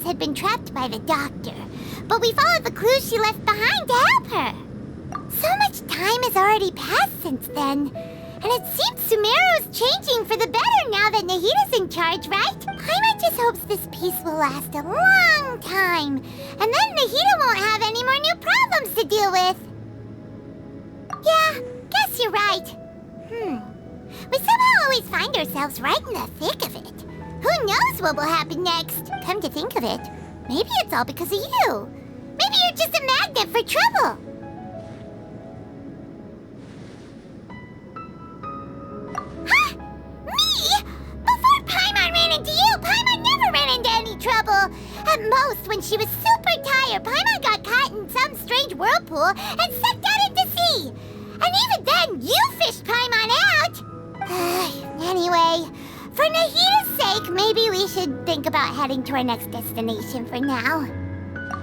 had been trapped by the doctor, but we followed the clues she left behind to help her. So much time has already passed since then, and it seems Sumeru's changing for the better now that Nahita's in charge, right? Paimon just hopes this peace will last a long time, and then Nahita won't have any more new problems to deal with. Yeah, guess you're right. We somehow always find ourselves right in the thick of it. Who knows what will happen next? Come to think of it, maybe it's all because of you. Maybe you're just a magnet for trouble. Huh? Me? Before Paimon ran into you, Paimon never ran into any trouble. At most, when she was super tired, Paimon got caught in some strange whirlpool and sucked out into sea. And even then, you fished Paimon out! Anyway, for Nahita's sake, maybe we should think about heading to our next destination for now.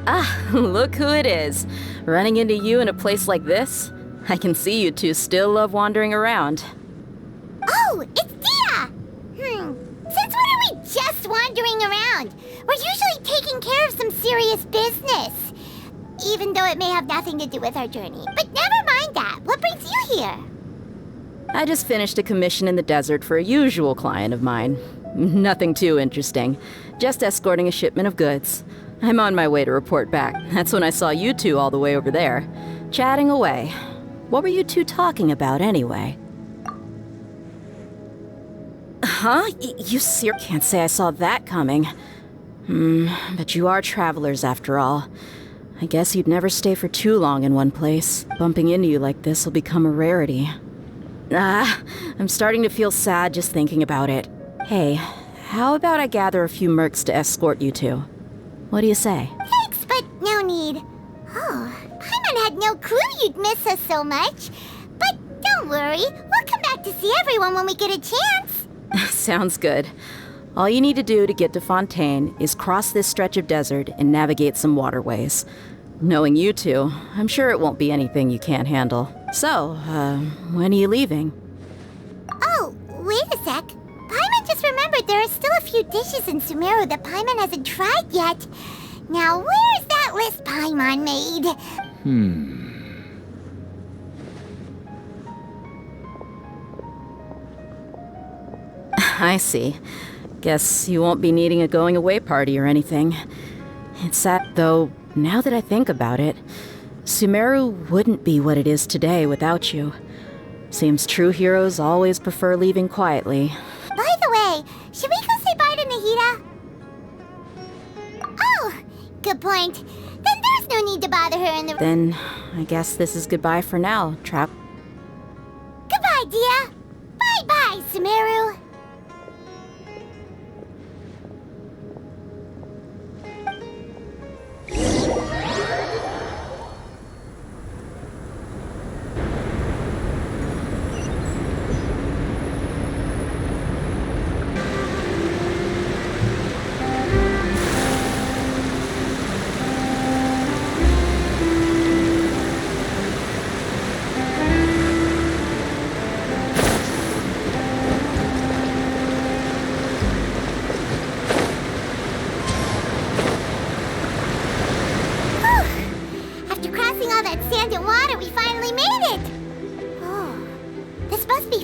Ah, look who it is. Running into you in a place like this? I can see you two still love wandering around. Oh, it's Dia! Since when are we just wandering around? We're usually taking care of some serious business. Even though it may have nothing to do with our journey. But never mind that. What brings you here? I just finished a commission in the desert for a usual client of mine. Nothing too interesting. Just escorting a shipment of goods. I'm on my way to report back. That's when I saw you two all the way over there, chatting away. What were you two talking about anyway? Huh? You can't say I saw that coming. But you are travelers after all. I guess you'd never stay for too long in one place. Bumping into you like this will become a rarity. I'm starting to feel sad just thinking about it. Hey, how about I gather a few mercs to escort you two? What do you say? Thanks, but no need. Oh, Paimon had no clue you'd miss us so much. But don't worry, we'll come back to see everyone when we get a chance. Sounds good. All you need to do to get to Fontaine is cross this stretch of desert and navigate some waterways. Knowing you two, I'm sure it won't be anything you can't handle. So, when are you leaving? Oh, wait a sec. Paimon just remembered there are still a few dishes in Sumeru that Paimon hasn't tried yet. Now, where's that list Paimon made? I see. Guess you won't be needing a going-away party or anything. It's sad, though, now that I think about it, Sumeru wouldn't be what it is today without you. Seems true heroes always prefer leaving quietly. By the way, should we go say bye to Nahita? Oh, good point. Then there's no need to bother her in the... Then, I guess this is goodbye for now, Trap. Goodbye, Dia. Bye-bye, Sumeru.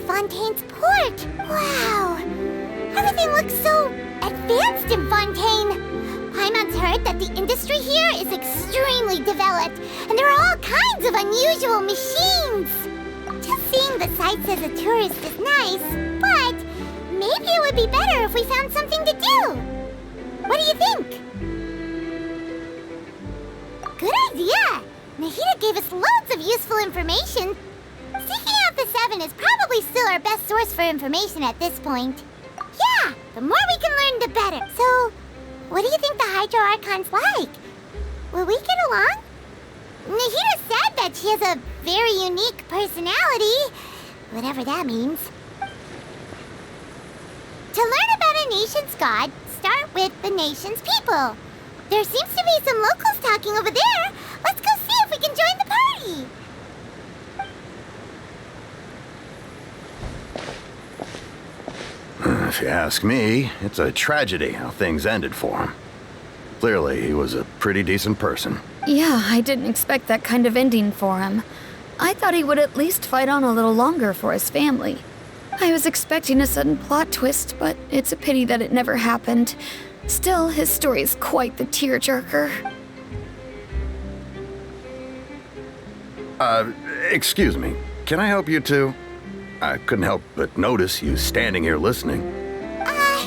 Fontaine's port! Wow! Everything looks so advanced in Fontaine! Paimon's heard that the industry here is extremely developed, and there are all kinds of unusual machines! Just seeing the sights as a tourist is nice, but maybe it would be better if we found something to do! What do you think? Good idea! Nahita gave us loads of useful information. Seeking out the Seven is probably still our best source for information at this point. Yeah, the more we can learn, the better. So, what do you think the Hydro Archon's like? Will we get along? Nahita said that she has a very unique personality, whatever that means. To learn about a nation's god, start with the nation's people. There seems to be some locals talking over there. Let's go see if we can join the party. If you ask me, it's a tragedy how things ended for him. Clearly, he was a pretty decent person. Yeah, I didn't expect that kind of ending for him. I thought he would at least fight on a little longer for his family. I was expecting a sudden plot twist, but it's a pity that it never happened. Still, his story is quite the tearjerker. Excuse me. Can I help you two? I couldn't help but notice you standing here listening. Hi.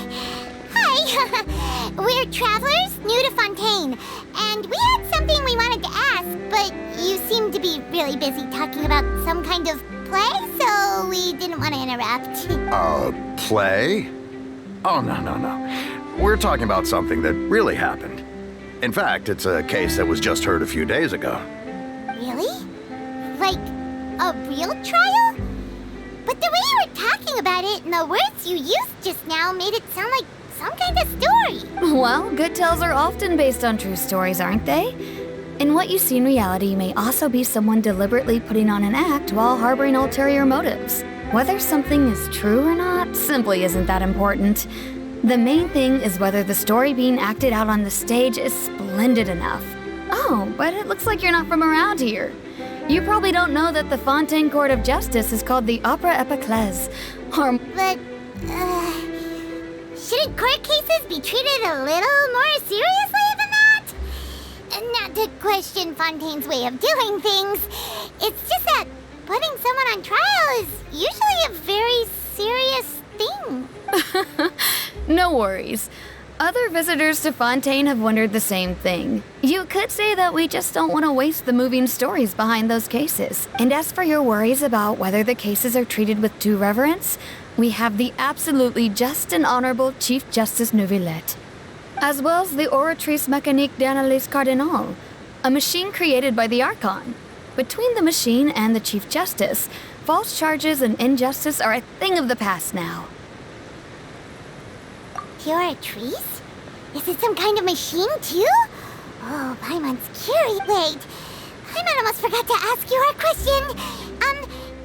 We're travelers new to Fontaine, and we had something we wanted to ask, but you seem to be really busy talking about some kind of play, so we didn't want to interrupt. Play? Oh, no. We're talking about something that really happened. In fact, it's a case that was just heard a few days ago. Really? Like, a real trial? But the way you were talking about it and the words you used just now made it sound like some kind of story. Well, good tales are often based on true stories, aren't they? And what you see in reality may also be someone deliberately putting on an act while harboring ulterior motives. Whether something is true or not simply isn't that important. The main thing is whether the story being acted out on the stage is splendid enough. Oh, but it looks like you're not from around here. You probably don't know that the Fontaine Court of Justice is called the Opera Epiclese, or... But, shouldn't court cases be treated a little more seriously than that? Not to question Fontaine's way of doing things. It's just that putting someone on trial is usually a very serious thing. No worries. Other visitors to Fontaine have wondered the same thing. You could say that we just don't want to waste the moving stories behind those cases. And as for your worries about whether the cases are treated with due reverence, we have the absolutely just and honorable Chief Justice Neuvillette, as well as the Oratrice Mécanique d'Analyse Cardinal, a machine created by the Archon. Between the machine and the Chief Justice, false charges and injustice are a thing of the past now. You're a trees? Is it some kind of machine, too? Oh, Paimon's curious. Wait, Paimon almost forgot to ask you our question.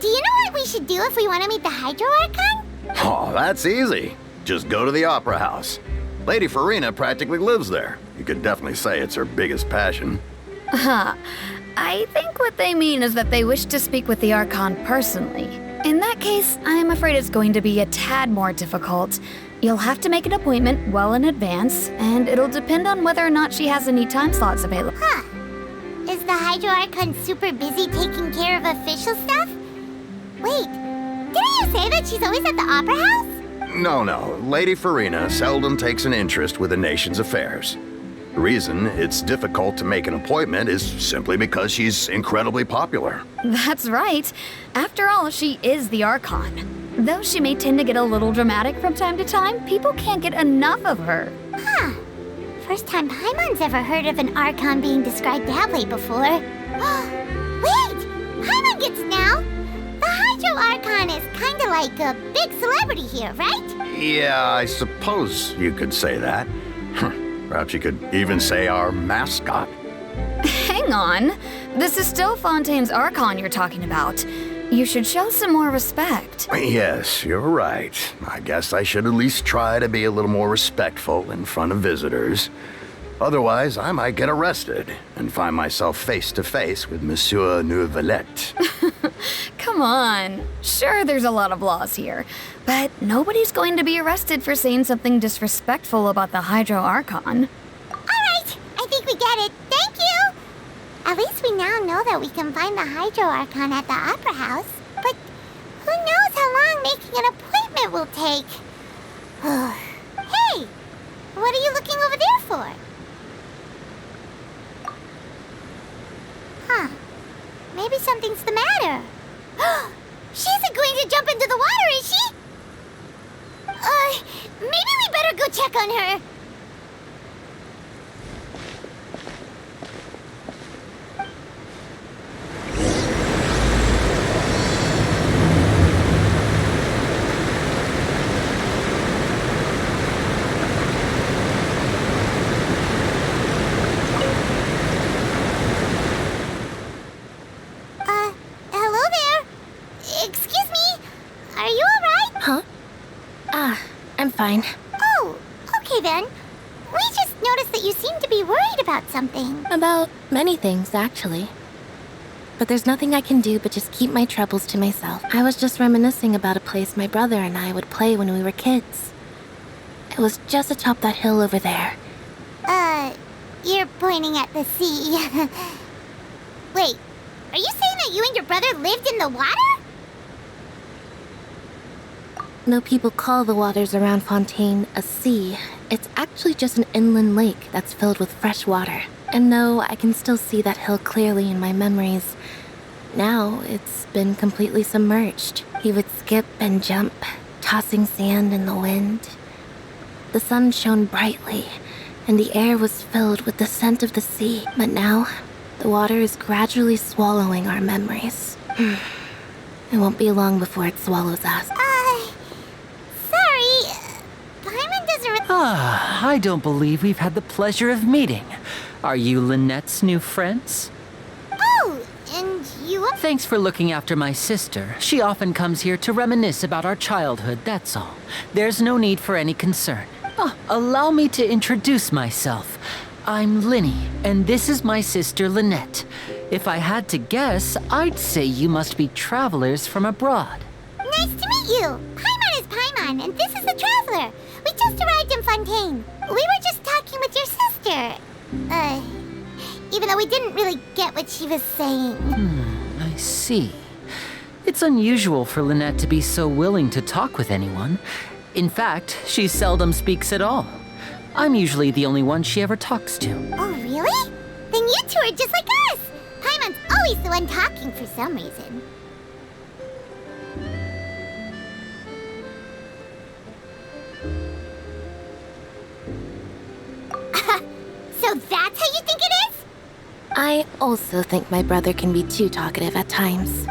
Do you know what we should do if we want to meet the Hydro Archon? Oh, that's easy. Just go to the Opera House. Lady Farina practically lives there. You could definitely say it's her biggest passion. I think what they mean is that they wish to speak with the Archon personally. In that case, I'm afraid it's going to be a tad more difficult. You'll have to make an appointment well in advance, and it'll depend on whether or not she has any time slots available. Huh. Is the Hydro Archon super busy taking care of official stuff? Wait, didn't you say that she's always at the Opera House? No. Lady Farina seldom takes an interest with the nation's affairs. The reason it's difficult to make an appointment is simply because she's incredibly popular. That's right. After all, she is the Archon. Though she may tend to get a little dramatic from time to time, people can't get enough of her. Huh. First time Paimon's ever heard of an Archon being described that way before. Wait! Paimon gets now! The Hydro Archon is kinda like a big celebrity here, right? Yeah, I suppose you could say that. Perhaps you could even say our mascot. Hang on. This is still Fontaine's Archon you're talking about. You should show some more respect. Yes, you're right. I guess I should at least try to be a little more respectful in front of visitors. Otherwise, I might get arrested and find myself face to face with Monsieur Neuvillette. Come on. Sure, there's a lot of laws here, but nobody's going to be arrested for saying something disrespectful about the Hydro Archon. All right, I think we get it. Thank you! At least we now know that we can find the Hydro Archon at the Opera House. But who knows how long making an appointment will take? Hey! What are you looking over there for? Huh. Maybe something's the matter. She isn't going to jump into the water, is she? Maybe we better go check on her. Hello there. Excuse me. Are you alright? Huh? I'm fine. Oh, okay then. We just noticed that you seem to be worried about something. About many things, actually. But there's nothing I can do but just keep my troubles to myself. I was just reminiscing about a place my brother and I would play when we were kids. It was just atop that hill over there. You're pointing at the sea. Wait, are you saying that you and your brother lived in the water? No, people call the waters around Fontaine a sea. It's actually just an inland lake that's filled with fresh water. And no, I can still see that hill clearly in my memories. Now, it's been completely submerged. He would skip and jump, tossing sand in the wind. The sun shone brightly, and the air was filled with the scent of the sea. But now, the water is gradually swallowing our memories. It won't be long before it swallows us. Sorry. Paimon doesn't really... I don't believe we've had the pleasure of meeting. Are you Lynette's new friends? Oh, and you... Thanks for looking after my sister. She often comes here to reminisce about our childhood, that's all. There's no need for any concern. Allow me to introduce myself. I'm Lyney, and this is my sister Lynette. If I had to guess, I'd say you must be travelers from abroad. Nice to meet you. Paimon is Paimon, and this is the Traveler. We just arrived in Fontaine. We were just talking with your sister. Even though we didn't really get what she was saying. I see. It's unusual for Lynette to be so willing to talk with anyone. In fact, she seldom speaks at all. I'm usually the only one she ever talks to. Oh, really? Then you two are just like us. Paimon's always the one talking for some reason. So that's how you think it is? I also think my brother can be too talkative at times.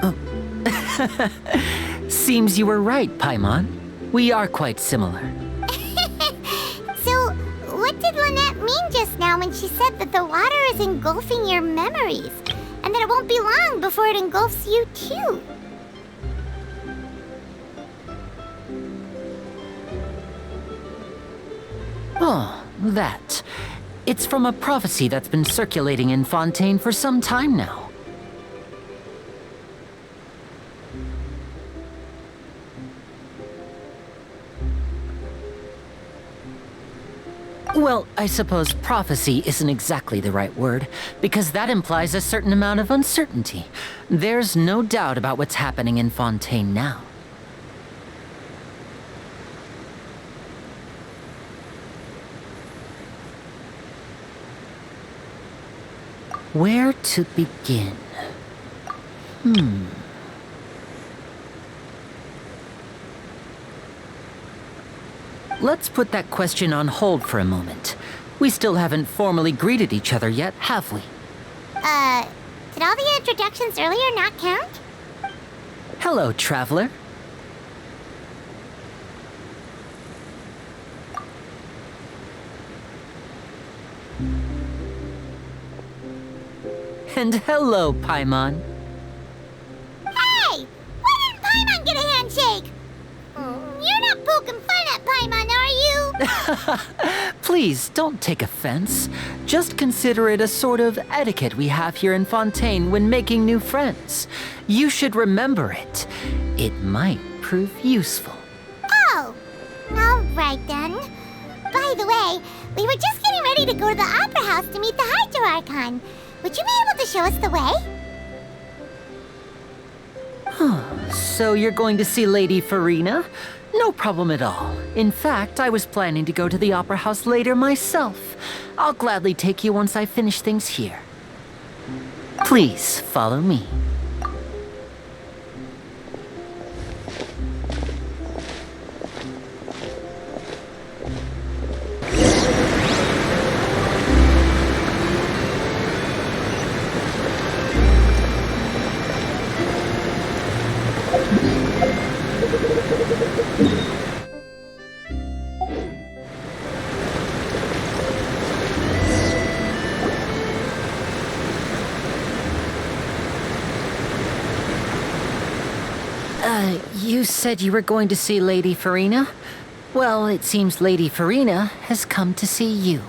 Seems you were right, Paimon. We are quite similar. So, what did Lynette mean just now when she said that the water is engulfing your memories? And that it won't be long before it engulfs you too? Oh, that. It's from a prophecy that's been circulating in Fontaine for some time now. Well, I suppose prophecy isn't exactly the right word, because that implies a certain amount of uncertainty. There's no doubt about what's happening in Fontaine now. Where to begin? Let's put that question on hold for a moment. We still haven't formally greeted each other yet, have we? Did all the introductions earlier not count? Hello, traveler. And hello, Paimon. Hey! Why didn't Paimon get a handshake? You're not poking fun at Paimon, are you? Please, don't take offense. Just consider it a sort of etiquette we have here in Fontaine when making new friends. You should remember it. It might prove useful. Oh, all right then. By the way, we were just getting ready to go to the Opera House to meet the Hydro Archon. Would you be able to show us the way? So you're going to see Lady Farina? No problem at all. In fact, I was planning to go to the Opera House later myself. I'll gladly take you once I finish things here. Please, follow me. You said you were going to see Lady Farina? Well, it seems Lady Farina has come to see you.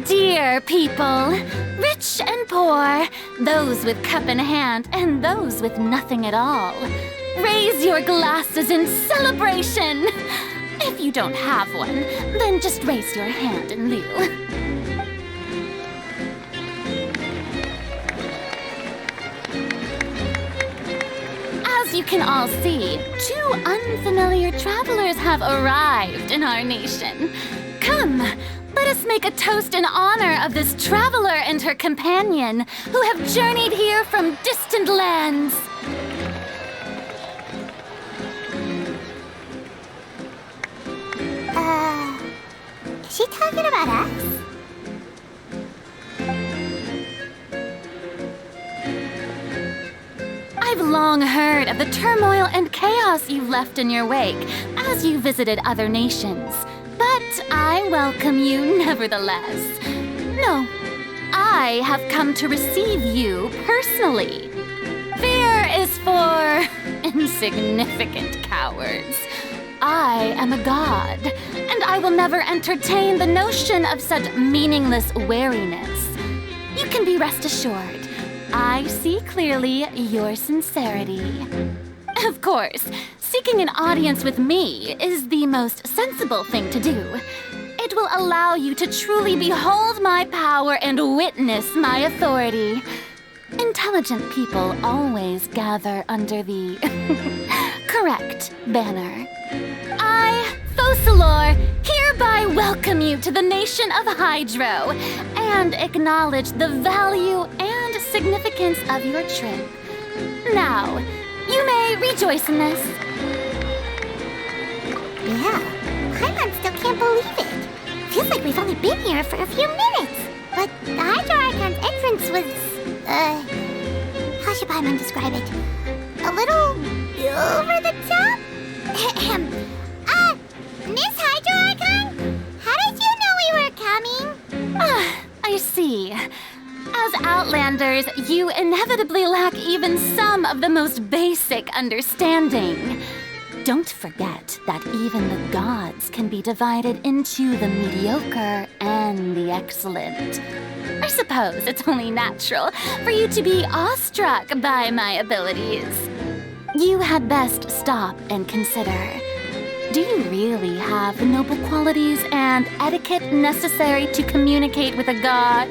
dear people, rich and poor, those with cup in hand and those with nothing at all, raise your glasses in celebration. If you don't have one, then just raise your hand in lieu. As you can all see, 2 unfamiliar travelers have arrived in our nation. Come, let us make a toast in honor of this traveler and her companion who have journeyed here from distant lands. Is she talking about us? I've long heard of the turmoil and chaos you left in your wake as you visited other nations. But I welcome you nevertheless. No, I have come to receive you personally. Fear is for insignificant cowards. I am a god, and I will never entertain the notion of such meaningless wariness. You can be rest assured, I see clearly your sincerity. Of course, seeking an audience with me is the most sensible thing to do. It will allow you to truly behold my power and witness my authority. Intelligent people always gather under the correct banner. I, Focalor, hereby welcome you to the nation of Hydro and acknowledge the value and significance of your trip. Now, you may rejoice in this. Yeah, Paimon still can't believe it. Feels like we've only been here for a few minutes. But the Hydro Archon's entrance was, how should Paimon describe it? A little over the top? Miss Hydro Archon? How did you know we were coming? I see. As Outlanders, you inevitably lack even some of the most basic understanding. Don't forget that even the gods can be divided into the mediocre and the excellent. I suppose it's only natural for you to be awestruck by my abilities. You had best stop and consider. Do you really have the noble qualities and etiquette necessary to communicate with a god?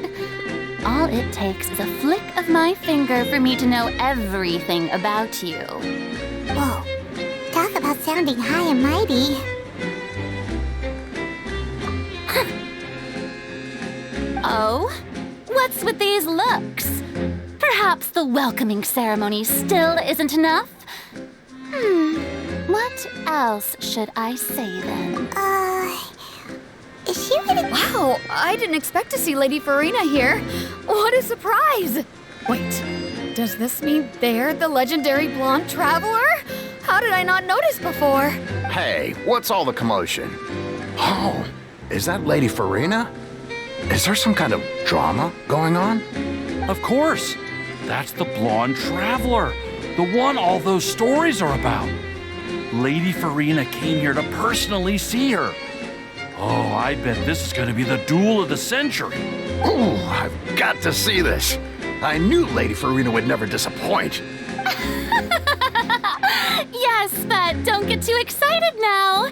All it takes is a flick of my finger for me to know everything about you. Whoa, talk about sounding high and mighty. Oh? What's with these looks? Perhaps the welcoming ceremony still isn't enough? What else should I say then? Is she really? Wow, I didn't expect to see Lady Farina here. What a surprise! Wait, does this mean they're the legendary blonde traveler? How did I not notice before? Hey, what's all the commotion? Oh, is that Lady Farina? Is there some kind of drama going on? Of course. That's the blonde traveler. The one all those stories are about. Lady Farina came here to personally see her. Oh, I bet this is going to be the duel of the century. Ooh, I've got to see this. I knew Lady Farina would never disappoint. Yes, but don't get too excited now.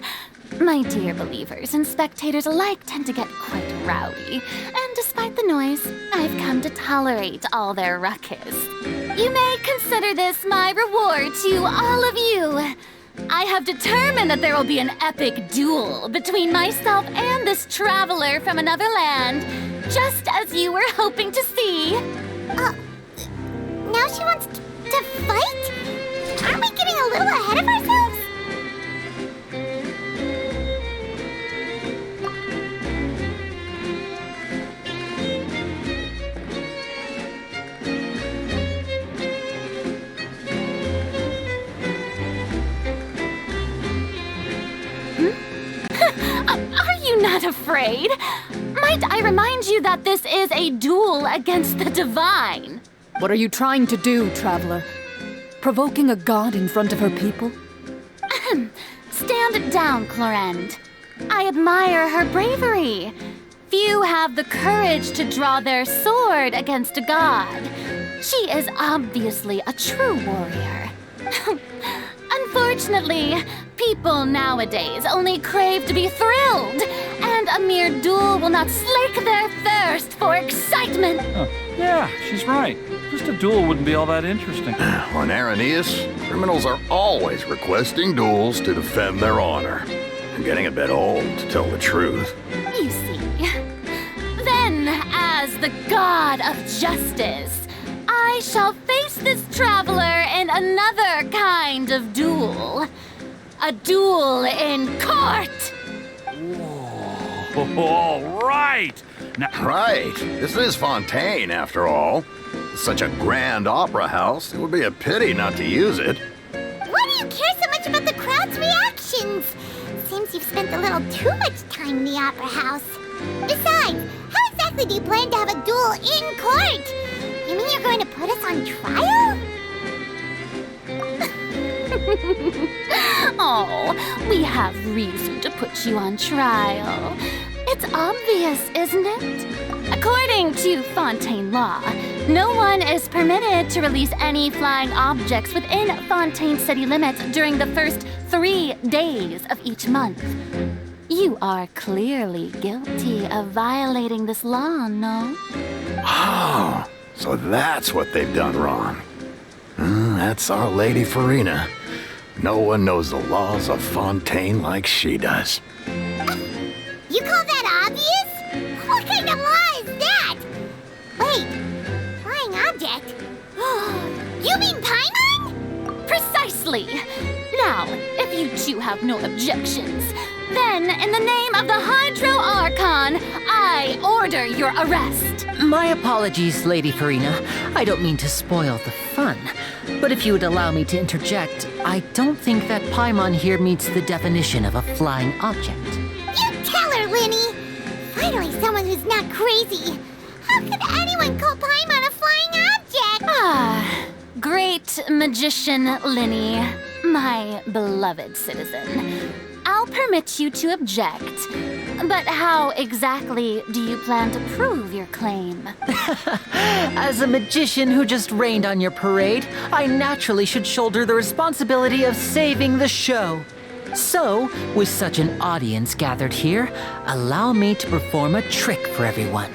My dear believers and spectators alike tend to get quite rowdy, and despite the noise, I've come to tolerate all their ruckus. You may consider this my reward to all of you. I have determined that there will be an epic duel between myself and this traveler from another land, just as you were hoping to see. Now she wants to fight? Aren't we getting a little ahead of ourselves? Are you not afraid? Might I remind you that this is a duel against the divine? What are you trying to do, traveler? Provoking a god in front of her people? Stand down, Clorend. I admire her bravery. Few have the courage to draw their sword against a god. She is obviously a true warrior. Unfortunately, people nowadays only crave to be thrilled, and a mere duel will not slake their thirst for excitement. Oh, yeah, she's right. Just a duel wouldn't be all that interesting. On Araneus, criminals are always requesting duels to defend their honor. I'm getting a bit old, to tell the truth. You see. Then, as the god of justice, I shall face this traveler in another kind of duel. A duel in court! Whoa, all right! Now, Right. This is Fontaine, after all. Such a grand opera house, it would be a pity not to use it. Why do you care so much about the crowd's reactions? Seems you've spent a little too much time in the opera house. Besides, how exactly do you plan to have a duel in court? You mean you're going to put us on trial? Oh, we have reason to put you on trial. It's obvious, isn't it? According to Fontaine law, no one is permitted to release any flying objects within Fontaine city limits during the first 3 days of each month. You are clearly guilty of violating this law, no? Oh, so that's what they've done wrong. That's our Lady Farina. No one knows the laws of Fontaine like she does. You call that obvious? What kind of law is that? Wait, flying object? You mean Paimon? Precisely! Now, if you two have no objections, then in the name of the Hydro Archon, I order your arrest. My apologies, Lady Farina. I don't mean to spoil the fun. But if you would allow me to interject, I don't think that Paimon here meets the definition of a flying object. You tell her, Lyney! Finally someone who's not crazy. How could anyone call Paimon a flying object? Ah, great magician Lyney, my beloved citizen. I'll permit you to object, but how exactly do you plan to prove your claim? As a magician who just rained on your parade, I naturally should shoulder the responsibility of saving the show. So, with such an audience gathered here, allow me to perform a trick for everyone.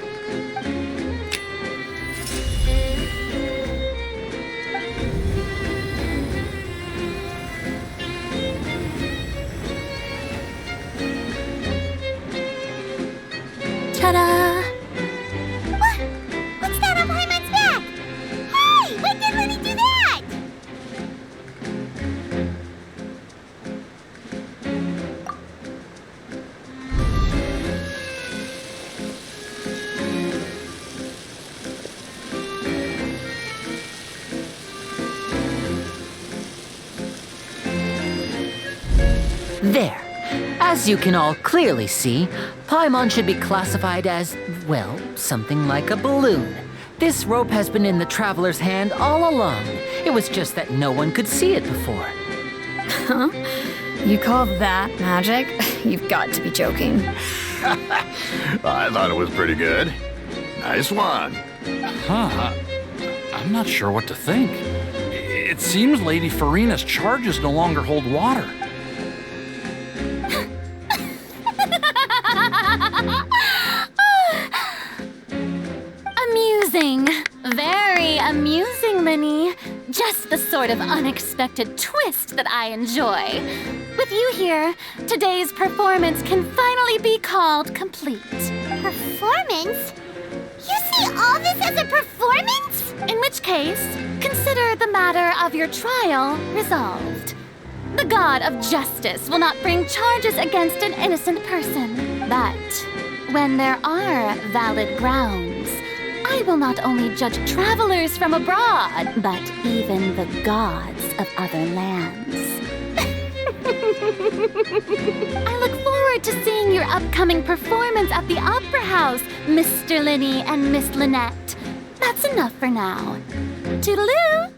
Ta-da! What's that on Paimon's back? Hey, when did Lyney do that? There. As you can all clearly see, Paimon should be classified as, well, something like a balloon. This rope has been in the traveler's hand all along. It was just that no one could see it before. Huh? You call that magic? You've got to be joking. I thought it was pretty good. Nice one. Huh? I'm not sure what to think. It seems Lady Farina's charges no longer hold water. Amusing. Very amusing, Lyney. Just the sort of unexpected twist that I enjoy. With you here, today's performance can finally be called complete. Performance? You see all this as a performance? In which case, consider the matter of your trial resolved. The god of justice will not bring charges against an innocent person. But when there are valid grounds, I will not only judge travelers from abroad, but even the gods of other lands. I look forward to seeing your upcoming performance at the Opera House, Mr. Lyney and Miss Lynette. That's enough for now. Toodaloo!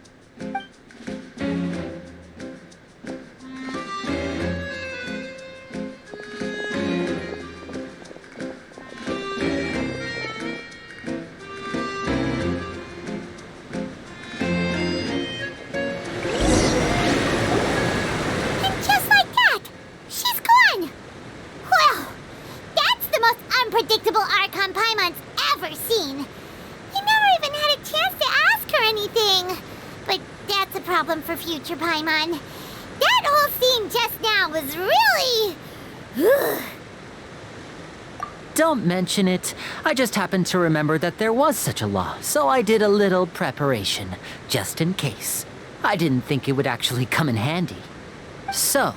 unpredictable Archon Paimon's ever seen. You never even had a chance to ask her anything. But that's a problem for future Paimon. That whole scene just now was really... Don't mention it. I just happened to remember that there was such a law, so I did a little preparation, just in case. I didn't think it would actually come in handy. So,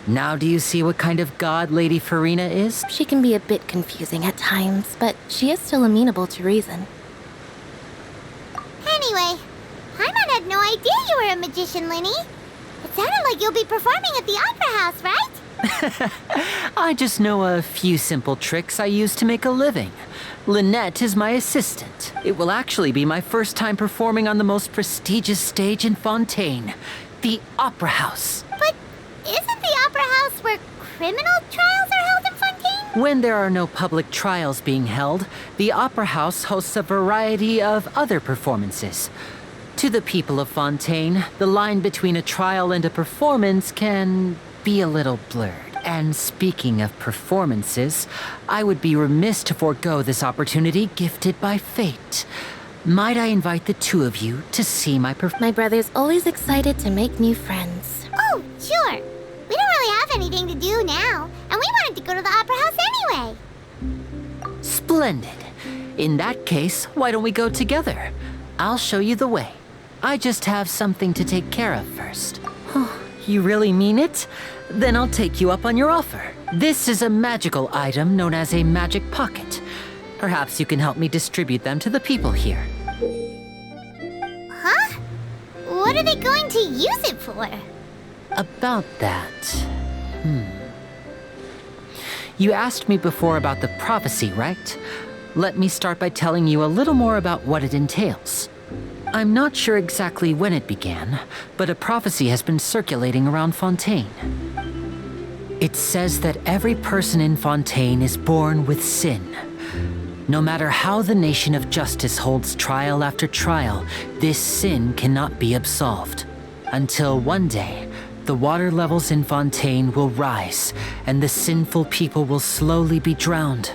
now do you see what kind of god Lady Farina is? She can be a bit confusing at times, but she is still amenable to reason. Anyway, Paimon had no idea you were a magician, Lyney. It sounded like you'll be performing at the Opera House, right? I just know a few simple tricks I use to make a living. Lynette is my assistant. It will actually be my first time performing on the most prestigious stage in Fontaine, the Opera House. But isn't the Opera House where criminal trials are held in Fontaine? When there are no public trials being held, the Opera House hosts a variety of other performances. To the people of Fontaine, the line between a trial and a performance can be a little blurred. And speaking of performances, I would be remiss to forego this opportunity gifted by fate. Might I invite the two of you to see my My brother's always excited to make new friends. Oh, sure. We don't really have anything to do now, and we wanted to go to the Opera House anyway. Splendid. In that case, why don't we go together? I'll show you the way. I just have something to take care of first. You really mean it? Then I'll take you up on your offer. This is a magical item known as a magic pocket. Perhaps you can help me distribute them to the people here. Huh? What are they going to use it for? About that... You asked me before about the prophecy, right? Let me start by telling you a little more about what it entails. I'm not sure exactly when it began, but a prophecy has been circulating around Fontaine. It says that every person in Fontaine is born with sin. No matter how the nation of justice holds trial after trial, this sin cannot be absolved. Until one day, the water levels in Fontaine will rise, and the sinful people will slowly be drowned.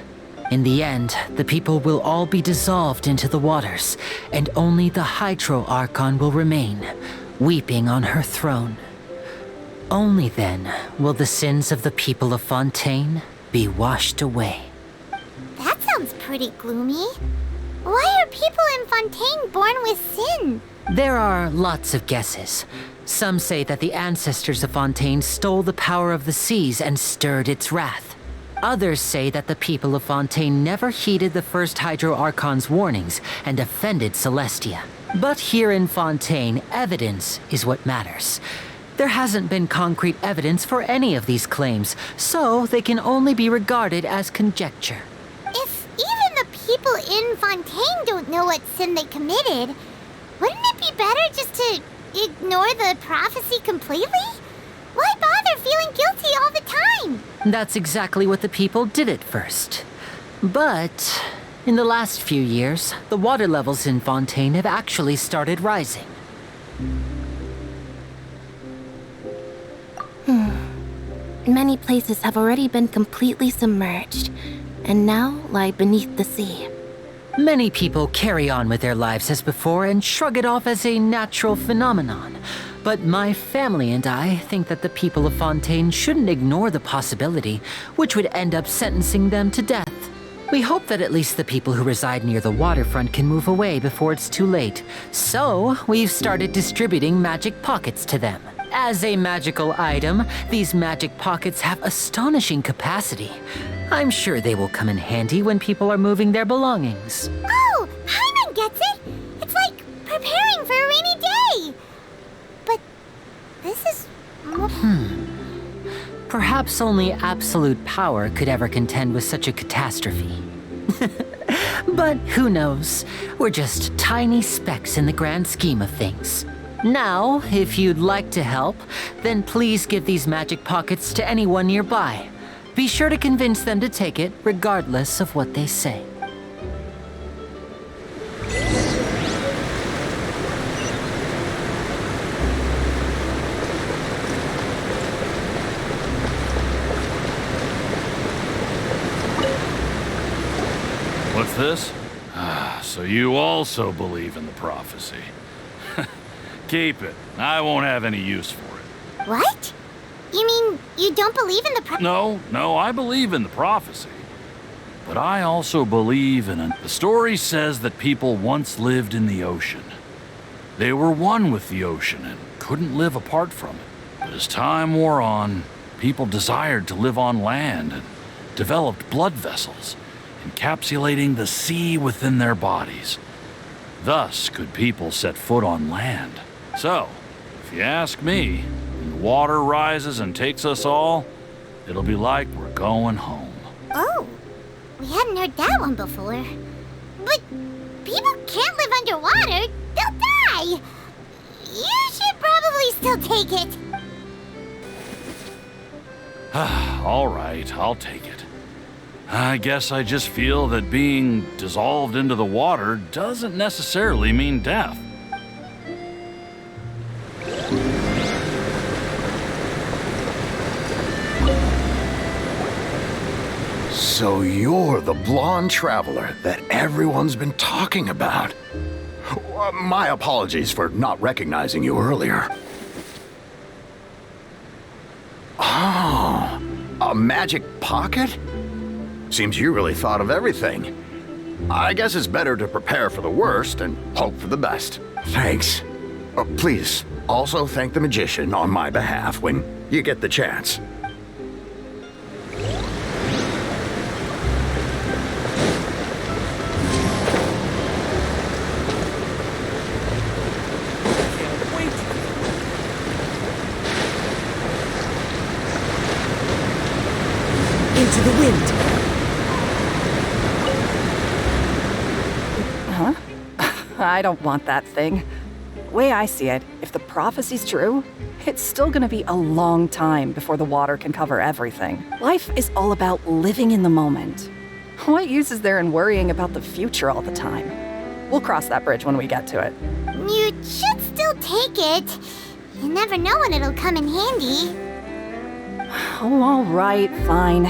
In the end, the people will all be dissolved into the waters, and only the Hydro Archon will remain, weeping on her throne. Only then will the sins of the people of Fontaine be washed away. That sounds pretty gloomy. Why are people in Fontaine born with sin? There are lots of guesses. Some say that the ancestors of Fontaine stole the power of the seas and stirred its wrath. Others say that the people of Fontaine never heeded the first Hydro Archon's warnings and offended Celestia. But here in Fontaine, evidence is what matters. There hasn't been concrete evidence for any of these claims, so they can only be regarded as conjecture. If even the people in Fontaine don't know what sin they committed, wouldn't it be better just to ignore the prophecy completely? Why bother feeling guilty all the time? That's exactly what the people did at first. But in the last few years, the water levels in Fontaine have actually started rising. Many places have already been completely submerged, and now lie beneath the sea. Many people carry on with their lives as before and shrug it off as a natural phenomenon. But my family and I think that the people of Fontaine shouldn't ignore the possibility, which would end up sentencing them to death. We hope that at least the people who reside near the waterfront can move away before it's too late. So, we've started distributing magic pockets to them. As a magical item, these magic pockets have astonishing capacity. I'm sure they will come in handy when people are moving their belongings. Oh, Paimon gets it! It's like preparing for a rainy day! But this is... Perhaps only absolute power could ever contend with such a catastrophe. But who knows? We're just tiny specks in the grand scheme of things. Now, if you'd like to help, then please give these magic pockets to anyone nearby. Be sure to convince them to take it, regardless of what they say. What's this? So you also believe in the prophecy. Keep it. I won't have any use for it. What? You mean you don't believe in the No, I believe in the prophecy. But I also believe in it. The story says that people once lived in the ocean. They were one with the ocean and couldn't live apart from it. But as time wore on, people desired to live on land and developed blood vessels, encapsulating the sea within their bodies. Thus could people set foot on land. So, if you ask me, when the water rises and takes us all, it'll be like we're going home. Oh, we hadn't heard that one before. But people can't live underwater. They'll die. You should probably still take it. All right, I'll take it. I guess I just feel that being dissolved into the water doesn't necessarily mean death. So you're the blonde traveler that everyone's been talking about. My apologies for not recognizing you earlier. Oh, a magic pocket? Seems you really thought of everything. I guess it's better to prepare for the worst and hope for the best. Thanks. Please, also thank the magician on my behalf when you get the chance. Into the wind. Huh? I don't want that thing. Way I see it, if the prophecy's true, it's still gonna be a long time before the water can cover everything. Life is all about living in the moment. What use is there in worrying about the future all the time? We'll cross that bridge when we get to it. You should still take it. You never know when it'll come in handy. Oh, all right, fine.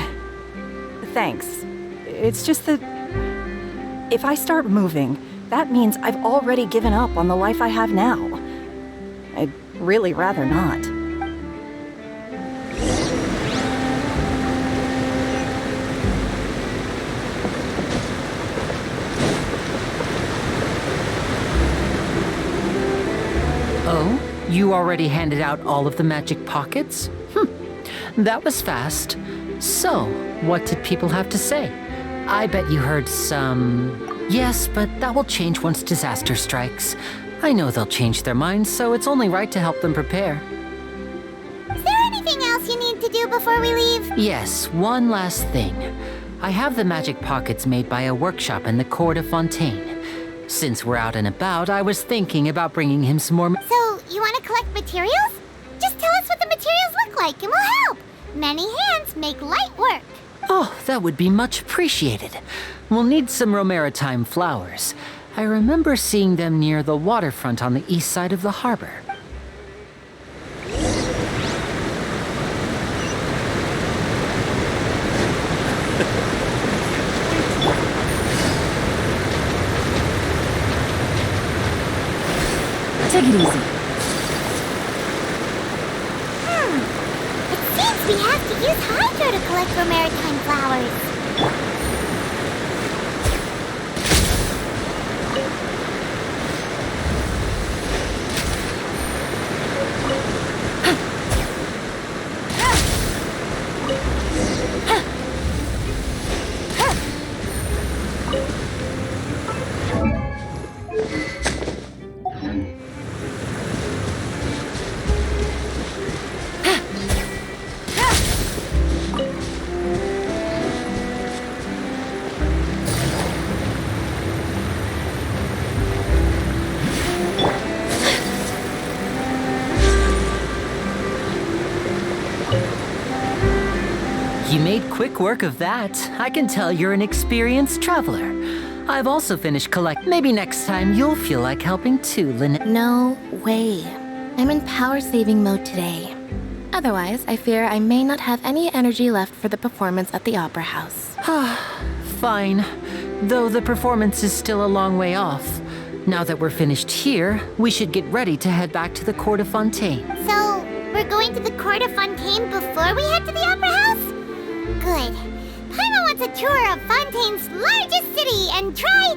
Thanks. It's just that if I start moving, that means I've already given up on the life I have now. I'd really rather not. Oh, you already handed out all of the magic pockets? That was fast. So, what did people have to say? I bet you heard some... Yes, but that will change once disaster strikes. I know they'll change their minds, so it's only right to help them prepare. Is there anything else you need to do before we leave? Yes, one last thing. I have the magic pockets made by a workshop in the court of Fontaine. Since we're out and about, I was thinking about bringing him some more... So, you want to collect materials? Just tell us what the materials look like and we'll help. Many hands make light work. Oh, that would be much appreciated. We'll need some romaritime flowers. I remember seeing them near the waterfront on the east side of the harbor. Take it easy. It seems we have to use Hydro to collect romaritime flowers. You made quick work of that. I can tell you're an experienced traveler. I've also finished collect. Maybe next time you'll feel like helping too, Lynette. No way. I'm in power-saving mode today. Otherwise, I fear I may not have any energy left for the performance at the Opera House. Fine. though the performance is still a long way off. Now that we're finished here, we should get ready to head back to the court of Fontaine. So, we're going to the court of Fontaine before we head to the opera house? Good. Paimon wants a tour of Fontaine's largest city and try...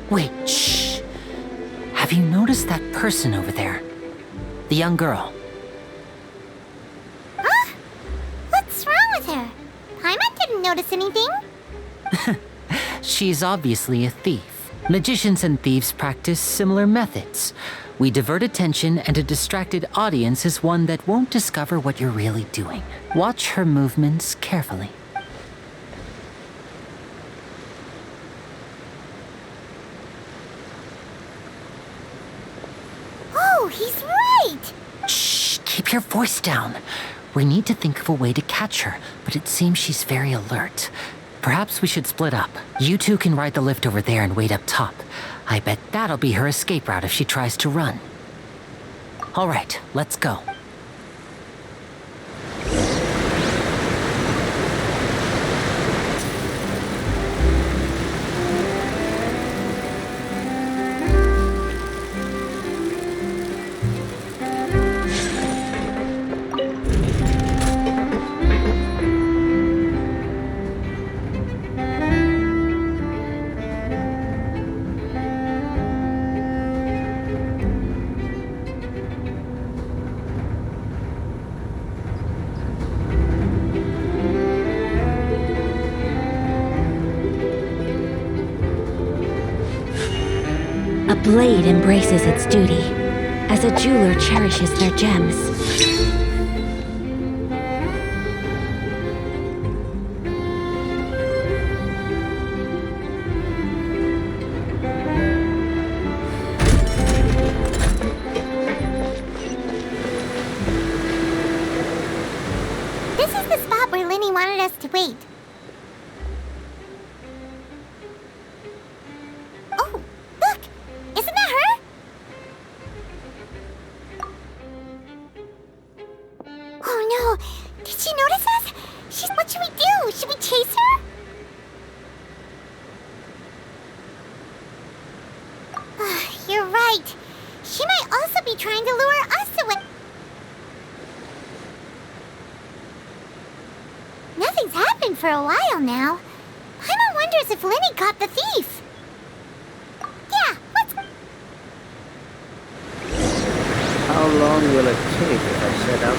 Wait, shh. Have you noticed that person over there? The young girl. Huh? What's wrong with her? Paimon didn't notice anything. She's obviously a thief. Magicians and thieves practice similar methods. We divert attention, and a distracted audience is one that won't discover what you're really doing. Watch her movements carefully. Oh, he's right! Shh, keep your voice down. We need to think of a way to catch her, but it seems she's very alert. Perhaps we should split up. You two can ride the lift over there and wait up top. I bet that'll be her escape route if she tries to run. All right, let's go. A blade embraces its duty, as a jeweler cherishes their gems. This is the spot where Lyney wanted us to wait. Oh, look! Isn't that her? Oh no! Did she notice us? What should we do? Should we chase her? You're right. She might also be trying to lure us away. Nothing's happened for a while now. Paimon wonders if Lyney caught the thief. Yeah, let's... How long will it take if I set out?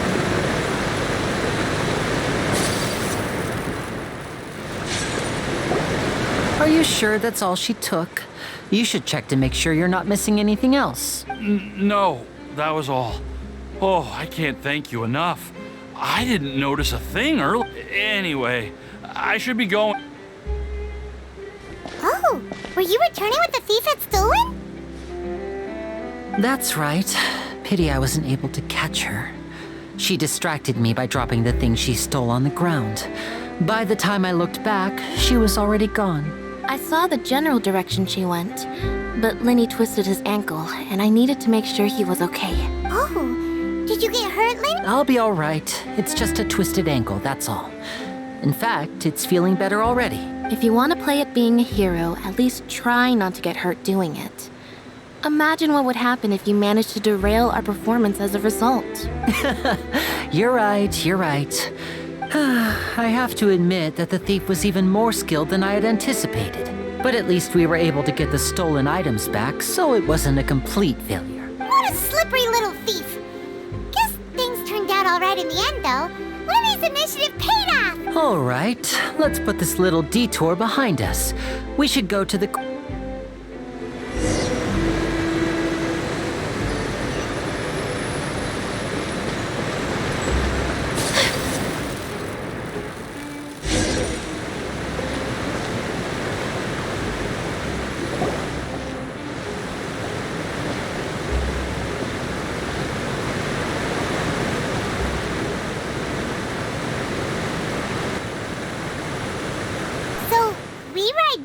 Are you sure that's all she took? You should check to make sure you're not missing anything else. No, that was all. Oh, I can't thank you enough. I didn't notice a thing early. Anyway, I should be going. Oh, were you returning what the thief had stolen? That's right. Pity I wasn't able to catch her. She distracted me by dropping the thing she stole on the ground. By the time I looked back, she was already gone. I saw the general direction she went, but Lyney twisted his ankle, and I needed to make sure he was okay. Oh, did you get hurt, Lyney? I'll be all right. It's just a twisted ankle, that's all. In fact, it's feeling better already. If you want to play at being a hero, at least try not to get hurt doing it. Imagine what would happen if you managed to derail our performance as a result. You're right, you're right. I have to admit that the thief was even more skilled than I had anticipated. But at least we were able to get the stolen items back, so it wasn't a complete failure. What a slippery little thief. Guess things turned out all right in the end, though. Lyney's initiative paid off! All right, let's put this little detour behind us. We should go to the...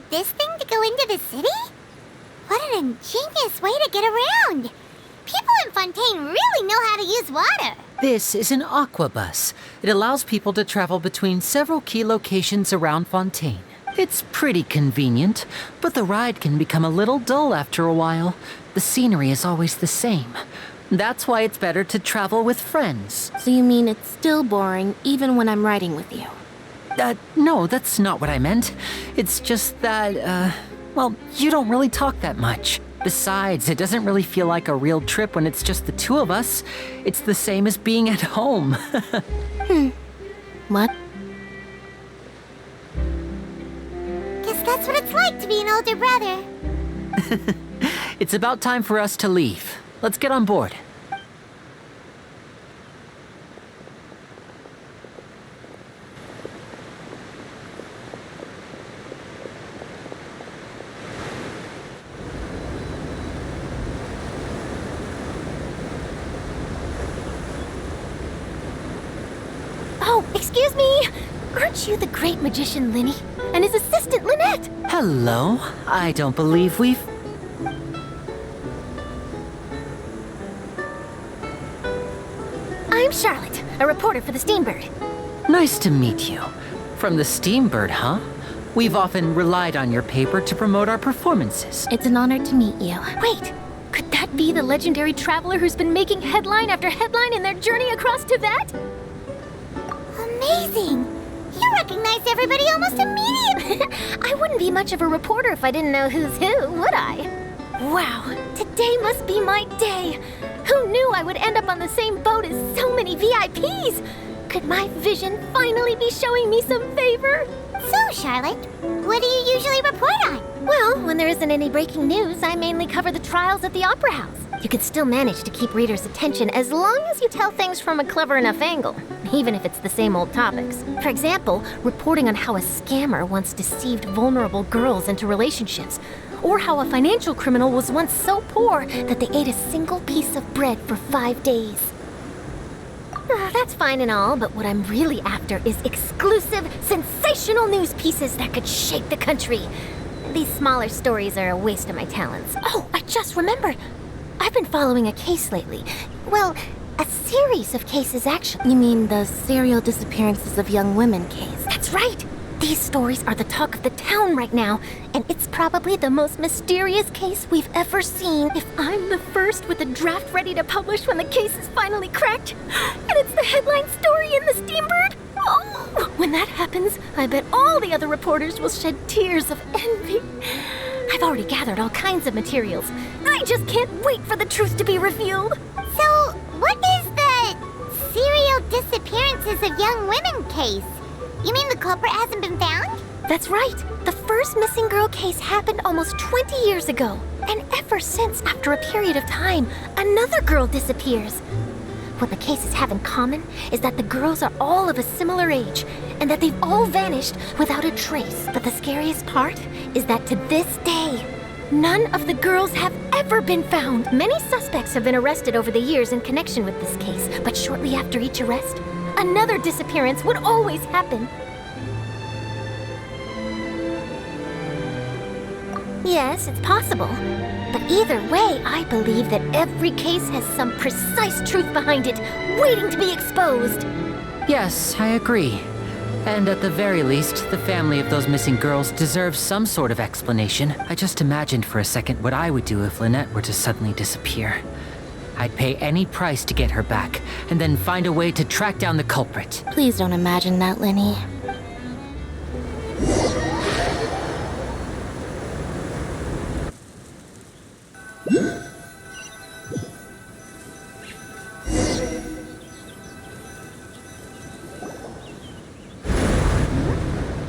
This thing to go into the city? What an ingenious way to get around! People in Fontaine really know how to use water. This is an aquabus. It allows people to travel between several key locations around Fontaine. It's pretty convenient, but the ride can become a little dull after a while. The scenery is always the same. That's why it's better to travel with friends. So you mean it's still boring even when I'm riding with you? No, that's not what I meant. It's just that, well, you don't really talk that much. Besides, it doesn't really feel like a real trip when it's just the two of us. It's the same as being at home. What? Guess that's what it's like to be an older brother. It's about time for us to leave. Let's get on board. Oh, excuse me! Aren't you the great magician Lyney and his assistant Lynette? Hello. I don't believe we've... I'm Charlotte, a reporter for the Steambird. Nice to meet you. From the Steambird, huh? We've often relied on your paper to promote our performances. It's an honor to meet you. Wait, could that be the legendary traveler who's been making headline after headline in their journey across Tibet? Amazing! You recognize everybody almost immediately! I wouldn't be much of a reporter if I didn't know who's who, would I? Wow, today must be my day! Who knew I would end up on the same boat as so many VIPs? Could my vision finally be showing me some favor? So, Charlotte, what do you usually report on? Well, when there isn't any breaking news, I mainly cover the trials at the Opera House. You can still manage to keep readers' attention as long as you tell things from a clever enough angle, even if it's the same old topics. For example, reporting on how a scammer once deceived vulnerable girls into relationships, or how a financial criminal was once so poor that they ate a single piece of bread for 5 days. That's fine and all, but what I'm really after is exclusive, sensational news pieces that could shake the country. These smaller stories are a waste of my talents. Oh, I just remembered. I've been following a case lately. Well, a series of cases, actually. You mean the serial disappearances of young women case? That's right. These stories are the talk of the town right now, and it's probably the most mysterious case we've ever seen. If I'm the first with a draft ready to publish when the case is finally cracked, and it's the headline story in the Steambird, oh, when that happens, I bet all the other reporters will shed tears of envy. I've already gathered all kinds of materials. I just can't wait for the truth to be revealed. So, what is the serial disappearances of young women case? You mean the culprit hasn't been found? That's right. The first missing girl case happened almost 20 years ago. And ever since, after a period of time, another girl disappears. What the cases have in common is that the girls are all of a similar age, and that they've all vanished without a trace. But the scariest part is that to this day, none of the girls have ever been found. Many suspects have been arrested over the years in connection with this case, but shortly after each arrest, another disappearance would always happen. Yes, it's possible. But either way, I believe that every case has some precise truth behind it, waiting to be exposed. Yes, I agree. And at the very least, the family of those missing girls deserves some sort of explanation. I just imagined for a second what I would do if Lynette were to suddenly disappear. I'd pay any price to get her back, and then find a way to track down the culprit. Please don't imagine that, Lyney.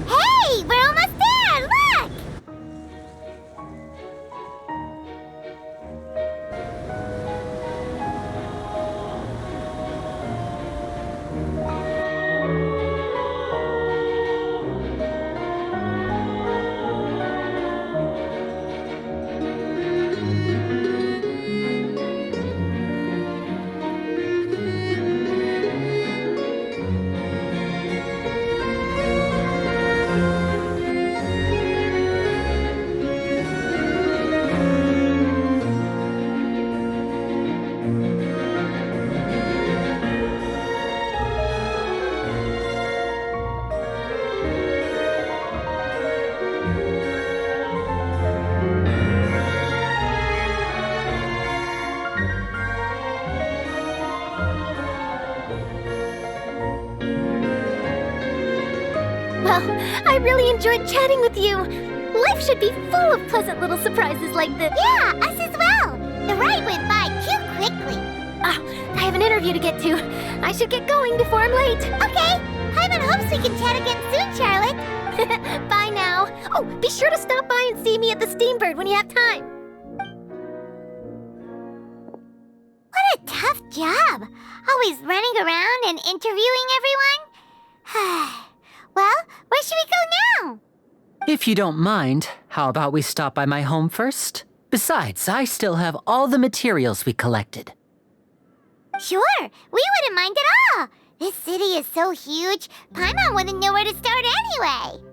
Hey, we're almost there! Look! Well, I really enjoyed chatting with you. Life should be full of pleasant little surprises like this. Yeah, us as well. The ride went by too quickly. I have an interview to get to. I should get going before I'm late. Okay. Paimon hopes we can chat again soon, Charlotte. Bye now. Oh, be sure to stop by and see me at the Steambird when you have time. What a tough job. Always running around and interviewing everyone. Well, where should we go now? If you don't mind, how about we stop by my home first? Besides, I still have all the materials we collected. Sure, we wouldn't mind at all. This city is so huge, Paimon wouldn't know where to start anyway.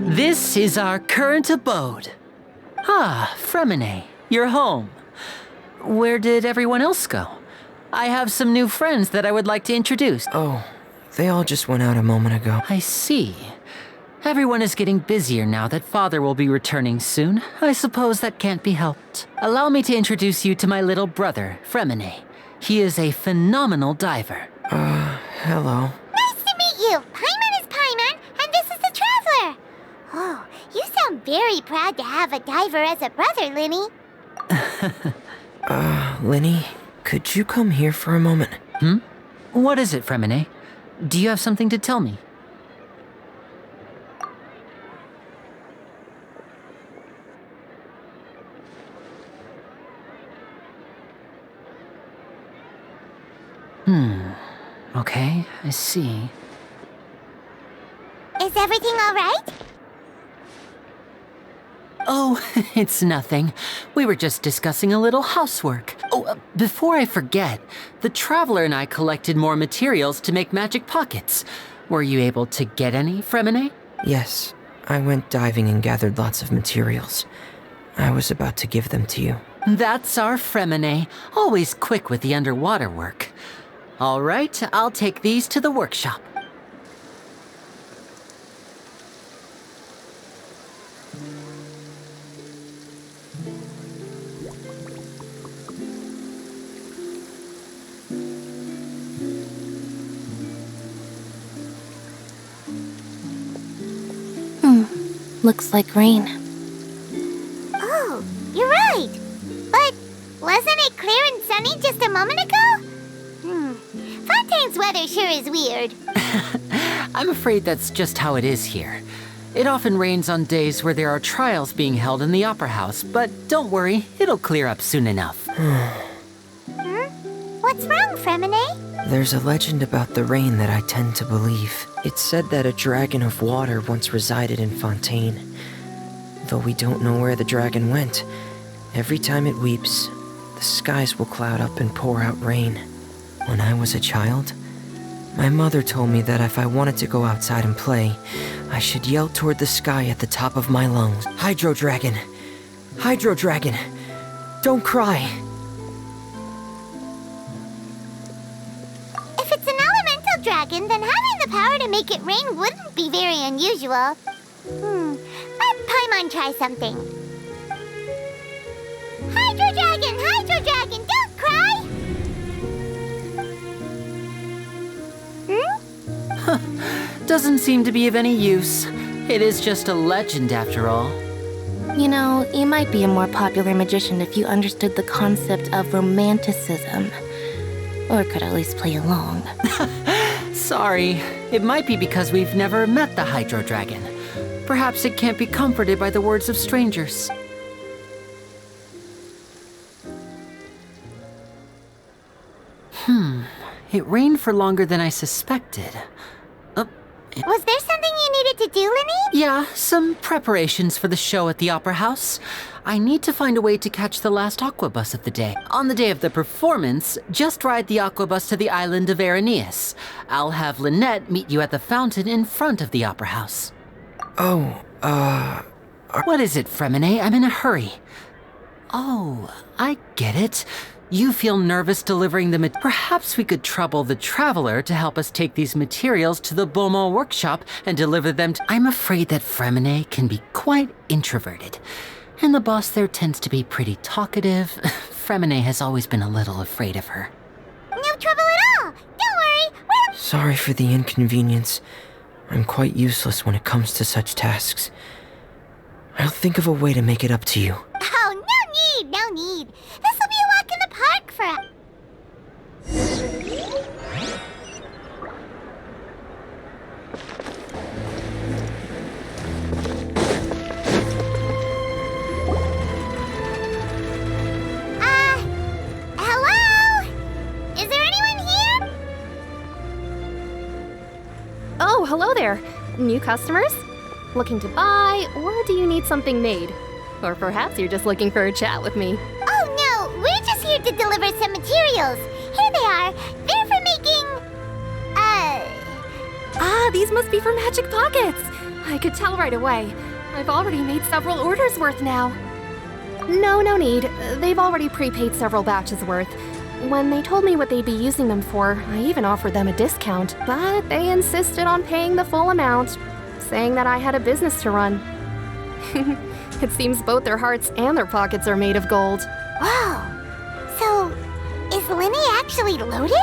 This is our current abode. Ah, Fremine, you're home. Where did everyone else go? I have some new friends that I would like to introduce. Oh, they all just went out a moment ago. I see. Everyone is getting busier now that Father will be returning soon. I suppose that can't be helped. Allow me to introduce you to my little brother, Fremine. He is a phenomenal diver. Hello. Nice to meet you. Paimon is Paimon, and this is the Traveler. Oh, you sound very proud to have a diver as a brother, Lyney. Lyney, could you come here for a moment? What is it, Fremine? Do you have something to tell me? Okay, I see. Is everything all right? Oh, it's nothing. We were just discussing a little housework. Oh, before I forget, the Traveler and I collected more materials to make magic pockets. Were you able to get any, Fremine? Yes, I went diving and gathered lots of materials. I was about to give them to you. That's our Fremine, always quick with the underwater work. All right, I'll take these to the workshop. Looks like rain. Oh, you're right. But wasn't it clear and sunny just a moment ago? Fontaine's weather sure is weird. I'm afraid that's just how it is here. It often rains on days where there are trials being held in the Opera House, but don't worry, it'll clear up soon enough. What's wrong, Fremine? There's a legend about the rain that I tend to believe. It's said that a dragon of water once resided in Fontaine. Though we don't know where the dragon went, every time it weeps, the skies will cloud up and pour out rain. When I was a child, my mother told me that if I wanted to go outside and play, I should yell toward the sky at the top of my lungs, "Hydro Dragon! Hydro Dragon! Don't cry!" If it's an elemental dragon, then having the power to make it rain wouldn't be very unusual. Let Paimon try something. Hydro Dragon! Hydro Dragon! Don't cry! Doesn't seem to be of any use. It is just a legend after all. You know, you might be a more popular magician if you understood the concept of romanticism. Or could at least play along. Sorry, it might be because we've never met the Hydro Dragon. Perhaps it can't be comforted by the words of strangers. It rained for longer than I suspected. Was there something you needed to do, Lyney? Yeah, some preparations for the show at the Opera House. I need to find a way to catch the last aqua bus of the day. On the day of the performance, just ride the aqua bus to the island of Aeneas. I'll have Lynette meet you at the fountain in front of the Opera House. What is it, Fremine? I'm in a hurry. Oh, I get it. You feel nervous delivering the Perhaps we could trouble the Traveler to help us take these materials to the Beaumont workshop and deliver them to... I'm afraid that Fremine can be quite introverted. And the boss there tends to be pretty talkative. Fremine has always been a little afraid of her. No trouble at all! Don't worry, Sorry for the inconvenience. I'm quite useless when it comes to such tasks. I'll think of a way to make it up to you. Oh, no need. This will be a walk in the park for us. Hello? Is there anyone here? Oh, hello there. New customers? Looking to buy, or do you need something made? Or perhaps you're just looking for a chat with me. Oh no, we're just here to deliver some materials. Here they are. They're for making... these must be for magic pockets. I could tell right away. I've already made several orders worth now. No need. They've already prepaid several batches worth. When they told me what they'd be using them for, I even offered them a discount, but they insisted on paying the full amount, saying that I had a business to run. It seems both their hearts and their pockets are made of gold. Whoa. So, is Lyney actually loaded?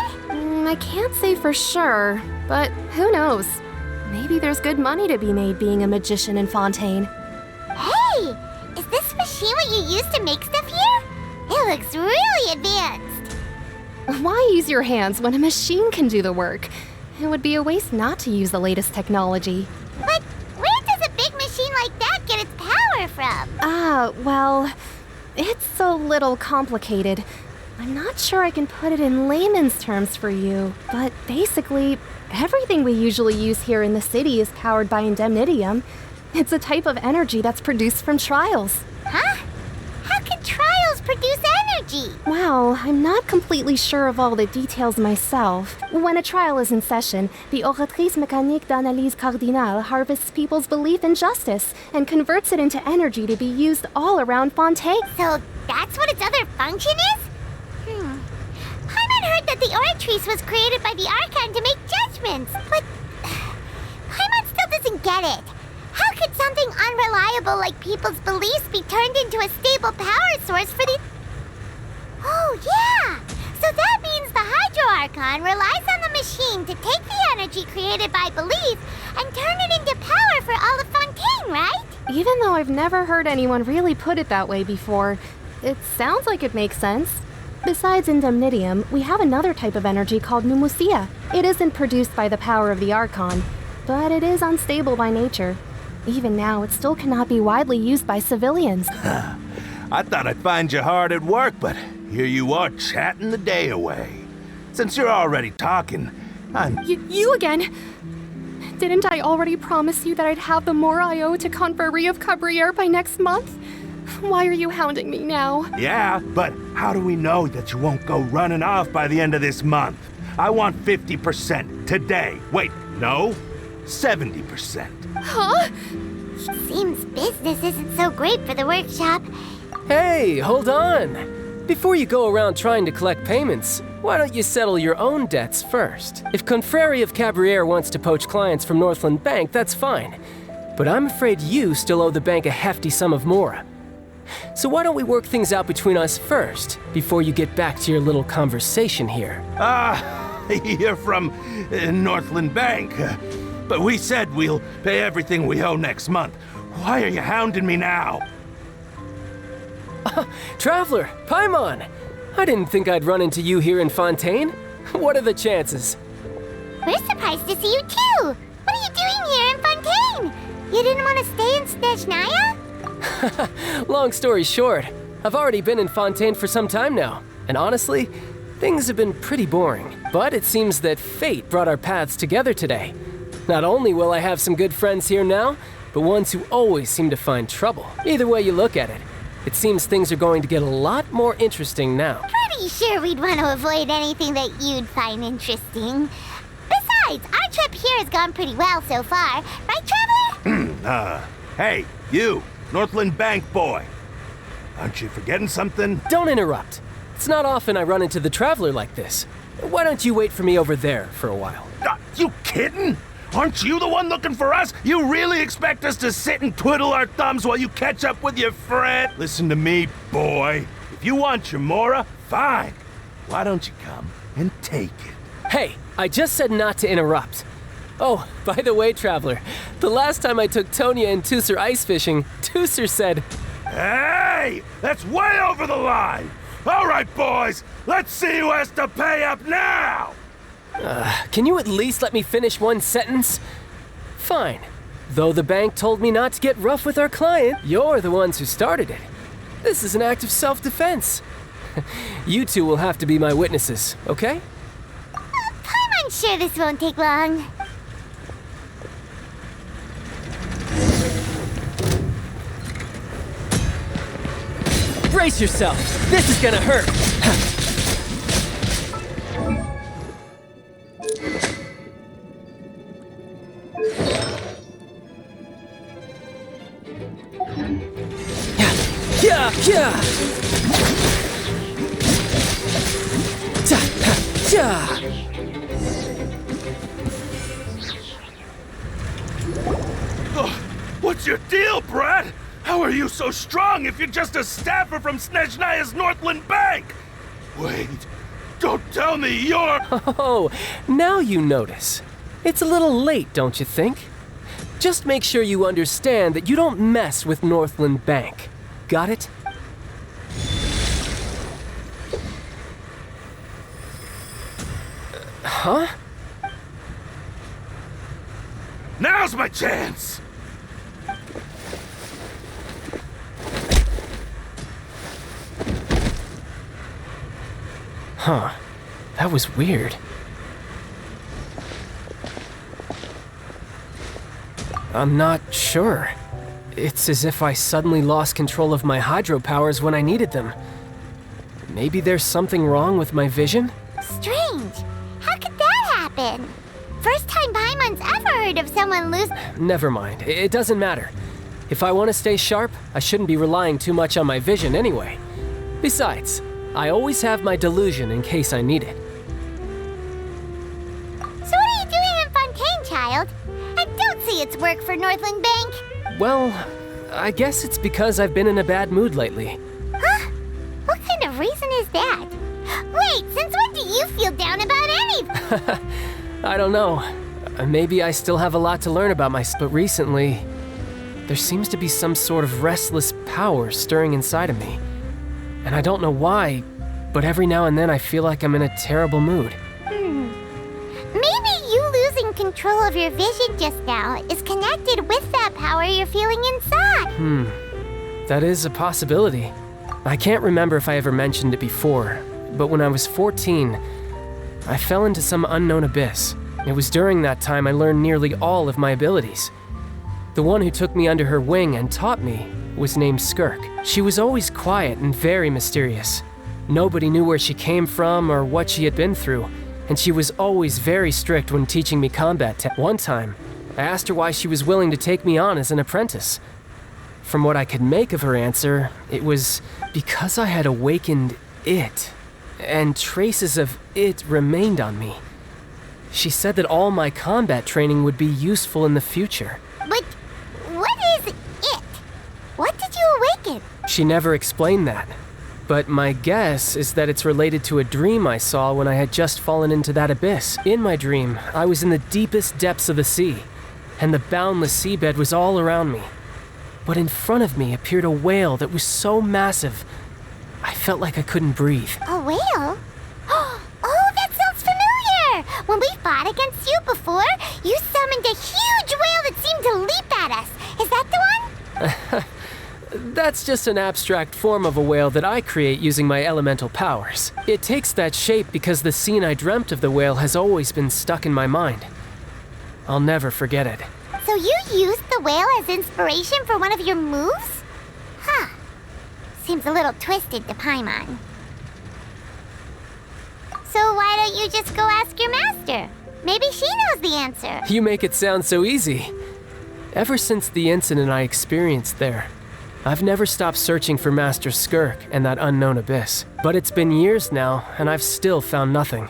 I can't say for sure, but who knows? Maybe there's good money to be made being a magician in Fontaine. Hey! Is this machine what you use to make stuff here? It looks really advanced. Why use your hands when a machine can do the work? It would be a waste not to use the latest technology. But where does a big machine like that get its power from? Well, it's a little complicated. I'm not sure I can put it in layman's terms for you, but basically, everything we usually use here in the city is powered by indemnitium. It's a type of energy that's produced from trials. Huh? How can trials produce energy? Well, I'm not completely sure of all the details myself. When a trial is in session, the Oratrice Mécanique d'Analyse Cardinale harvests people's belief in justice and converts it into energy to be used all around Fontaine. So that's what its other function is? Paimon heard that the Oratrice was created by the Archon to make judgments, but Paimon still doesn't get it. How could something unreliable like people's beliefs be turned into a stable power source for the... Oh, yeah! So that means the Hydro Archon relies on the machine to take the energy created by belief and turn it into power for all of Fontaine, right? Even though I've never heard anyone really put it that way before, it sounds like it makes sense. Besides indemnitium, we have another type of energy called pneumosia. It isn't produced by the power of the Archon, but it is unstable by nature. Even now, it still cannot be widely used by civilians. I thought I'd find you hard at work, but here you are chatting the day away. Since you're already talking, I'm... You again? Didn't I already promise you that I'd have the more I owe to Confrérie of Cabriere by next month? Why are you hounding me now? Yeah, but how do we know that you won't go running off by the end of this month? I want 50% today. Wait, no, 70%. Huh? Seems business isn't so great for the workshop. Hey, hold on. Before you go around trying to collect payments, why don't you settle your own debts first? If Confrérie of Cabriere wants to poach clients from Northland Bank, that's fine. But I'm afraid you still owe the bank a hefty sum of mora. So why don't we work things out between us first, before you get back to your little conversation here? You're from Northland Bank. But we said we'll pay everything we owe next month. Why are you hounding me now? Traveler, Paimon! I didn't think I'd run into you here in Fontaine. What are the chances? We're surprised to see you too! What are you doing here in Fontaine? You didn't want to stay in Snezhnaya? Long story short, I've already been in Fontaine for some time now, and honestly, things have been pretty boring. But it seems that fate brought our paths together today. Not only will I have some good friends here now, but ones who always seem to find trouble. Either way you look at it, it seems things are going to get a lot more interesting now. Pretty sure we'd want to avoid anything that you'd find interesting. Besides, our trip here has gone pretty well so far. Right, Traveler? Hey, you, Northland Bank boy. Aren't you forgetting something? Don't interrupt. It's not often I run into the Traveler like this. Why don't you wait for me over there for a while? You kidding? Aren't you the one looking for us? You really expect us to sit and twiddle our thumbs while you catch up with your friend? Listen to me, boy. If you want your Mora, fine. Why don't you come and take it? Hey, I just said not to interrupt. Oh, by the way, Traveler, the last time I took Tonya and Tooser ice fishing, Tooser said, "Hey, that's way over the line! All right, boys, let's see who has to pay up now!" Can you at least let me finish one sentence? Fine. Though the bank told me not to get rough with our client, you're the ones who started it. This is an act of self-defense. You two will have to be my witnesses, okay? I'm sure this won't take long. Brace yourself! This is gonna hurt! Yeah! What's your deal, Brad? How are you so strong if you're just a staffer from Snezhnaya's Northland Bank? Wait, don't tell me you're... Oh, now you notice. It's a little late, don't you think? Just make sure you understand that you don't mess with Northland Bank. Got it? Huh? Now's my chance! Huh. That was weird. I'm not sure. It's as if I suddenly lost control of my hydro powers when I needed them. Maybe there's something wrong with my vision? Strange. How could that happen? First time Paimon's ever heard of someone lose... Never mind. It doesn't matter. If I want to stay sharp, I shouldn't be relying too much on my vision anyway. Besides, I always have my delusion in case I need it. So what are you doing in Fontaine, child? I don't see its work for Northland Bank. Well, I guess it's because I've been in a bad mood lately. Huh? What kind of reason is that? Wait, since when do you feel down about anything? I don't know. Maybe I still have a lot to learn about myself, but recently, there seems to be some sort of restless power stirring inside of me. And I don't know why, but every now and then I feel like I'm in a terrible mood. Maybe you losing control of your vision just now is connected with that power you're feeling inside. That is a possibility. I can't remember if I ever mentioned it before, but when I was 14, I fell into some unknown abyss. It was during that time I learned nearly all of my abilities. The one who took me under her wing and taught me was named Skirk. She was always quiet and very mysterious. Nobody knew where she came from or what she had been through, and she was always very strict when teaching me combat. One time, I asked her why she was willing to take me on as an apprentice. From what I could make of her answer, it was because I had awakened it, and traces of it remained on me. She said that all my combat training would be useful in the future. But what is it? What did you awaken? She never explained that. But my guess is that it's related to a dream I saw when I had just fallen into that abyss. In my dream, I was in the deepest depths of the sea, and the boundless seabed was all around me. But in front of me appeared a whale that was so massive, I felt like I couldn't breathe. A whale? Oh, that sounds familiar! When we fought against you before, you summoned a huge whale that seemed to leap at us. Is that the one? That's just an abstract form of a whale that I create using my elemental powers. It takes that shape because the scene I dreamt of the whale has always been stuck in my mind. I'll never forget it. So you used the whale as inspiration for one of your moves? Huh. Seems a little twisted to Paimon. So why don't you just go ask your master? Maybe she knows the answer. You make it sound so easy. Ever since the incident I experienced there, I've never stopped searching for Master Skirk and that unknown abyss. But it's been years now, and I've still found nothing.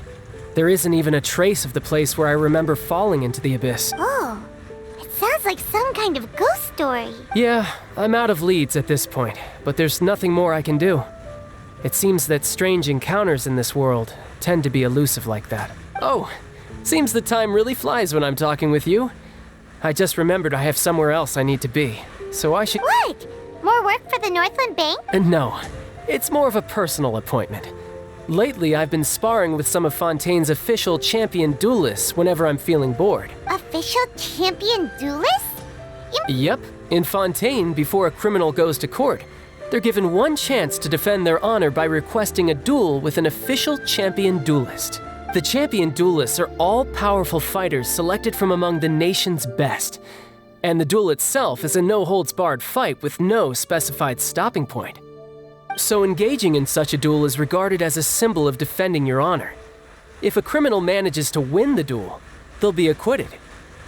There isn't even a trace of the place where I remember falling into the abyss. Oh, it sounds like some kind of ghost story. Yeah, I'm out of leads at this point, but there's nothing more I can do. It seems that strange encounters in this world tend to be elusive like that. Oh, seems the time really flies when I'm talking with you. I just remembered I have somewhere else I need to be, so I should— What? More work for the Northland Bank? No, it's more of a personal appointment. Lately, I've been sparring with some of Fontaine's official champion duelists whenever I'm feeling bored. Official champion duelist? Yep, in Fontaine, before a criminal goes to court, they're given one chance to defend their honor by requesting a duel with an official champion duelist. The champion duelists are all-powerful fighters selected from among the nation's best. And the duel itself is a no-holds-barred fight with no specified stopping point. So engaging in such a duel is regarded as a symbol of defending your honor. If a criminal manages to win the duel, they'll be acquitted.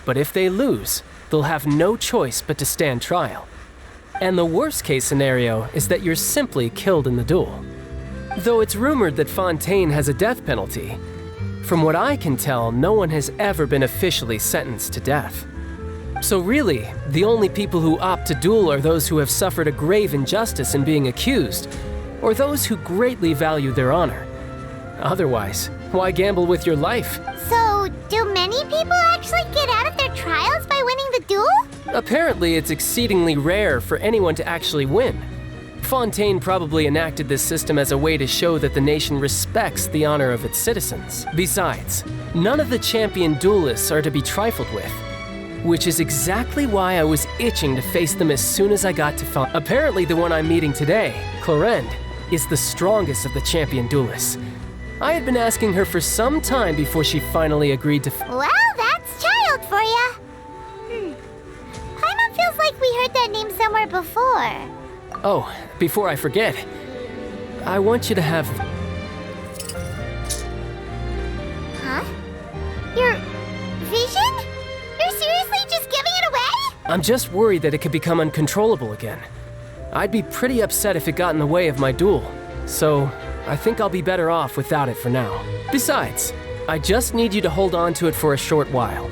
But if they lose, they'll have no choice but to stand trial. And the worst-case scenario is that you're simply killed in the duel. Though it's rumored that Fontaine has a death penalty, from what I can tell, no one has ever been officially sentenced to death. So really, the only people who opt to duel are those who have suffered a grave injustice in being accused, or those who greatly value their honor. Otherwise, why gamble with your life? So, do many people actually get out of their trials by winning the duel? Apparently, it's exceedingly rare for anyone to actually win. Fontaine probably enacted this system as a way to show that the nation respects the honor of its citizens. Besides, none of the champion duelists are to be trifled with. Which is exactly why I was itching to face them as soon as I got to Fontaine. Apparently the one I'm meeting today, Clorinde, is the strongest of the champion duelists. I had been asking her for some time before she finally agreed to— Well, that's child for ya. Paimon feels like we heard that name somewhere before. Oh, before I forget, I want you to have— Huh? Your vision? You're seriously just giving it away? I'm just worried that it could become uncontrollable again. I'd be pretty upset if it got in the way of my duel, so I think I'll be better off without it for now. Besides, I just need you to hold on to it for a short while.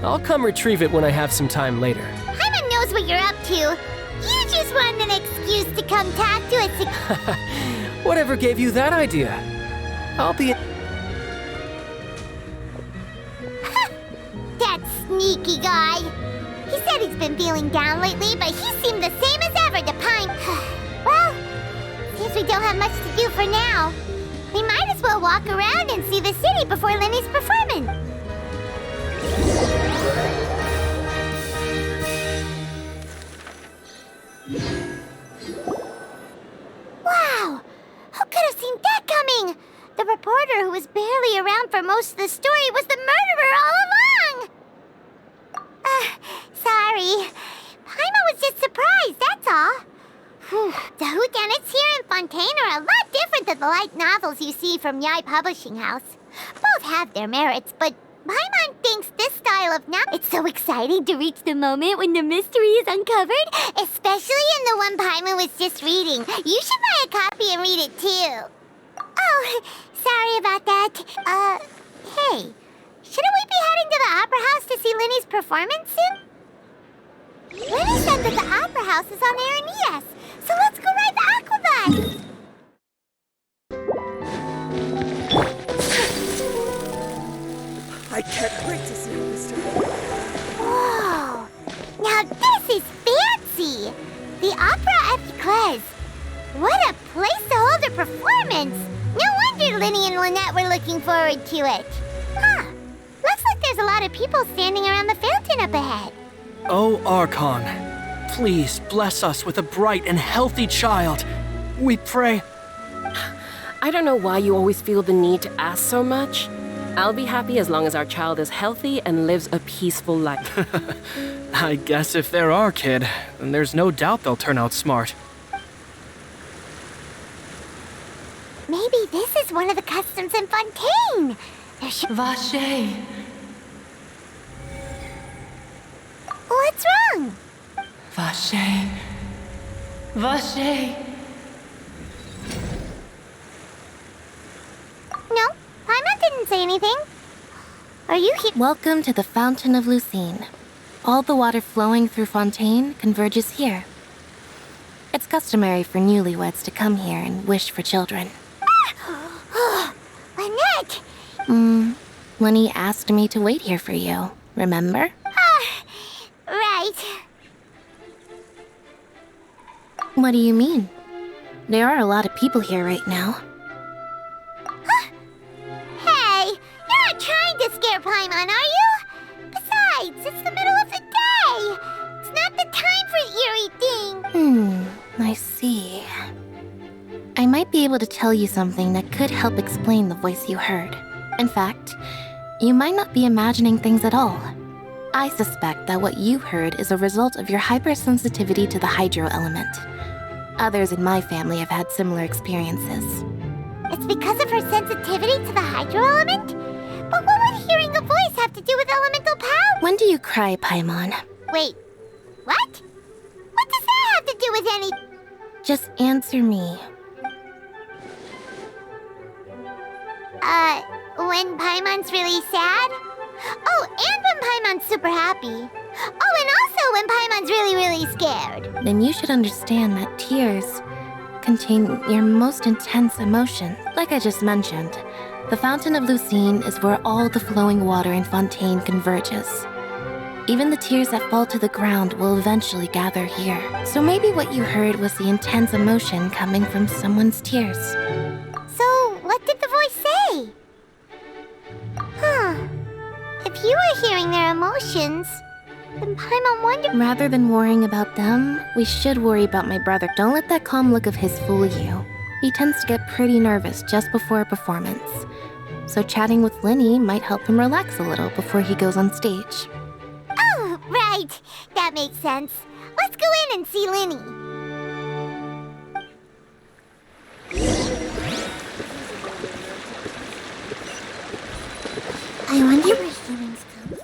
I'll come retrieve it when I have some time later. Paimon knows what you're up to. You just want an excuse to come talk to us. Whatever gave you that idea? I'll be— That sneaky guy. He said he's been feeling down lately, but he seemed the same as ever to Pine. Well, seems we don't have much to do for now. We might as well walk around and see the city before Lyney's performance. Wow! Who could have seen that coming? The reporter who was barely around for most of the story was the murderer all along! Sorry. Paimon was just surprised, that's all. The whodunits here in Fontaine are a lot different than the light novels you see from Yai Publishing House. Both have their merits, but Paimon thinks this style of novel— It's so exciting to reach the moment when the mystery is uncovered, especially in the one Paimon was just reading. You should buy a copy and read it too. Oh, sorry about that. Hey, shouldn't we be heading to the Opera House to see Lyney's performance soon? Lyney said that the Opera House is on Areneas, so let's go ride the Aquabus! I can't wait to see you, Mr. Whoa! Now this is fancy! The Opera Epiclese. What a place to hold a performance! No wonder Lyney and Lynette were looking forward to it. Huh. Looks like there's a lot of people standing around the fountain up ahead. Oh, Archon, please bless us with a bright and healthy child. We pray. I don't know why you always feel the need to ask so much. I'll be happy as long as our child is healthy and lives a peaceful life. I guess if they're our kid, then there's no doubt they'll turn out smart. Maybe this is one of the customs in Fontaine. Vache. What's wrong? Vache. Vache. No, Paimon didn't say anything. Are you here? Welcome to the Fountain of Lucine. All the water flowing through Fontaine converges here. It's customary for newlyweds to come here and wish for children. Lynette! Lyney asked me to wait here for you, remember? Right. What do you mean? There are a lot of people here right now. Hey, you're not trying to scare Paimon, are you? Besides, it's the middle of the day. It's not the time for eerie thing. I see. I might be able to tell you something that could help explain the voice you heard. In fact, you might not be imagining things at all. I suspect that what you heard is a result of your hypersensitivity to the hydro element. Others in my family have had similar experiences. It's because of her sensitivity to the hydro element? But what would hearing a voice have to do with elemental power? When do you cry, Paimon? Wait, what? What does that have to do with any... Just answer me. When Paimon's really sad? Oh, and when Paimon's super happy. Oh, and also when Paimon's really, really scared. Then you should understand that tears contain your most intense emotion. Like I just mentioned, the Fountain of Lucine is where all the flowing water in Fontaine converges. Even the tears that fall to the ground will eventually gather here. So maybe what you heard was the intense emotion coming from someone's tears. So, what did the voice say? If you were hearing their emotions, then Paimon wondered... Rather than worrying about them, we should worry about my brother. Don't let that calm look of his fool you. He tends to get pretty nervous just before a performance. So chatting with Lyney might help him relax a little before he goes on stage. Oh, right. That makes sense. Let's go in and see Lyney. I wonder where humans come.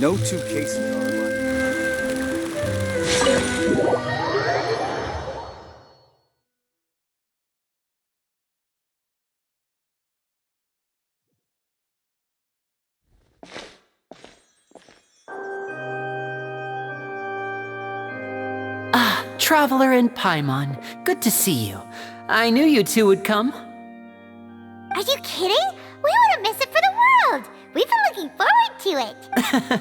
No two cases are alike. Traveler and Paimon, good to see you. I knew you two would come. Are you kidding? We wouldn't miss it for the world. We've been looking forward to it.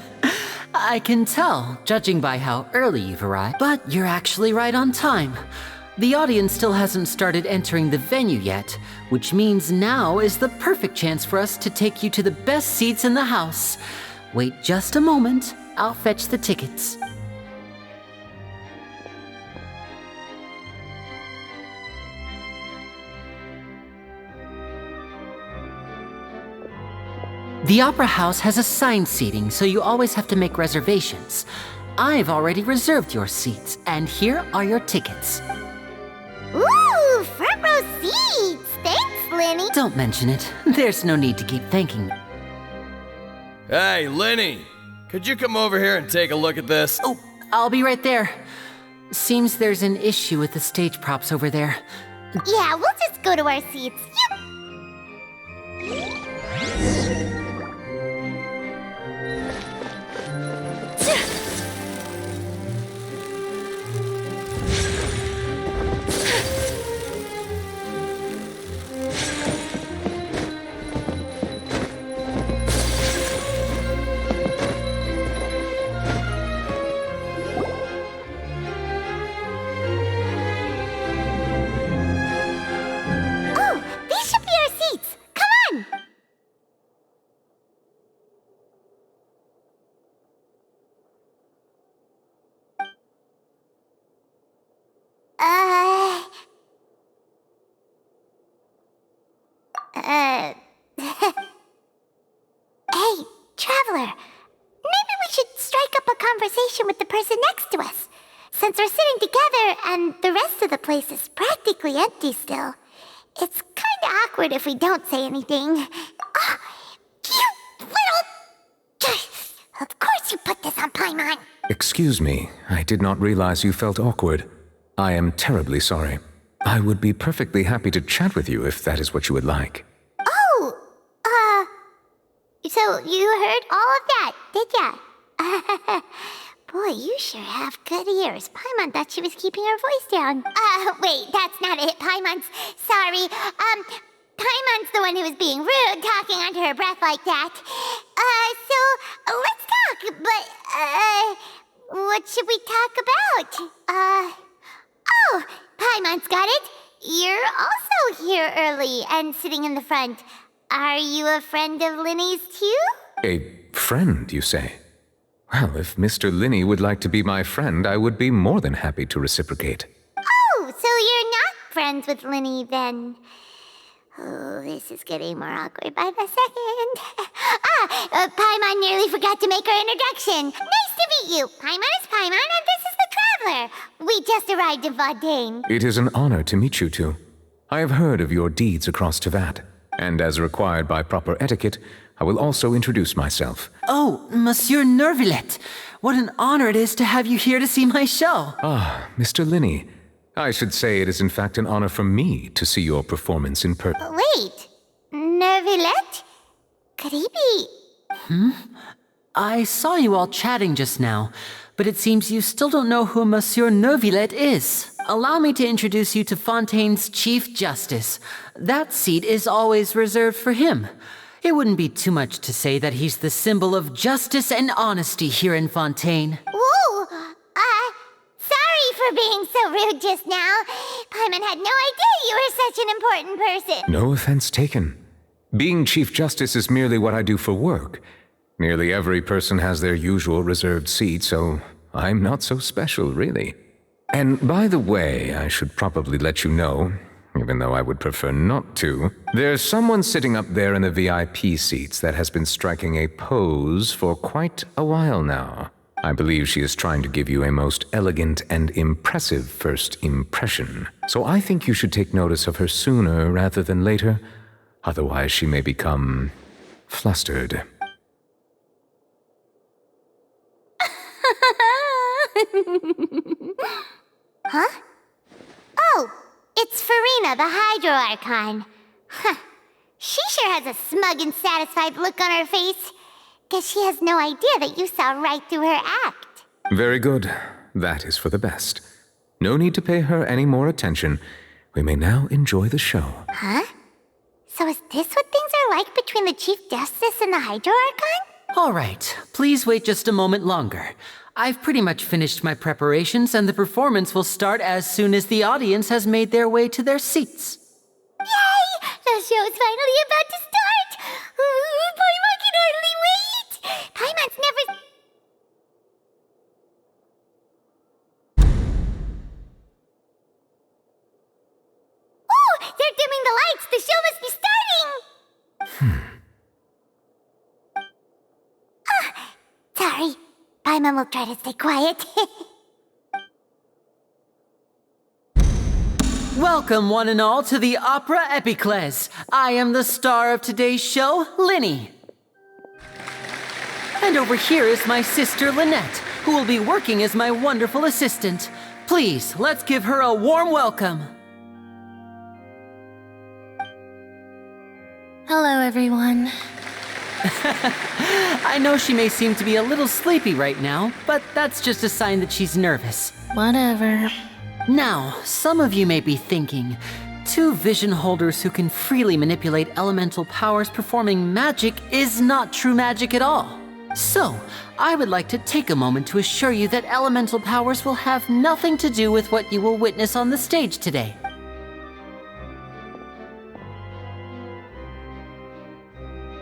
I can tell, judging by how early you've arrived. But you're actually right on time. The audience still hasn't started entering the venue yet, which means now is the perfect chance for us to take you to the best seats in the house. Wait just a moment, I'll fetch the tickets. The Opera House has assigned seating, so you always have to make reservations. I've already reserved your seats, and here are your tickets. Ooh, front row seats! Thanks, Lyney! Don't mention it. There's no need to keep thanking me. Hey, Lyney! Could you come over here and take a look at this? Oh, I'll be right there. Seems there's an issue with the stage props over there. Yeah, we'll just go to our seats. conversation with the person next to us. Since we're sitting together and the rest of the place is practically empty still, it's kinda awkward if we don't say anything. Oh, you little... Of course you put this on Paimon. Excuse me, I did not realize you felt awkward. I am terribly sorry. I would be perfectly happy to chat with you if that is what you would like. Oh, so you heard all of that, did ya? Boy, you sure have good ears. Paimon thought she was keeping her voice down. Wait, that's not it. Paimon's... Sorry. Paimon's the one who was being rude, talking under her breath like that. So, let's talk, but, what should we talk about? Oh, Paimon's got it. You're also here early and sitting in the front. Are you a friend of Lyney's too? A friend, you say? Well, if Mr. Lyney would like to be my friend, I would be more than happy to reciprocate. Oh, so you're not friends with Lyney then? Oh, this is getting more awkward by the second. Paimon nearly forgot to make her introduction. Nice to meet you. Paimon is Paimon, and this is the Traveler. We just arrived in Fontaine. It is an honor to meet you two. I have heard of your deeds across Tevat, and as required by proper etiquette, I will also introduce myself. Oh, Monsieur Noirceur, what an honor it is to have you here to see my show. Ah, Mr. Lyney. I should say it is in fact an honor for me to see your performance in person. Wait, Noirceur? Could he be... I saw you all chatting just now, but it seems you still don't know who Monsieur Noirceur is. Allow me to introduce you to Fontaine's Chief Justice. That seat is always reserved for him. It wouldn't be too much to say that he's the symbol of justice and honesty here in Fontaine. Whoa! Sorry for being so rude just now. Paimon had no idea you were such an important person. No offense taken. Being Chief Justice is merely what I do for work. Nearly every person has their usual reserved seat, so I'm not so special, really. And by the way, I should probably let you know, even though I would prefer not to, there's someone sitting up there in the VIP seats that has been striking a pose for quite a while now. I believe she is trying to give you a most elegant and impressive first impression. So I think you should take notice of her sooner rather than later. Otherwise she may become flustered. Huh? Oh, it's Farina, the Hydro Archon. Huh. She sure has a smug and satisfied look on her face. Guess she has no idea that you saw right through her act. Very good. That is for the best. No need to pay her any more attention. We may now enjoy the show. Huh? So is this what things are like between the Chief Justice and the Hydro Archon? All right, please wait just a moment longer. I've pretty much finished my preparations, and the performance will start as soon as the audience has made their way to their seats. Yay! The show's finally about to start! Paimon can hardly wait! Paimon's never... Oh! They're dimming the lights! The show must be starting! Sorry. Paimon will try to stay quiet. Welcome, one and all, to the Opera Epiclese. I am the star of today's show, Lyney. And over here is my sister, Lynette, who will be working as my wonderful assistant. Please, let's give her a warm welcome. Hello, everyone. I know she may seem to be a little sleepy right now, but that's just a sign that she's nervous. Whatever. Now, some of you may be thinking, two vision holders who can freely manipulate elemental powers performing magic is not true magic at all. So, I would like to take a moment to assure you that elemental powers will have nothing to do with what you will witness on the stage today.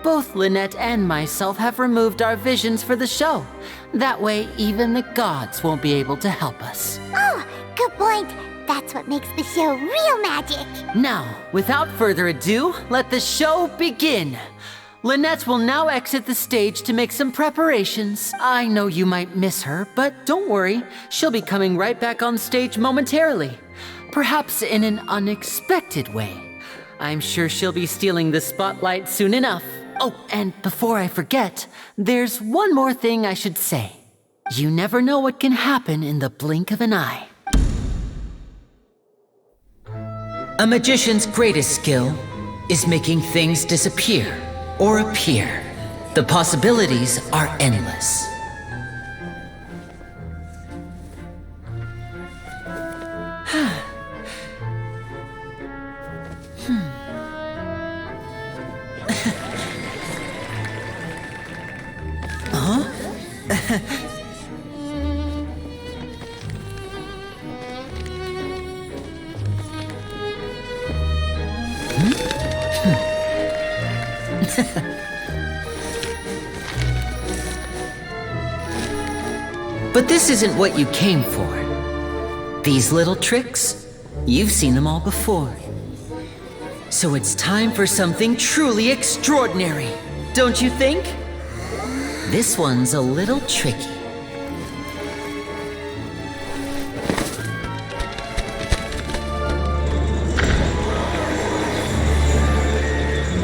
Both Lynette and myself have removed our visions for the show. That way, even the gods won't be able to help us. Oh, good point. That's what makes the show real magic. Now, without further ado, let the show begin. Lynette will now exit the stage to make some preparations. I know you might miss her, but don't worry. She'll be coming right back on stage momentarily. Perhaps in an unexpected way. I'm sure she'll be stealing the spotlight soon enough. Oh, and before I forget, there's one more thing I should say. You never know what can happen in the blink of an eye. A magician's greatest skill is making things disappear or appear. The possibilities are endless. But this isn't what you came for. These little tricks, you've seen them all before. So it's time for something truly extraordinary, don't you think? This one's a little tricky.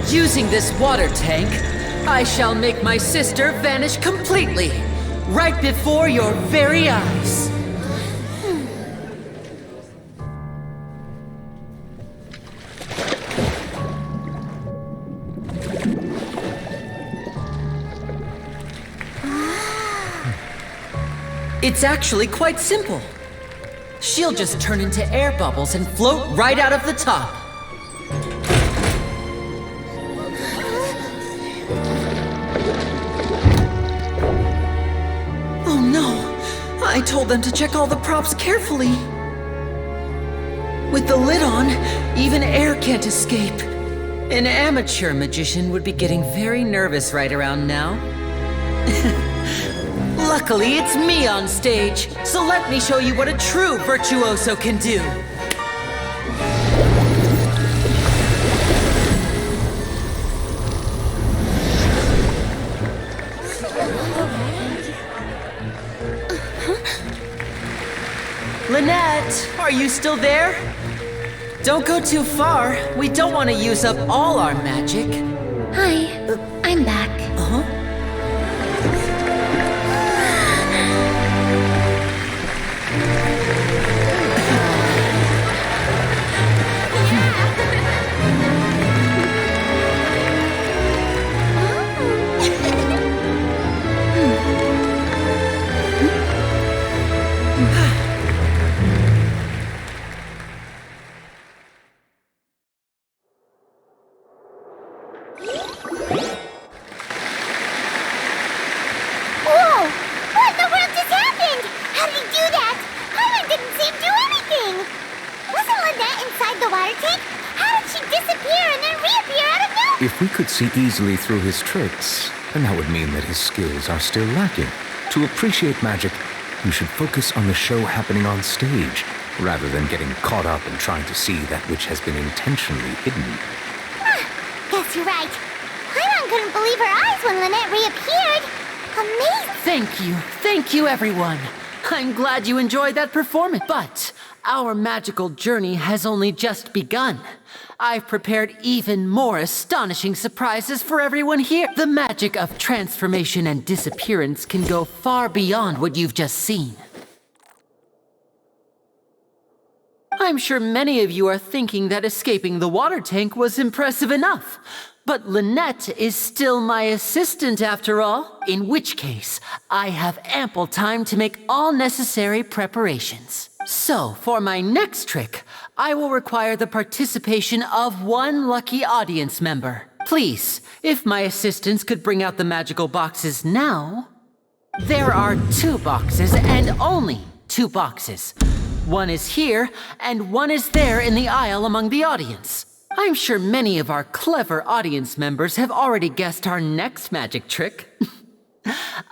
Using this water tank, I shall make my sister vanish completely, right before your very eyes. It's actually quite simple. She'll just turn into air bubbles and float right out of the top. Oh no! I told them to check all the props carefully. With the lid on, even air can't escape. An amateur magician would be getting very nervous right around now. Luckily, it's me on stage, so let me show you what a true virtuoso can do. Lynette, are you still there? Don't go too far. We don't want to use up all our magic. Hi, I'm back. Uh-huh. If we could see easily through his tricks, then that would mean that his skills are still lacking. To appreciate magic, you should focus on the show happening on stage, rather than getting caught up in trying to see that which has been intentionally hidden. Guess you're right. Paimon couldn't believe her eyes when Lynette reappeared. Amazing! Thank you everyone. I'm glad you enjoyed that performance, but our magical journey has only just begun. I've prepared even more astonishing surprises for everyone here. The magic of transformation and disappearance can go far beyond what you've just seen. I'm sure many of you are thinking that escaping the water tank was impressive enough. But Lynette is still my assistant after all, in which case I have ample time to make all necessary preparations. So, for my next trick, I will require the participation of one lucky audience member. Please, if my assistants could bring out the magical boxes now. There are 2 boxes and only 2 boxes. One is here and one is there in the aisle among the audience. I'm sure many of our clever audience members have already guessed our next magic trick.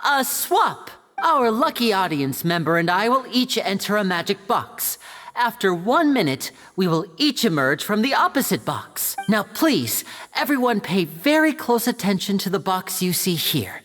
A swap! Our lucky audience member and I will each enter a magic box. After 1 minute, we will each emerge from the opposite box. Now please, everyone pay very close attention to the box you see here.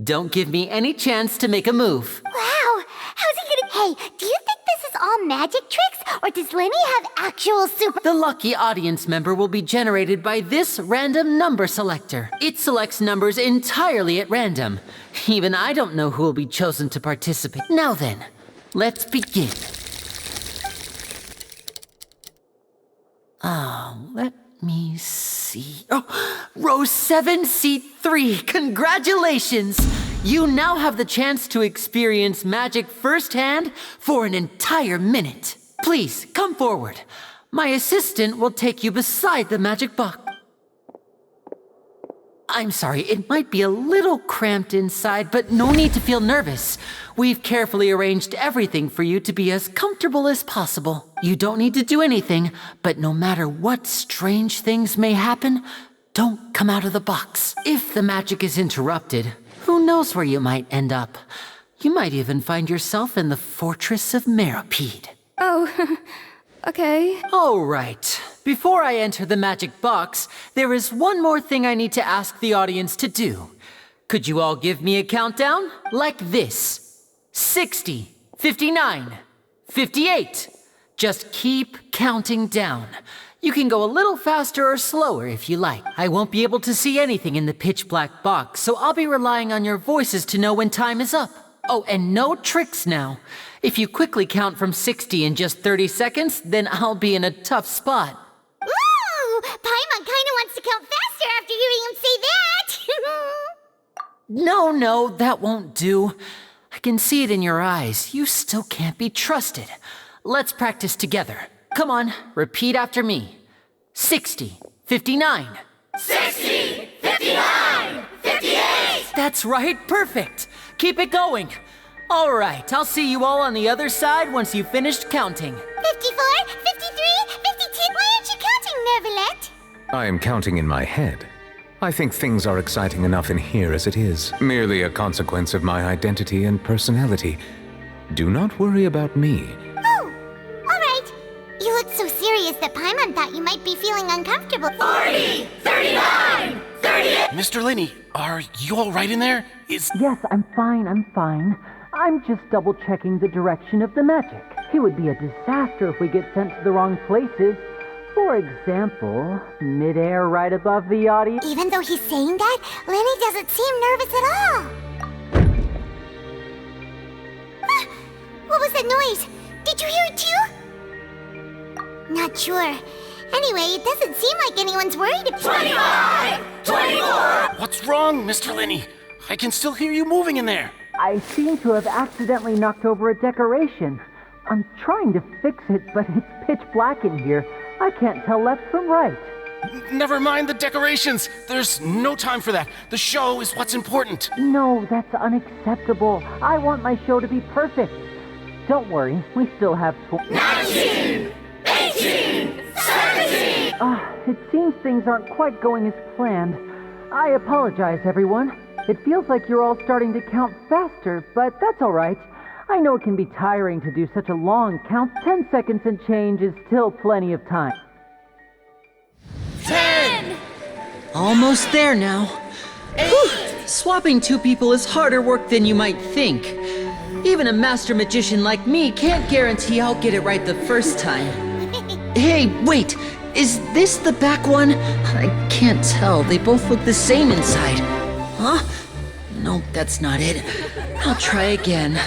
Don't give me any chance to make a move. Wow! How's he gonna... Hey, do you think this is all magic tricks? Or does Lyney have actual super... The lucky audience member will be generated by this random number selector. It selects numbers entirely at random. Even I don't know who will be chosen to participate. Now then, let's begin. Let me see. Oh, row 7, seat 3. Congratulations! You now have the chance to experience magic firsthand for an entire minute. Please, come forward. My assistant will take you beside the magic box. I'm sorry, it might be a little cramped inside, but no need to feel nervous. We've carefully arranged everything for you to be as comfortable as possible. You don't need to do anything, but no matter what strange things may happen, don't come out of the box. If the magic is interrupted, who knows where you might end up? You might even find yourself in the Fortress of Meropide. Oh, okay. All right. Before I enter the magic box, there is one more thing I need to ask the audience to do. Could you all give me a countdown? Like this. 60, 59, 58. Just keep counting down. You can go a little faster or slower if you like. I won't be able to see anything in the pitch black box, so I'll be relying on your voices to know when time is up. Oh, and no tricks now. If you quickly count from 60 in just 30 seconds, then I'll be in a tough spot. Ooh! Paimon kinda wants to count faster after hearing him say that! No, that won't do. I can see it in your eyes. You still can't be trusted. Let's practice together. Come on, repeat after me. 60, 59. 60, 59, 58! That's right, perfect. Keep it going. All right, I'll see you all on the other side once you've finished counting. 54, 53, 52. Why aren't you counting, Neverlet? I am counting in my head. I think things are exciting enough in here as it is. Merely a consequence of my identity and personality. Do not worry about me. Oh, all right. You looked so serious that Paimon thought you might be feeling uncomfortable. 40, 39, 38. Mr. Lyney, are you all right in there? Yes, I'm fine. I'm just double-checking the direction of the magic. It would be a disaster if we get sent to the wrong places. For example, midair right above the audience. Even though he's saying that, Lyney doesn't seem nervous at all. What was that noise? Did you hear it too? Not sure. Anyway, it doesn't seem like anyone's worried about 25! 24! What's wrong, Mr. Lyney? I can still hear you moving in there. I seem to have accidentally knocked over a decoration. I'm trying to fix it, but it's pitch black in here. I can't tell left from right. Never mind the decorations. There's no time for that. The show is what's important. No, that's unacceptable. I want my show to be perfect. Don't worry, we still have 19! 18! 17! It seems things aren't quite going as planned. I apologize, everyone. It feels like you're all starting to count faster, but that's all right. I know it can be tiring to do such a long count. 10 seconds and change is still plenty of time. 10! Almost there now. Whew. Swapping two people is harder work than you might think. Even a master magician like me can't guarantee I'll get it right the first time. Hey, wait! Is this the back one? I can't tell. They both look the same inside. Huh? Nope, that's not it. I'll try again.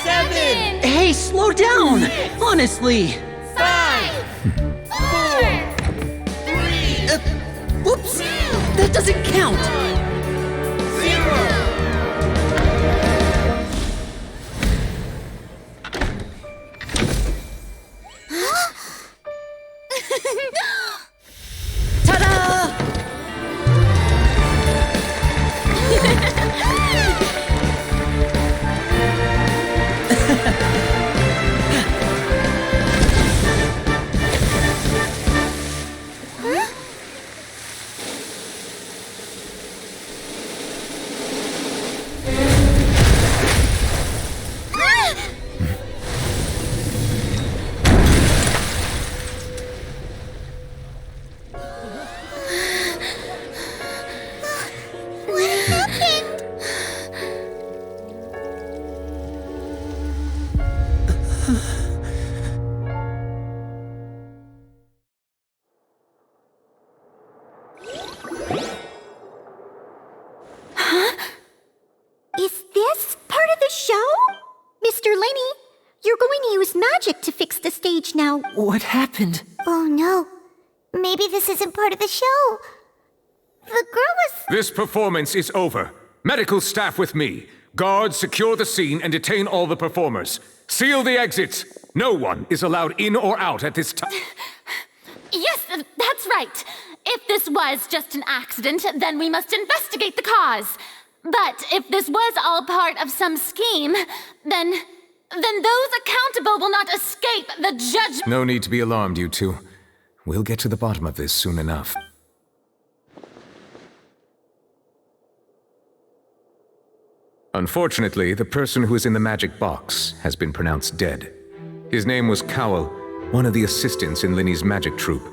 7! Hey, slow down! Honestly! 5! 4! 3! Whoops! That doesn't count! 0! Ta-da! Mr. Lyney, you're going to use magic to fix the stage now. What happened? Oh no. Maybe this isn't part of the show. The girl was... This performance is over. Medical staff with me. Guards, secure the scene and detain all the performers. Seal the exits. No one is allowed in or out at this time. Yes, that's right. If this was just an accident, then we must investigate the cause. But if this was all part of some scheme, then those accountable will not escape the judgment. No need to be alarmed, you two. We'll get to the bottom of this soon enough. Unfortunately, the person who is in the magic box has been pronounced dead. His name was Cowell, one of the assistants in Lyney's magic troupe.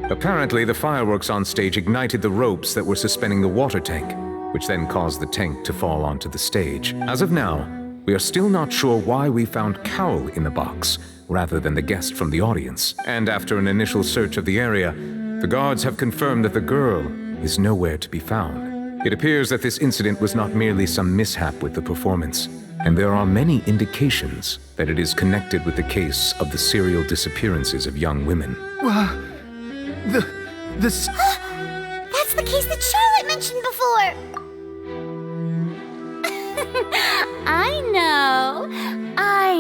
Apparently, the fireworks on stage ignited the ropes that were suspending the water tank, which then caused the tank to fall onto the stage. As of now, we are still not sure why we found Cowell in the box, rather than the guest from the audience. And after an initial search of the area, the guards have confirmed that the girl is nowhere to be found. It appears that this incident was not merely some mishap with the performance, and there are many indications that it is connected with the case of the serial disappearances of young women. That's the case that Charlotte mentioned before! I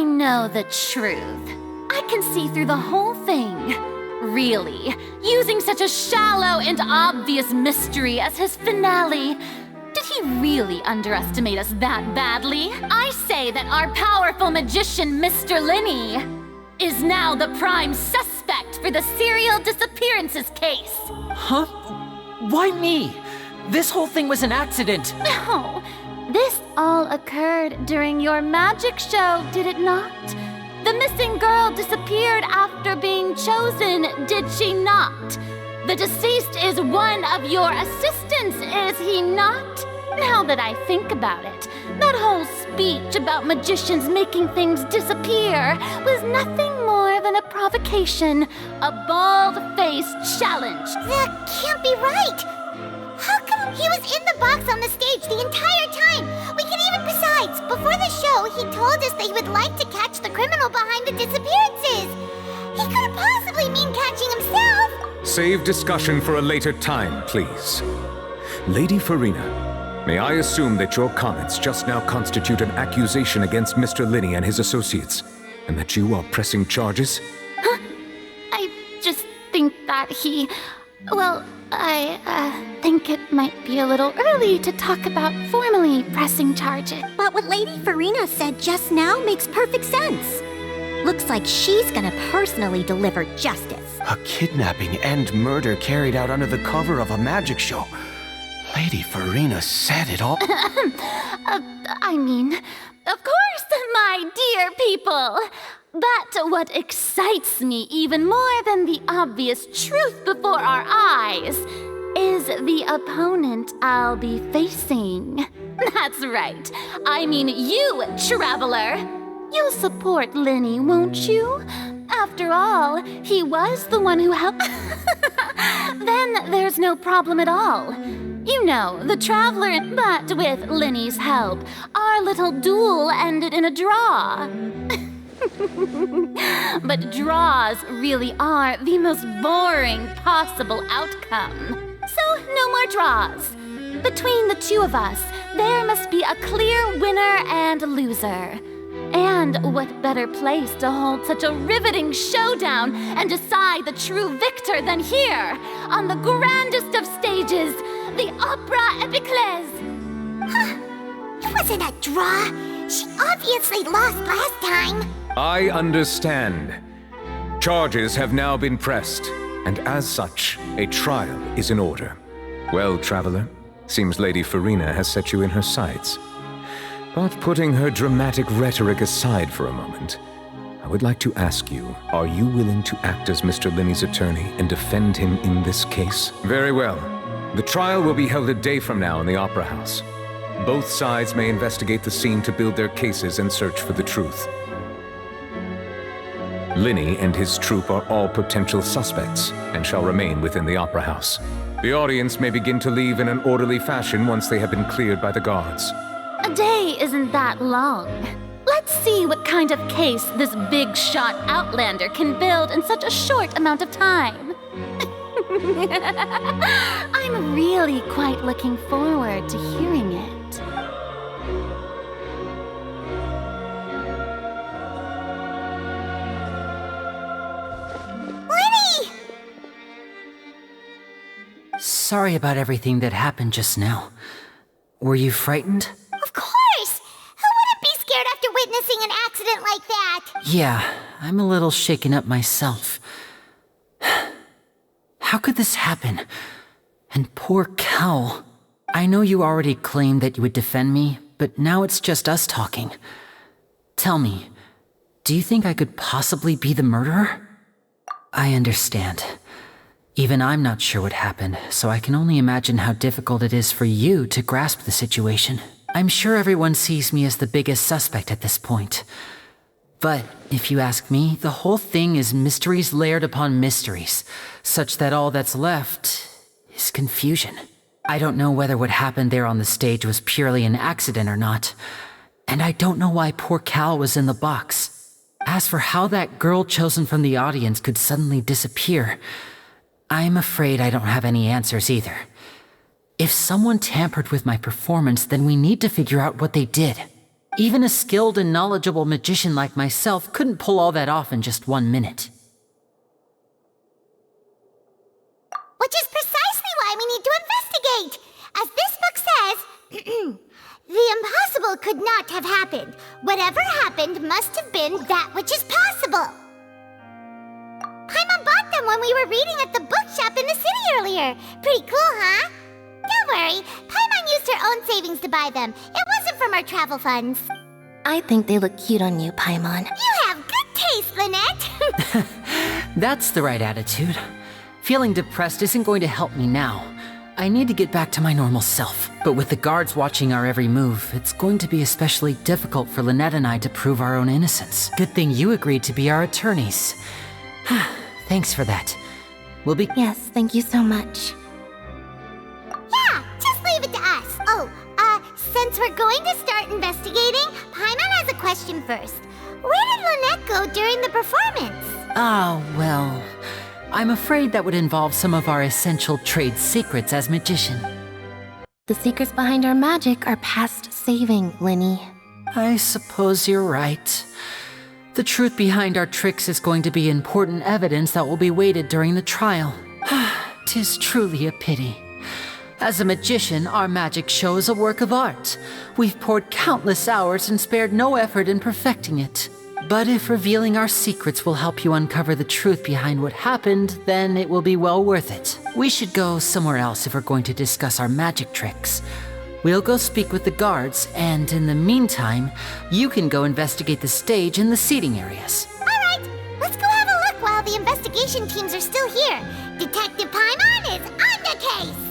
know the truth. I can see through the whole thing. Really, using such a shallow and obvious mystery as his finale. Did he really underestimate us that badly? I say that our powerful magician, Mr. Lyney, is now the prime suspect for the serial disappearances case. Huh? Why me? This whole thing was an accident. No, this all occurred during your magic show, did it not? The missing girl disappeared after being chosen, did she not? The deceased is one of your assistants, is he not? Now that I think about it, that whole speech about magicians making things disappear was nothing more than a provocation, a bald-faced challenge. That can't be right! How come he was in the box on the stage the entire time? Besides, before the show, he told us that he would like to catch the criminal behind the disappearances. He couldn't possibly mean catching himself. Save discussion for a later time, please. Lady Farina, may I assume that your comments just now constitute an accusation against Mr. Lyney and his associates, and that you are pressing charges? Huh? I just think that I think it might be a little early to talk about formally pressing charges. But what Lady Farina said just now makes perfect sense. Looks like she's gonna personally deliver justice. A kidnapping and murder carried out under the cover of a magic show. Lady Farina said it all. Of course, my dear people. But what excites me even more than the obvious truth before our eyes is the opponent I'll be facing. That's right. You, traveler. You'll support Lyney, won't you? After all, he was the one who helped. Then there's no problem at all. You know, the traveler, but with Lyney's help, our little duel ended in a draw. But draws really are the most boring possible outcome. So, no more draws. Between the two of us, there must be a clear winner and loser. And what better place to hold such a riveting showdown and decide the true victor than here, on the grandest of stages, the Opera Epiclese. It wasn't a draw. She obviously lost last time. I understand. Charges have now been pressed, and as such, a trial is in order. Well, traveler, seems Lady Farina has set you in her sights. But putting her dramatic rhetoric aside for a moment, I would like to ask you, are you willing to act as Mr. Lyney's attorney and defend him in this case? Very well. The trial will be held a day from now in the Opera House. Both sides may investigate the scene to build their cases and search for the truth. Lyney and his troupe are all potential suspects and shall remain within the Opera House. The audience may begin to leave in an orderly fashion once they have been cleared by the guards. A day isn't that long. Let's Let's see what kind of case this big-shot outlander can build in such a short amount of time. I'm really quite looking forward to hearing it. Lyney! Sorry about everything that happened just now. Were you frightened? Of course! Who wouldn't be scared after witnessing an accident like that? Yeah, I'm a little shaken up myself. How could this happen? And poor Cal. I know you already claimed that you would defend me, but now it's just us talking. Tell me, do you think I could possibly be the murderer? I understand. Even I'm not sure what happened, so I can only imagine how difficult it is for you to grasp the situation. I'm sure everyone sees me as the biggest suspect at this point. But if you ask me, the whole thing is mysteries layered upon mysteries, such that all that's left is confusion. I don't know whether what happened there on the stage was purely an accident or not, and I don't know why poor Cal was in the box. As for how that girl chosen from the audience could suddenly disappear, I'm afraid I don't have any answers either. If someone tampered with my performance, then we need to figure out what they did. Even a skilled and knowledgeable magician like myself couldn't pull all that off in just 1 minute. Which is precisely why we need to investigate! As this book says, the impossible could not have happened. Whatever happened must have been that which is possible. Paimon bought them when we were reading at the bookshop in the city earlier. Pretty cool, huh? Don't worry, Paimon used her own savings to buy them. It wasn't from our travel funds. I think they look cute on you, Paimon. You have good taste, Lynette. That's the right attitude. Feeling depressed isn't going to help me now. I need to get back to my normal self. But with the guards watching our every move, it's going to be especially difficult for Lynette and I to prove our own innocence. Good thing you agreed to be our attorneys. Thanks for that. We'll be— Yes, thank you so much. Yeah, just leave it to us. Oh, since we're going to start investigating, Paimon has a question first. Where did Lynette go during the performance? Ah, well, I'm afraid that would involve some of our essential trade secrets as magician. The secrets behind our magic are past saving, Lyney. I suppose you're right. The truth behind our tricks is going to be important evidence that will be weighted during the trial. 'Tis truly a pity. As a magician, our magic show is a work of art. We've poured countless hours and spared no effort in perfecting it. But if revealing our secrets will help you uncover the truth behind what happened, then it will be well worth it. We should go somewhere else if we're going to discuss our magic tricks. We'll go speak with the guards, and in the meantime, you can go investigate the stage and the seating areas. All right, let's go have a look while the investigation teams are still here. Detective Paimon is on the case.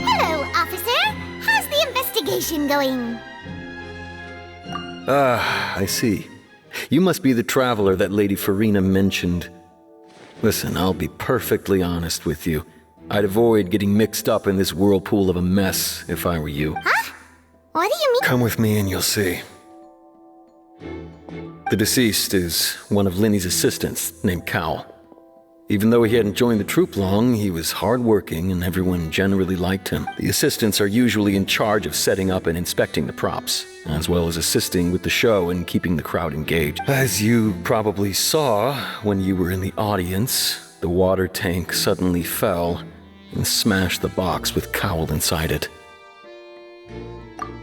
Hello, officer. How's the investigation going? Ah, I see. You must be the traveler that Lady Farina mentioned. Listen, I'll be perfectly honest with you. I'd avoid getting mixed up in this whirlpool of a mess if I were you. Huh? What do you mean? Come with me and you'll see. The deceased is one of Lyney's assistants named Cal. Even though he hadn't joined the troupe long, he was hardworking and everyone generally liked him. The assistants are usually in charge of setting up and inspecting the props, as well as assisting with the show and keeping the crowd engaged. As you probably saw when you were in the audience, the water tank suddenly fell and smashed the box with Cowl inside it.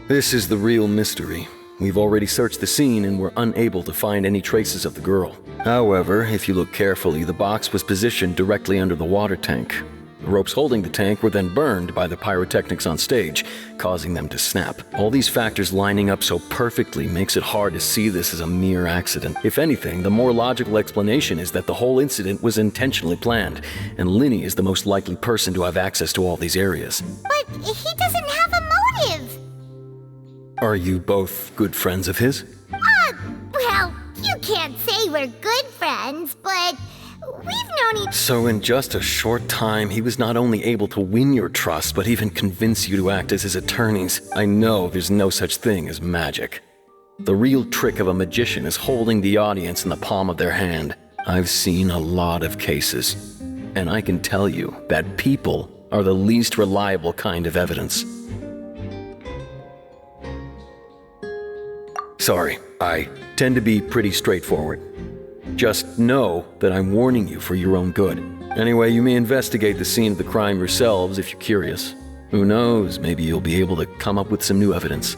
This is the real mystery. We've already searched the scene and were unable to find any traces of the girl. However, if you look carefully, the box was positioned directly under the water tank. The ropes holding the tank were then burned by the pyrotechnics on stage, causing them to snap. All these factors lining up so perfectly makes it hard to see this as a mere accident. If anything, the more logical explanation is that the whole incident was intentionally planned, and Lyney is the most likely person to have access to all these areas. But he doesn't have a motive. Are you both good friends of his? Well, you can't say we're good friends, but we've known don't even... So in just a short time, he was not only able to win your trust, but even convince you to act as his attorneys. I know there's no such thing as magic. The real trick of a magician is holding the audience in the palm of their hand. I've seen a lot of cases, and I can tell you that people are the least reliable kind of evidence. Sorry, I tend to be pretty straightforward. Just know that I'm warning you for your own good. Anyway, you may investigate the scene of the crime yourselves if you're curious. Who knows, maybe you'll be able to come up with some new evidence.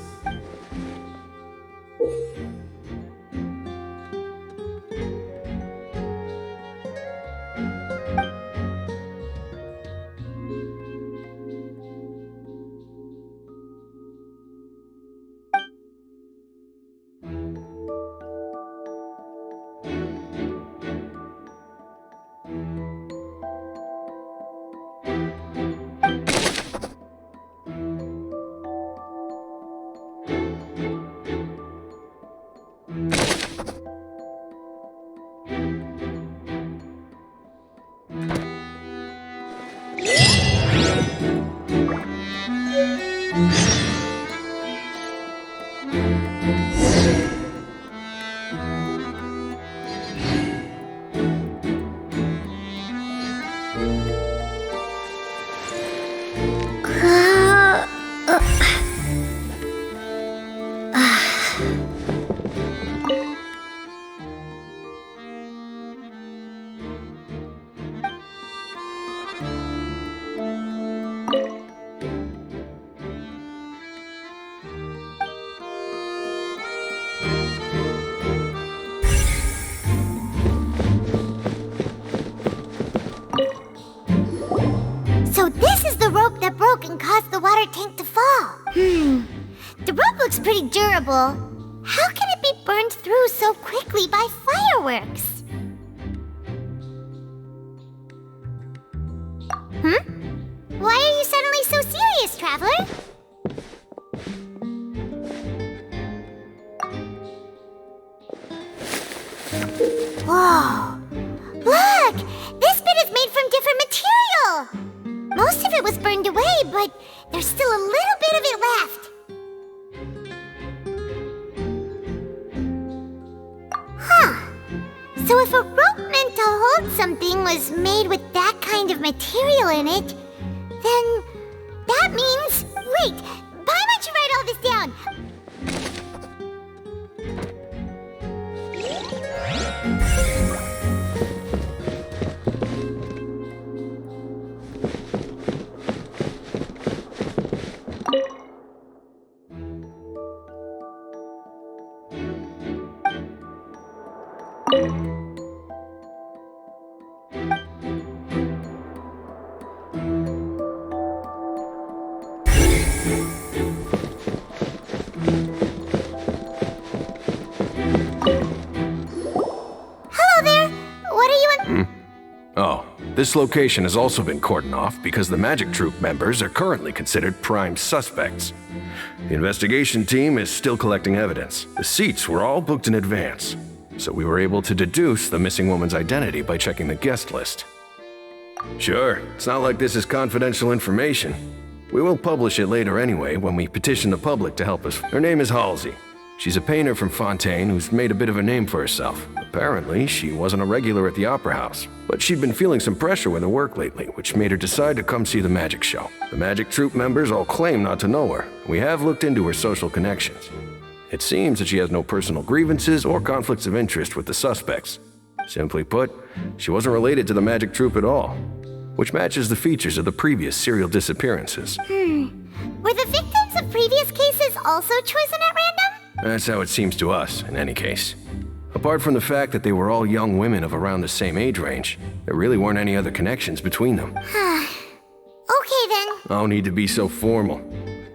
So this is the rope that broke and caused the water tank to fall. The rope looks pretty durable. How can it be burned through so quickly by fireworks? Why are you suddenly so serious, Traveler? Whoa! Look! This bit is made from different material! Most of it was burned away, but there's still a little bit of it left. So if a rope meant to hold something was made with that kind of material in it, then that means... Wait! Why don't you write all this down? This location has also been cordoned off because the Magic Troupe members are currently considered prime suspects. The investigation team is still collecting evidence. The seats were all booked in advance, so we were able to deduce the missing woman's identity by checking the guest list. Sure, it's not like this is confidential information. We will publish it later anyway when we petition the public to help us. Her name is Halsey. She's a painter from Fontaine who's made a bit of a name for herself. Apparently, she wasn't a regular at the Opera House, but she'd been feeling some pressure with her work lately, which made her decide to come see the magic show. The Magic Troupe members all claim not to know her. We have looked into her social connections. It seems that she has no personal grievances or conflicts of interest with the suspects. Simply put, she wasn't related to the Magic Troupe at all, which matches the features of the previous serial disappearances. Were the victims of previous cases also chosen at random? That's how it seems to us, in any case. Apart from the fact that they were all young women of around the same age range, there really weren't any other connections between them. Okay then. No need to be so formal.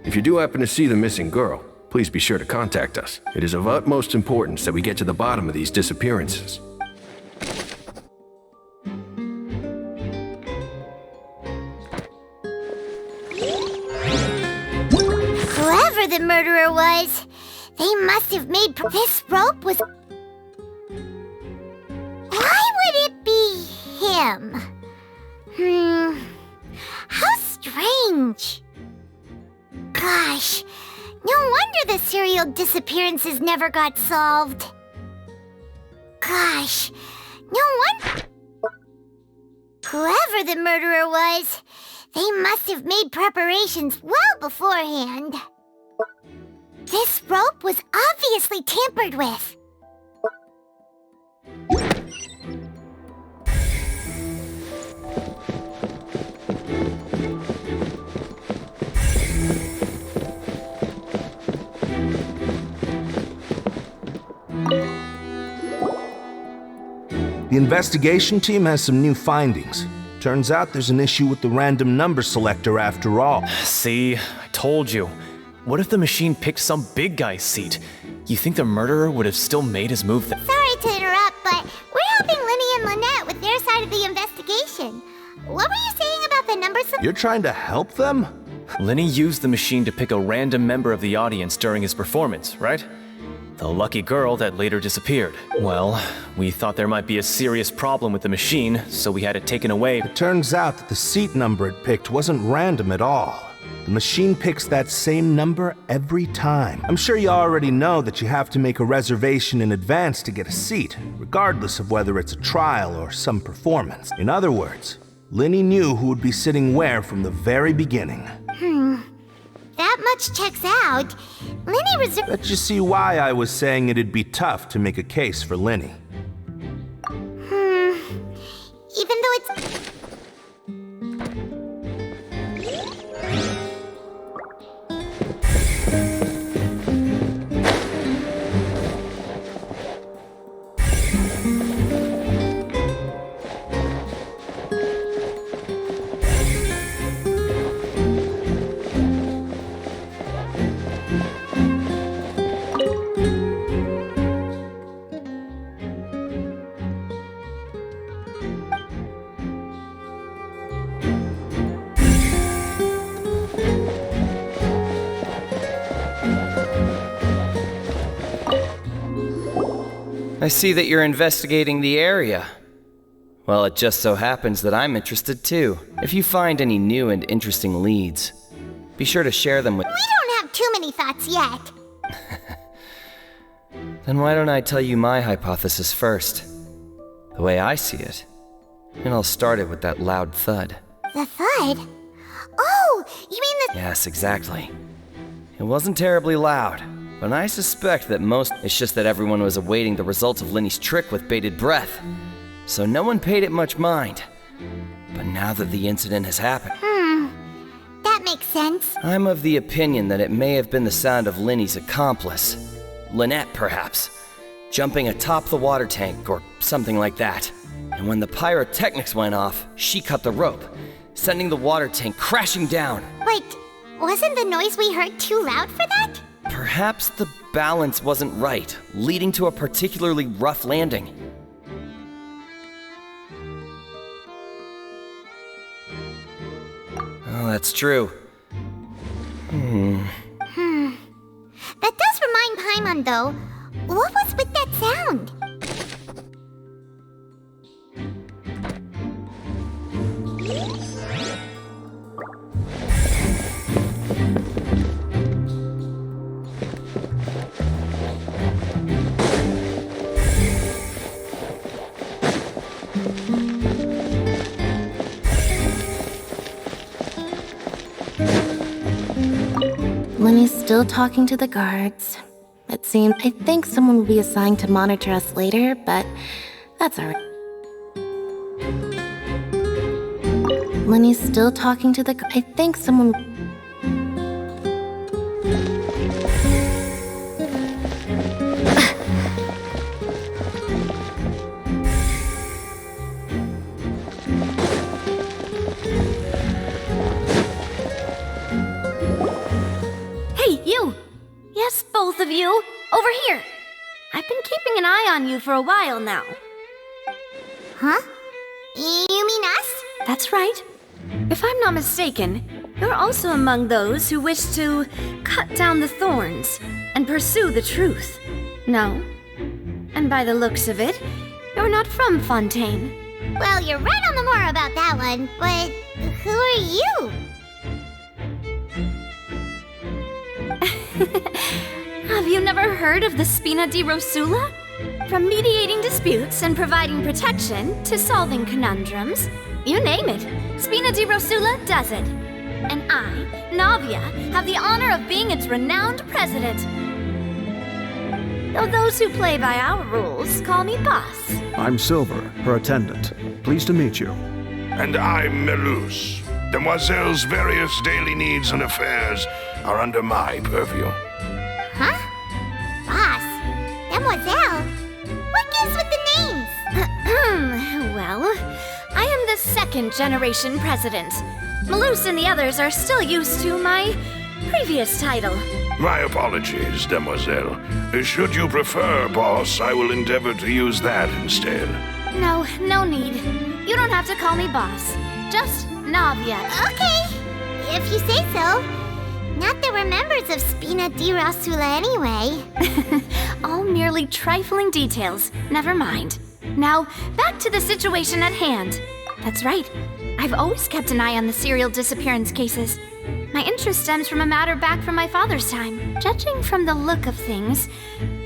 If you do happen to see the missing girl, please be sure to contact us. It is of utmost importance that we get to the bottom of these disappearances. Whoever the murderer was, they must have made this rope was... Why would it be him. How strange. Gosh, no wonder the serial disappearances never got solved. Gosh, no wonder... Whoever the murderer was, they must have made preparations well beforehand. This rope was obviously tampered with. The investigation team has some new findings. Turns out there's an issue with the random number selector after all. See, I told you. What if the machine picked some big guy's seat? You think the murderer would have still made his move then? Sorry to interrupt, but we're helping Lyney and Lynette with their side of the investigation. What were you saying about the number selector? You're trying to help them? Lyney used the machine to pick a random member of the audience during his performance, right? The lucky girl that later disappeared. Well, we thought there might be a serious problem with the machine, so we had it taken away. It turns out that the seat number it picked wasn't random at all. The machine picks that same number every time. I'm sure you already know that you have to make a reservation in advance to get a seat, regardless of whether it's a trial or some performance. In other words, Lyney knew who would be sitting where from the very beginning. That much checks out. Lyney reserved... Let's just see why I was saying it'd be tough to make a case for Lyney. Even though it's... I see that you're investigating the area. Well, it just so happens that I'm interested too. If you find any new and interesting leads, be sure to share them with... We don't have too many thoughts yet. Then why don't I tell you my hypothesis first? The way I see it. And I'll start it with that loud thud. The thud? Oh, you mean the... Yes, exactly. It wasn't terribly loud. But I suspect that it's just that everyone was awaiting the results of Lyney's trick with bated breath. So no one paid it much mind. But now that the incident has happened... That makes sense. I'm of the opinion that it may have been the sound of Lyney's accomplice. Lynette, perhaps. Jumping atop the water tank or something like that. And when the pyrotechnics went off, she cut the rope, sending the water tank crashing down. Wait, wasn't the noise we heard too loud for that? Perhaps the balance wasn't right, leading to a particularly rough landing. Oh, that's true. That does remind Paimon, though. What was with that sound? Lyney's still talking to the guards. It seems I think someone will be assigned to monitor us later, but that's alright. Lyney's still talking to the I think someone... Hey, you! Yes, both of you! Over here! I've been keeping an eye on you for a while now. Huh? You mean us? That's right. If I'm not mistaken, you're also among those who wish to cut down the thorns and pursue the truth. No? And by the looks of it, you're not from Fontaine. Well, you're right on the moor about that one, but who are you? Have you never heard of the Spina di Rosula? From mediating disputes and providing protection to solving conundrums, you name it, Spina di Rosula does it. And I, Navia, have the honor of being its renowned president. Though those who play by our rules call me boss. I'm Silver, her attendant. Pleased to meet you. And I'm Melus. Demoiselle's various daily needs and affairs are under my purview. Huh? Boss? Demoiselle? What gives with the names? Well, I am the second generation president. Melus and the others are still used to my previous title. My apologies, Demoiselle. Should you prefer, boss, I will endeavor to use that instead. No need. You don't have to call me boss. Just Navia. Okay, if you say so. Not that we're members of Spina di Rosula anyway. All merely trifling details. Never mind. Now, back to the situation at hand. That's right. I've always kept an eye on the serial disappearance cases. My interest stems from a matter back from my father's time. Judging from the look of things,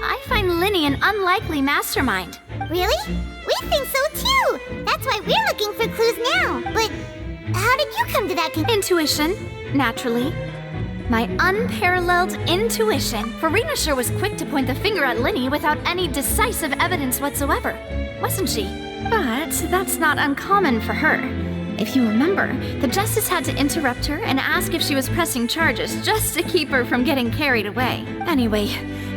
I find Lyney an unlikely mastermind. Really? We think so too! That's why we're looking for clues now. But how did you come to that Intuition, naturally. My unparalleled intuition. Farina sure was quick to point the finger at Lyney without any decisive evidence whatsoever, wasn't she? But that's not uncommon for her. If you remember, the Justice had to interrupt her and ask if she was pressing charges just to keep her from getting carried away. Anyway,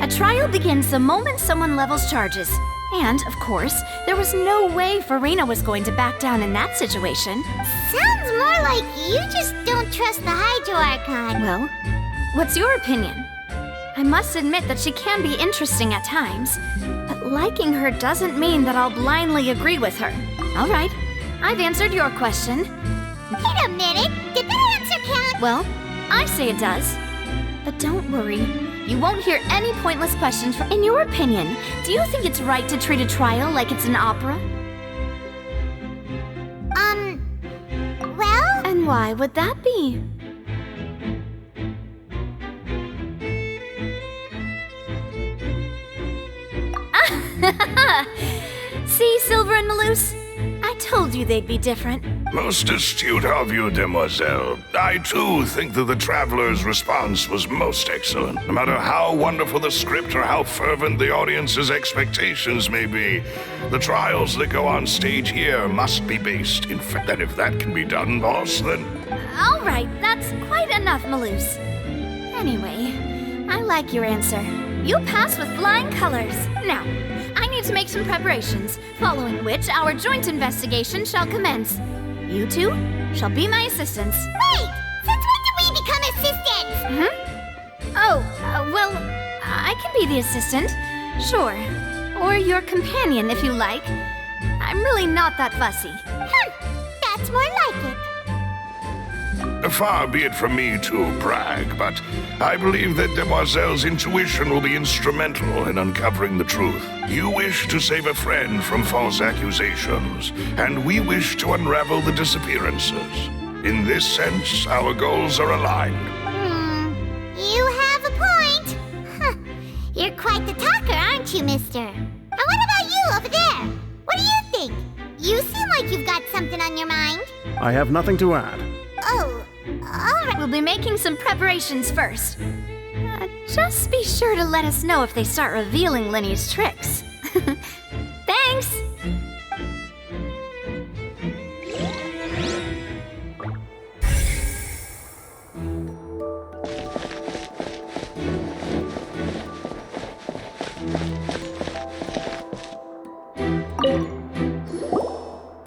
a trial begins the moment someone levels charges. And, of course, there was no way Farina was going to back down in that situation. Sounds more like you just don't trust the Hydro Archon. Well, what's your opinion? I must admit that she can be interesting at times, but liking her doesn't mean that I'll blindly agree with her. All right, I've answered your question. Wait a minute, did that answer count? Well, I say it does. But don't worry, you won't hear any pointless questions. In your opinion, do you think it's right to treat a trial like it's an opera? Well? And why would that be? See, Silver and Melus? I told you they'd be different. Most astute of you, Demoiselle. I too think that the Traveler's response was most excellent. No matter how wonderful the script or how fervent the audience's expectations may be, the trials that go on stage here must be based in fact. And if that can be done, boss, then... All right, that's quite enough, Melus. Anyway, I like your answer. You pass with flying colors. Now, I need to make some preparations, following which our joint investigation shall commence. You two shall be my assistants. Wait! Since when did we become assistants? Well, I can be the assistant. Sure. Or your companion, if you like. I'm really not that fussy. That's more like it. Far be it from me to brag, but I believe that Demoiselle's intuition will be instrumental in uncovering the truth. You wish to save a friend from false accusations, and we wish to unravel the disappearances. In this sense, our goals are aligned. You have a point. You're quite the talker, aren't you, mister? And what about you over there? What do you think? You seem like you've got something on your mind. I have nothing to add. Oh, all right. We'll be making some preparations first. Just be sure to let us know if they start revealing Lyney's tricks. Thanks!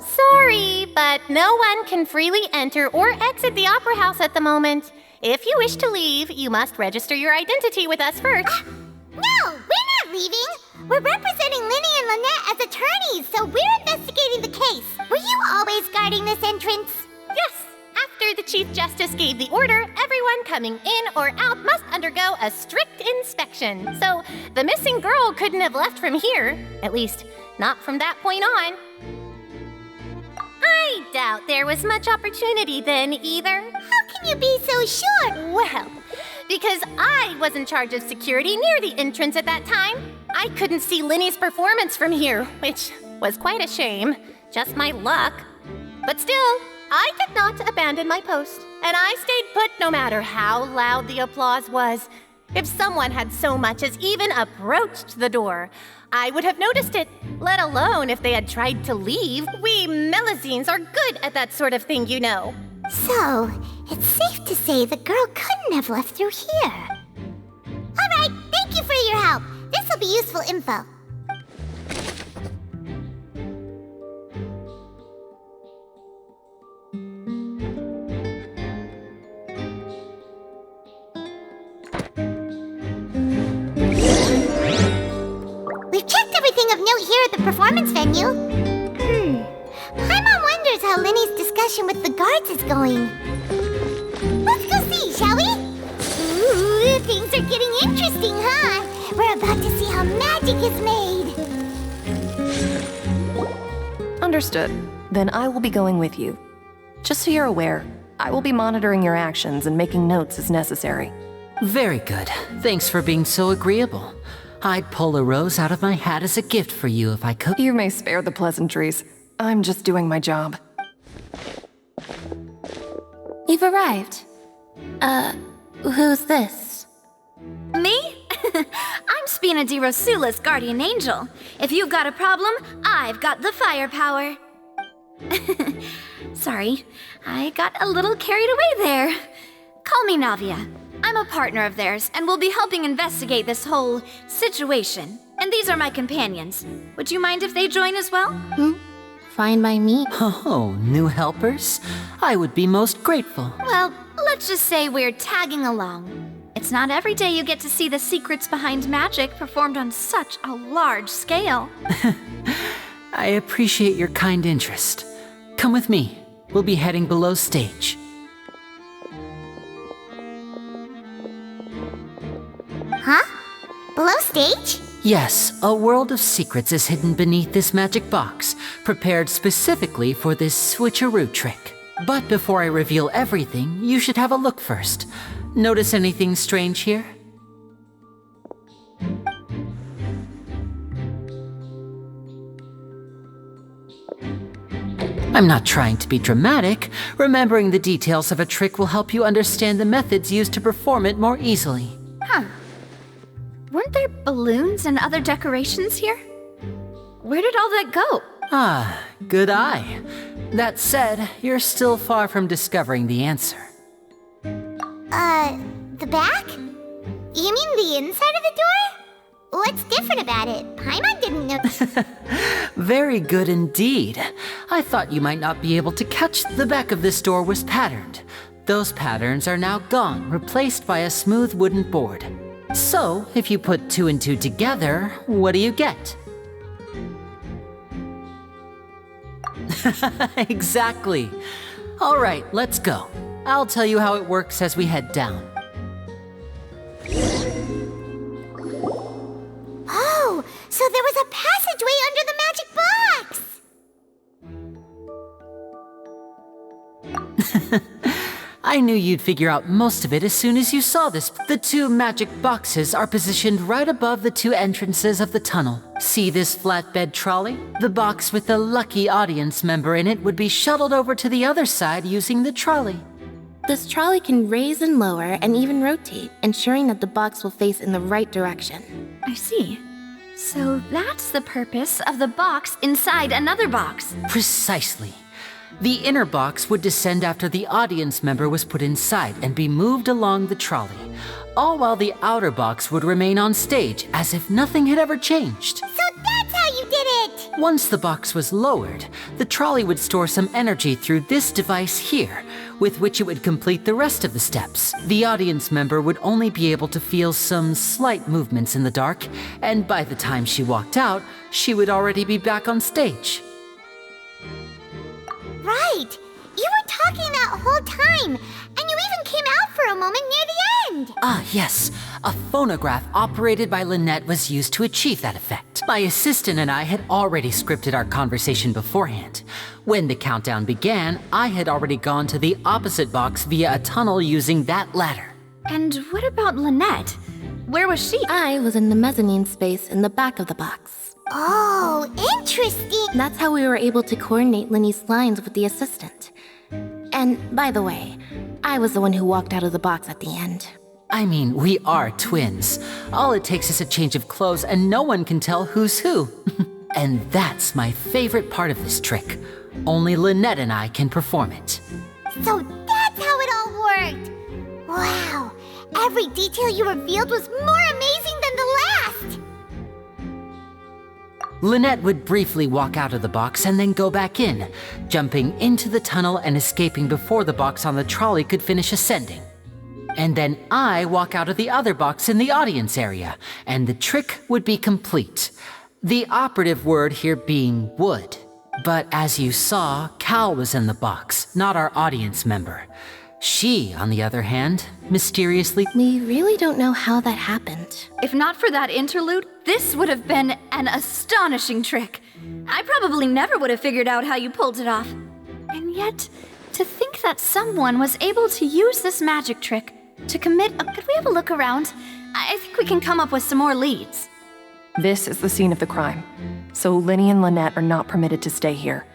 Sorry, but no one can freely enter or exit the Opera House at the moment. If you wish to leave, you must register your identity with us first. No, we're not leaving. We're representing Lyney and Lynette as attorneys, so we're investigating the case. Were you always guarding this entrance? Yes. After the Chief Justice gave the order, everyone coming in or out must undergo a strict inspection. So the missing girl couldn't have left from here. At least, not from that point on. I doubt there was much opportunity then either. How can you be so sure? Well, because I was in charge of security near the entrance at that time. I couldn't see Lyney's performance from here, which was quite a shame. Just my luck. But still, I did not abandon my post, and I stayed put no matter how loud the applause was. If someone had so much as even approached the door, I would have noticed it, let alone if they had tried to leave. We Melazines are good at that sort of thing, you know. So, it's safe to say the girl couldn't have left through here. All right, thank you for your help. This will be useful info. We've checked everything of note here at the performance venue. Paimon wonders how Lyney's discussion with the guards is going. Let's go see, shall we? Ooh, things are getting interesting, huh? We're about to see how magic is made. Understood. Then I will be going with you. Just so you're aware, I will be monitoring your actions and making notes as necessary. Very good. Thanks for being so agreeable. I'd pull a rose out of my hat as a gift for you if I could. You may spare the pleasantries. I'm just doing my job. You've arrived. Who's this? Me? I'm Spina di Rosula's guardian angel. If you've got a problem, I've got the firepower. Sorry, I got a little carried away there. Call me Navia. I'm a partner of theirs, and will be helping investigate this whole situation. And these are my companions. Would you mind if they join as well? Fine by me. Oh, new helpers? I would be most grateful. Well, let's just say we're tagging along. It's not every day you get to see the secrets behind magic performed on such a large scale. I appreciate your kind interest. Come with me. We'll be heading below stage. Huh? Below stage? Yes, a world of secrets is hidden beneath this magic box, prepared specifically for this switcheroo trick. But before I reveal everything, you should have a look first. Notice anything strange here? I'm not trying to be dramatic. Remembering the details of a trick will help you understand the methods used to perform it more easily. Huh. Weren't there balloons and other decorations here? Where did all that go? Ah, good eye. That said, you're still far from discovering the answer. The back? You mean the inside of the door? What's different about it? Paimon didn't know. Very good indeed. I thought you might not be able to catch the back of this door was patterned. Those patterns are now gone, replaced by a smooth wooden board. So, if you put 2 and 2 together, what do you get? Exactly. All right, let's go. I'll tell you how it works as we head down. Oh, so there was a passageway under the magic box! I knew you'd figure out most of it as soon as you saw this. The 2 magic boxes are positioned right above the 2 entrances of the tunnel. See this flatbed trolley? The box with the lucky audience member in it would be shuttled over to the other side using the trolley. This trolley can raise and lower and even rotate, ensuring that the box will face in the right direction. I see. So that's the purpose of the box inside another box. Precisely. The inner box would descend after the audience member was put inside and be moved along the trolley, all while the outer box would remain on stage as if nothing had ever changed. So that's how you did it! Once the box was lowered, the trolley would store some energy through this device here, with which it would complete the rest of the steps. The audience member would only be able to feel some slight movements in the dark, and by the time she walked out, she would already be back on stage. Right! You were talking that whole time, and you even came out for a moment near the end. Ah, yes. A phonograph operated by Lynette was used to achieve that effect. My assistant and I had already scripted our conversation beforehand. When the countdown began, I had already gone to the opposite box via a tunnel using that ladder. And what about Lynette? Where was she? I was in the mezzanine space in the back of the box. Oh, interesting. That's how we were able to coordinate Lyney's lines with the assistant. And by the way, I was the one who walked out of the box at the end. I mean, we are twins. All it takes is a change of clothes and no one can tell who's who. And that's my favorite part of this trick. Only Lynette and I can perform it. So that's how it all worked. Wow, every detail you revealed was more amazing than the last. Lynette would briefly walk out of the box and then go back in, jumping into the tunnel and escaping before the box on the trolley could finish ascending. And then I walk out of the other box in the audience area, and the trick would be complete. The operative word here being would. But as you saw, Cal was in the box, not our audience member. She, on the other hand, mysteriously... We really don't know how that happened. If not for that interlude, this would have been an astonishing trick. I probably never would have figured out how you pulled it off. And yet, to think that someone was able to use this magic trick to commit could we have a look around? I think we can come up with some more leads. This is the scene of the crime, so Lyney and Lynette are not permitted to stay here.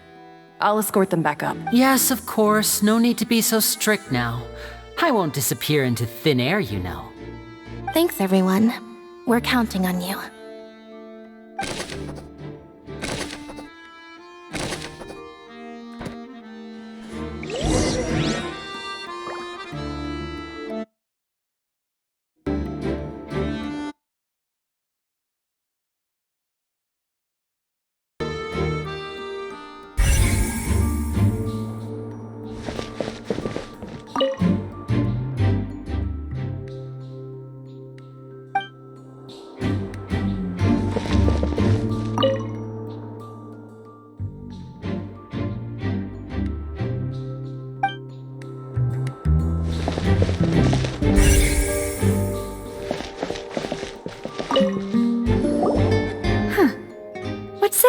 I'll escort them back up. Yes, of course. No need to be so strict now. I won't disappear into thin air, you know. Thanks, everyone. We're counting on you.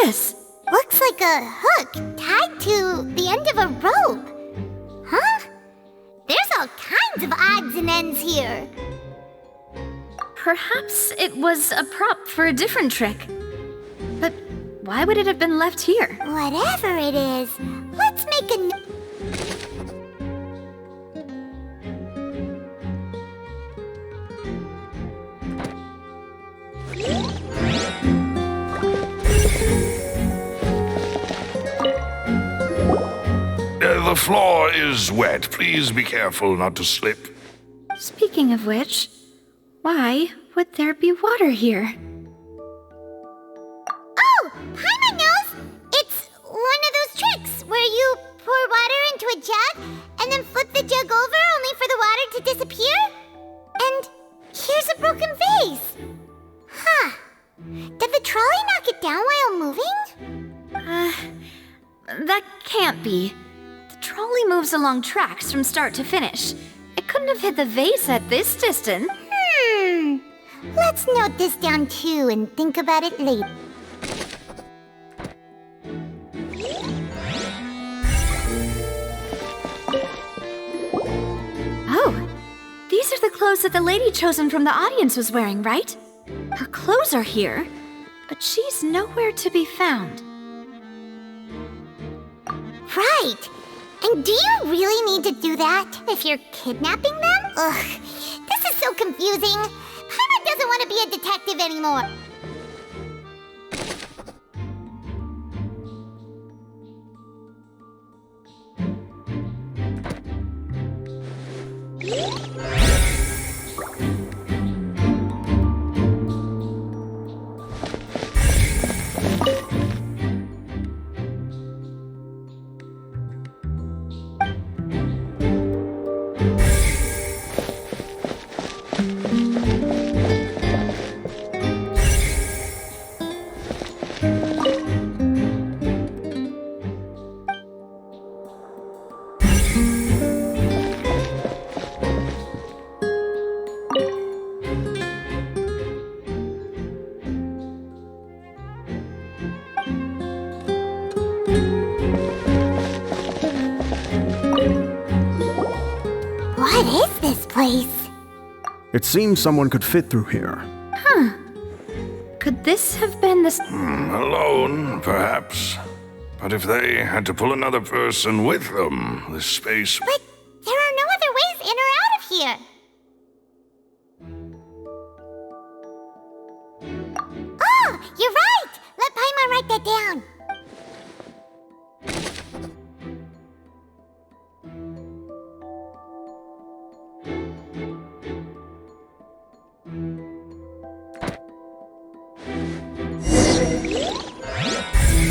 This? Looks like a hook tied to the end of a rope. Huh? There's all kinds of odds and ends here. Perhaps it was a prop for a different trick. But why would it have been left here? Whatever it is, let's make a... The floor is wet. Please be careful not to slip. Speaking of which, why would there be water here? Oh, Paimon knows! It's one of those tricks where you pour water into a jug and then flip the jug over only for the water to disappear. And here's a broken vase. Huh. Did the trolley knock it down while moving? That can't be. The trolley moves along tracks from start to finish. It couldn't have hit the vase at this distance. Let's note this down too and think about it later. Oh, these are the clothes that the lady chosen from the audience was wearing, right? Her clothes are here, but she's nowhere to be found. Right! And do you really need to do that if you're kidnapping them? Ugh, this is so confusing. Paimon doesn't want to be a detective anymore. It seems someone could fit through here. Huh. Could this have been the... Alone, perhaps. But if they had to pull another person with them, this space... But there are no other ways in or out of here. Oh, you're right! Let Paimon write that down.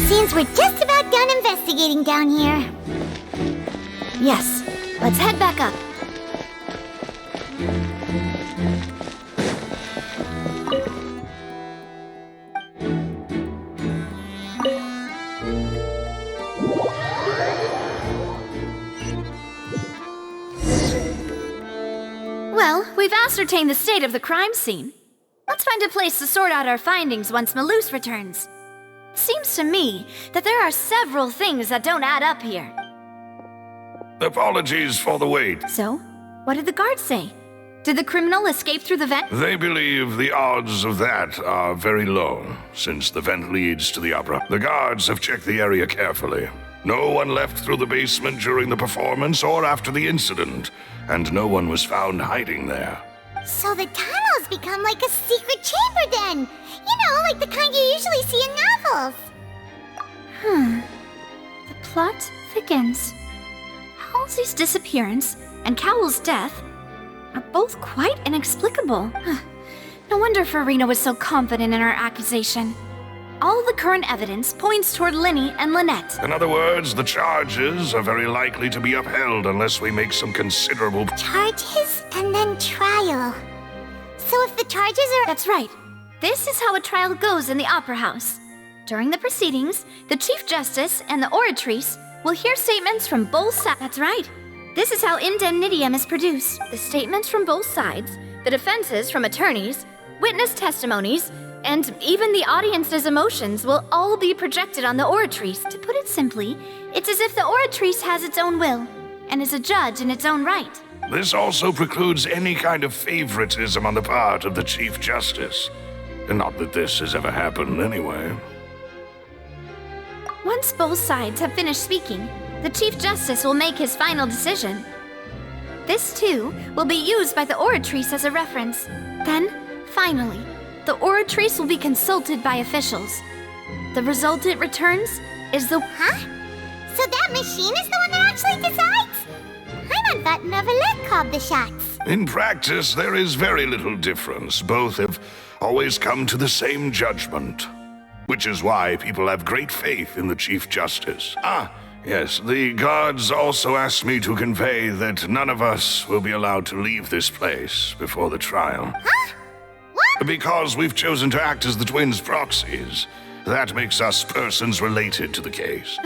Seems we're just about done investigating down here. Yes, let's head back up. Well, we've ascertained the state of the crime scene. Let's find a place to sort out our findings once Malus returns. Seems to me that there are several things that don't add up here. Apologies for the wait. So, what did the guards say? Did the criminal escape through the vent? They believe the odds of that are very low, since the vent leads to the opera. The guards have checked the area carefully. No one left through the basement during the performance or after the incident, and no one was found hiding there. So the tunnels become like a secret chamber then! You know, like the kind you usually see in novels. The plot thickens. Halsey's disappearance and Cowell's death are both quite inexplicable. No wonder Farina was so confident in her accusation. All the current evidence points toward Lyney and Lynette. In other words, the charges are very likely to be upheld unless we make some considerable... Charges and then trial. So if the charges are... That's right. This is how a trial goes in the Opera House. During the proceedings, the Chief Justice and the Oratrice will hear statements from both sides. That's right. This is how indemnitium is produced. The statements from both sides, the defenses from attorneys, witness testimonies, and even the audience's emotions will all be projected on the Oratrice. To put it simply, it's as if the Oratrice has its own will, and is a judge in its own right. This also precludes any kind of favoritism on the part of the Chief Justice. And not that this has ever happened anyway. Once both sides have finished speaking, the Chief Justice will make his final decision. This, too, will be used by the Oratrice as a reference. Then, finally, the Oratrice will be consulted by officials. The result it returns is the... Huh? So that machine is the one that actually decides? Paimon thought Novelette called the shots. In practice, there is very little difference. Both have always come to the same judgment. Which is why people have great faith in the Chief Justice. Yes, the guards also asked me to convey that none of us will be allowed to leave this place before the trial. Huh? What? Because we've chosen to act as the twins' proxies. That makes us persons related to the case.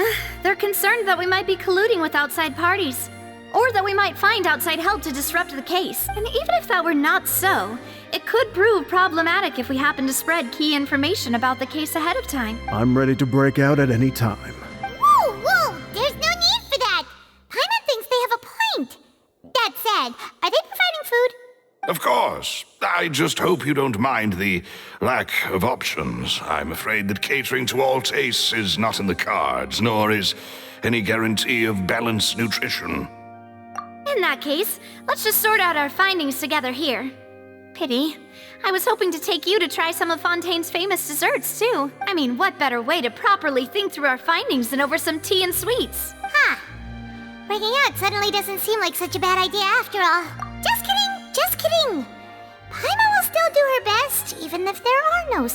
They're concerned that we might be colluding with outside parties, or that we might find outside help to disrupt the case. And even if that were not so, it could prove problematic if we happen to spread key information about the case ahead of time. I'm ready to break out at any time. Whoa! There's no need for that! Paimon thinks they have a point. That said, are they providing food? Of course. I just hope you don't mind the lack of options. I'm afraid that catering to all tastes is not in the cards, nor is any guarantee of balanced nutrition. In that case, let's just sort out our findings together here. Pity. I was hoping to take you to try some of Fontaine's famous desserts, too. I mean, what better way to properly think through our findings than over some tea and sweets? Huh. Breaking out suddenly doesn't seem like such a bad idea after all. Just kidding! Just kidding! Paimon will still do her best, even if there are no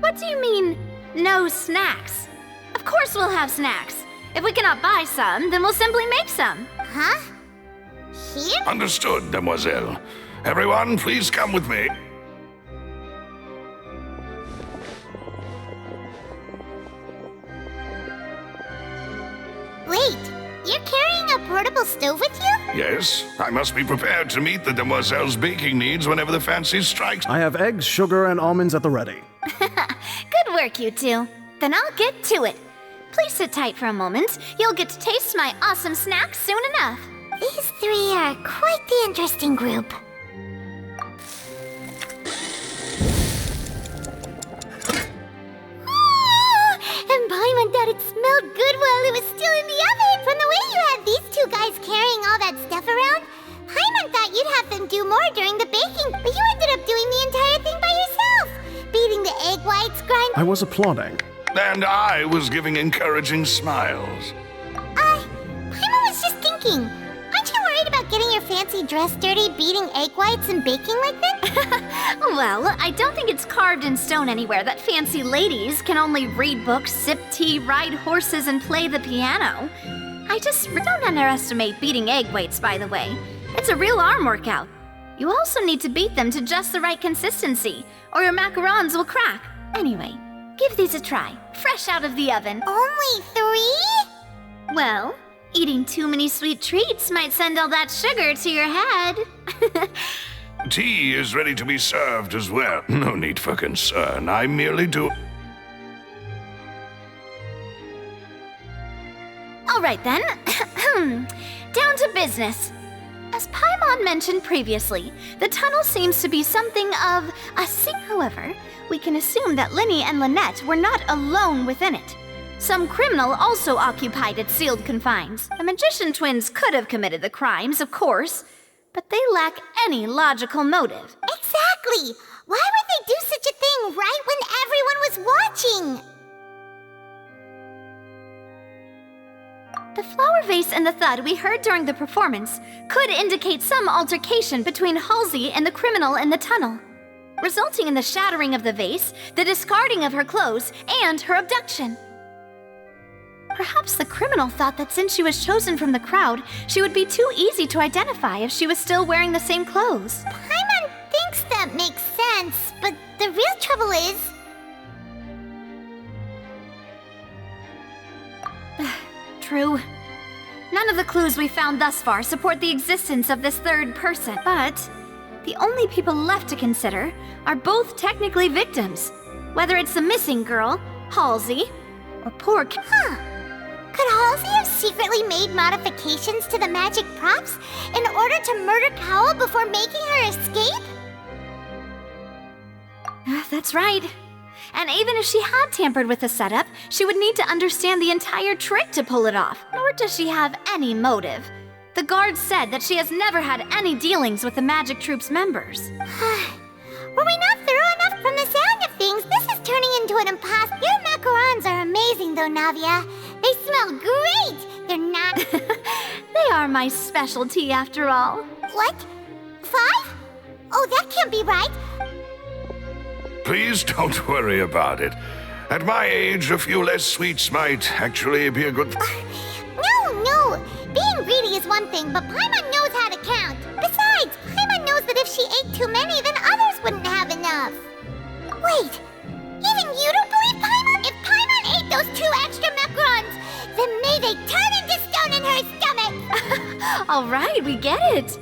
What do you mean, no snacks? Of course we'll have snacks. If we cannot buy some, then we'll simply make some. Huh? Here? Understood, demoiselle. Everyone, please come with me. Wait, you're carrying a portable stove with you? Yes, I must be prepared to meet the demoiselle's baking needs whenever the fancy strikes. I have eggs, sugar, and almonds at the ready. Good work, you two. Then I'll get to it. Please sit tight for a moment. You'll get to taste my awesome snacks soon enough. These three are quite the interesting group. I was applauding. And I was giving encouraging smiles. Paimon was just thinking. Aren't you worried about getting your fancy dress dirty, beating egg whites and baking like that? Well, I don't think it's carved in stone anywhere that fancy ladies can only read books, sip tea, ride horses, and play the piano. I just don't underestimate beating egg whites, by the way. It's a real arm workout. You also need to beat them to just the right consistency, or your macarons will crack. Anyway, give these a try, fresh out of the oven. Only 3? Well, eating too many sweet treats might send all that sugar to your head. Tea is ready to be served as well. No need for concern. I merely do... All right then. Down to business. As Paimon mentioned previously, the tunnel seems to be something of a secret. However, we can assume that Lyney and Lynette were not alone within it. Some criminal also occupied its sealed confines. The magician twins could have committed the crimes, of course, but they lack any logical motive. Exactly! Why would they do such a thing right when everyone was watching? The flower vase and the thud we heard during the performance could indicate some altercation between Halsey and the criminal in the tunnel, resulting in the shattering of the vase, the discarding of her clothes, and her abduction. Perhaps the criminal thought that since she was chosen from the crowd, she would be too easy to identify if she was still wearing the same clothes. Paimon thinks that makes sense, but the real trouble is... True. None of the clues we found thus far support the existence of this third person, but the only people left to consider are both technically victims, whether it's the missing girl, Halsey, or poor Could Halsey have secretly made modifications to the magic props in order to murder Cowell before making her escape? That's right. And even if she had tampered with the setup, she would need to understand the entire trick to pull it off. Nor does she have any motive. The guards said that she has never had any dealings with the Magic Troop's members. Were we not thorough enough from the sound of things? This is turning into an impasse. Your macarons are amazing though, Navia. They smell great! They're not... They are my specialty after all. What? 5? Oh, that can't be right. Please don't worry about it. At my age, a few less sweets might actually be a good... No! Being greedy is one thing, but Paimon knows how to count. Besides, Paimon knows that if she ate too many, then others wouldn't have enough. Wait, even you don't believe Paimon? If Paimon ate those 2 extra macarons, then may they turn into stone in her stomach! All right, we get it.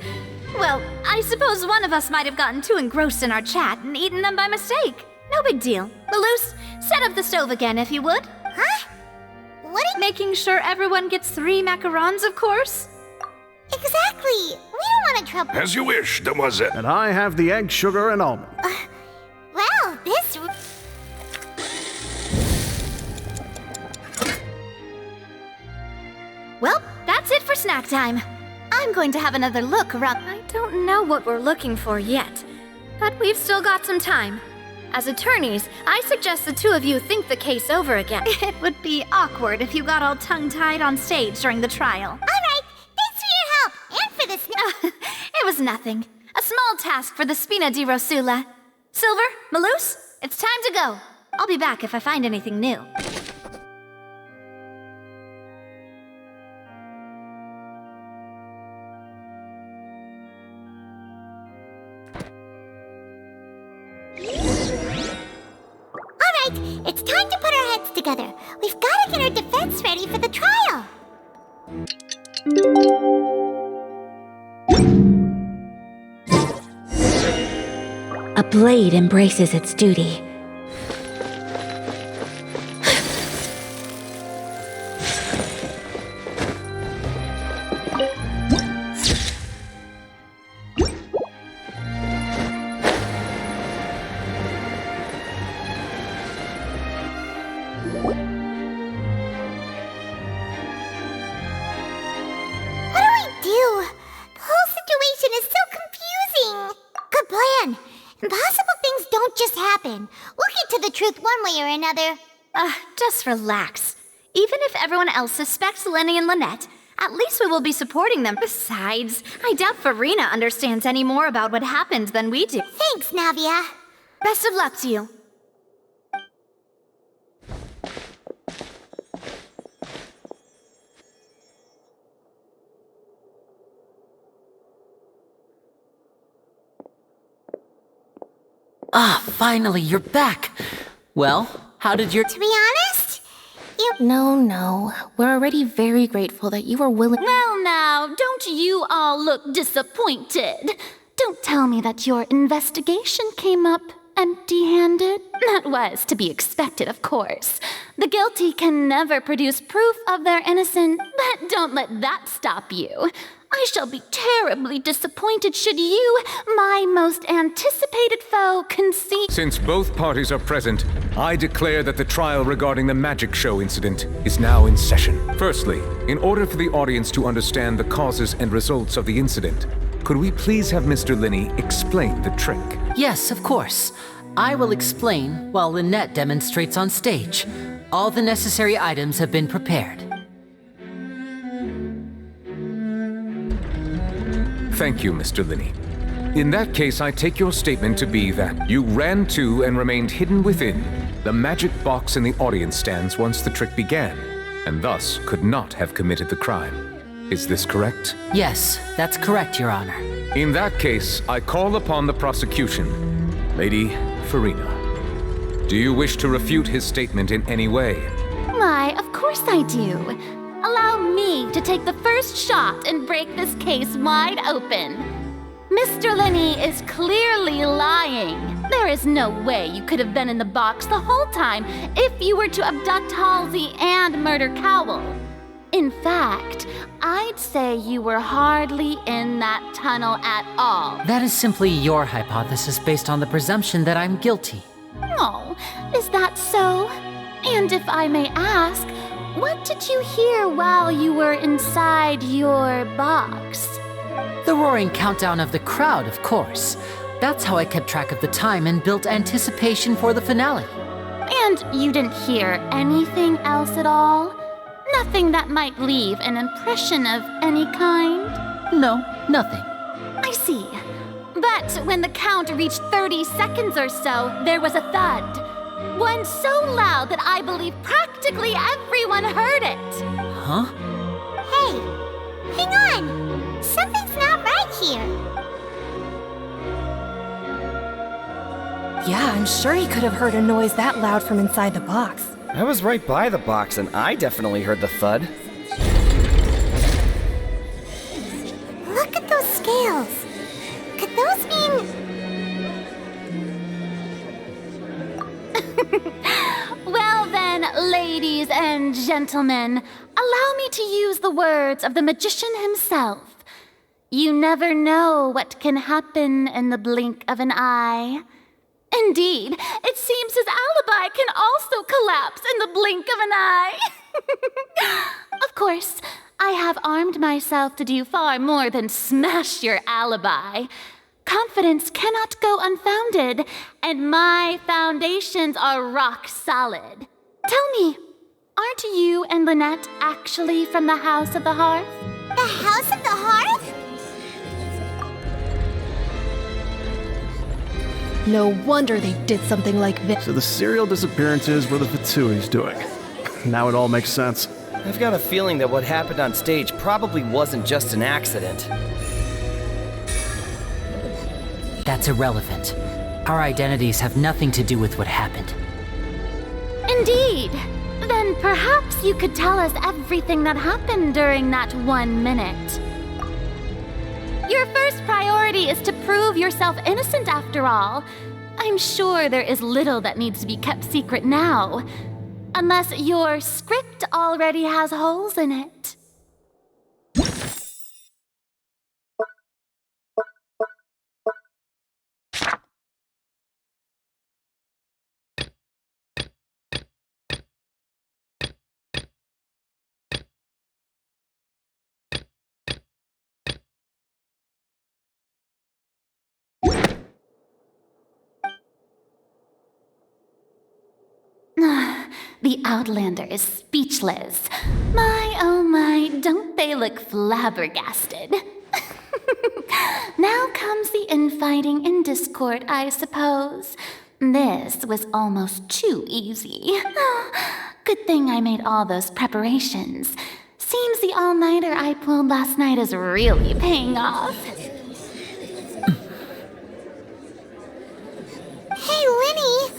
Well, I suppose one of us might have gotten too engrossed in our chat and eaten them by mistake. No big deal. Malus, set up the stove again if you would. Huh? What? Making sure everyone gets 3 macarons, of course. Exactly. We don't want to trouble... As you wish, demoiselle. And I have the egg, sugar, and almond. Well, this... Well, that's it for snack time. I'm going to have another look around. I don't know what we're looking for yet, but we've still got some time. As attorneys, I suggest the 2 of you think the case over again. It would be awkward if you got all tongue-tied on stage during the trial. All right, thanks for your help, and for the snack. It was nothing. A small task for the Spina di Rosula. Silver, Malus, it's time to go. I'll be back if I find anything new. It's time to put our heads together. We've got to get our defense ready for the trial. A blade embraces its duty. Impossible things things don't just happen. We'll get to the truth one way or another. Just relax. Even if everyone else suspects Lyney and Lynette, at least we will be supporting them. Besides, I doubt Farina understands any more about what happened than we do. Thanks, Navia. Best of luck to you. Ah, finally, you're back. Well, how did your... To be honest, No. We're already very grateful that you were willing. Well, now, don't you all look disappointed? Don't tell me that your investigation came up empty-handed. That was to be expected, of course. The guilty can never produce proof of their innocence, but don't let that stop you. I shall be terribly disappointed should you, my most anticipated foe, concede. Since both parties are present, I declare that the trial regarding the magic show incident is now in session. Firstly, in order for the audience to understand the causes and results of the incident, could we please have Mr. Lyney explain the trick? Yes, of course. I will explain while Lynette demonstrates on stage. All the necessary items have been prepared. Thank you, Mr. Lyney. In that case, I take your statement to be that you ran to and remained hidden within the magic box in the audience stands once the trick began, and thus could not have committed the crime. Is this correct? Yes, that's correct, Your Honor. In that case, I call upon the prosecution. Lady Farina, do you wish to refute his statement in any way? Why, of course I do. Allow me to take the first shot and break this case wide open. Mr. Lyney is clearly lying. There is no way you could have been in the box the whole time if you were to abduct Halsey and murder Cowell. In fact, I'd say you were hardly in that tunnel at all. That is simply your hypothesis based on the presumption that I'm guilty. Oh, is that so? And if I may ask, what did you hear while you were inside your box? The roaring countdown of the crowd, of course. That's how I kept track of the time and built anticipation for the finale. And you didn't hear anything else at all? Nothing that might leave an impression of any kind? No, nothing. I see. But when the count reached 30 seconds or so, there was a thud. One so loud that I believe practically everyone heard it. Huh? Hey, hang on. Something's not right here. Yeah, I'm sure he could have heard a noise that loud from inside the box. I was right by the box and I definitely heard the thud. Look at those scales. Could those mean... Well then, ladies and gentlemen, allow me to use the words of the magician himself. You never know what can happen in the blink of an eye. Indeed, it seems his alibi can also collapse in the blink of an eye. Of course, I have armed myself to do far more than smash your alibi. Confidence cannot go unfounded, and my foundations are rock solid. Tell me, aren't you and Lynette actually from the House of the Hearth? The House of the Hearth? No wonder they did something like this. So the serial disappearances were the Fatsui's doing. Now it all makes sense. I've got a feeling that what happened on stage probably wasn't just an accident. That's irrelevant. Our identities have nothing to do with what happened. Indeed. Then perhaps you could tell us everything that happened during that 1 minute. Your first priority is to prove yourself innocent after all. I'm sure there is little that needs to be kept secret now. Unless your script already has holes in it. The Outlander is speechless. My, oh my, don't they look flabbergasted? Now comes the infighting and discord, I suppose. This was almost too easy. Good thing I made all those preparations. Seems the all-nighter I pulled last night is really paying off. Hey, Lyney!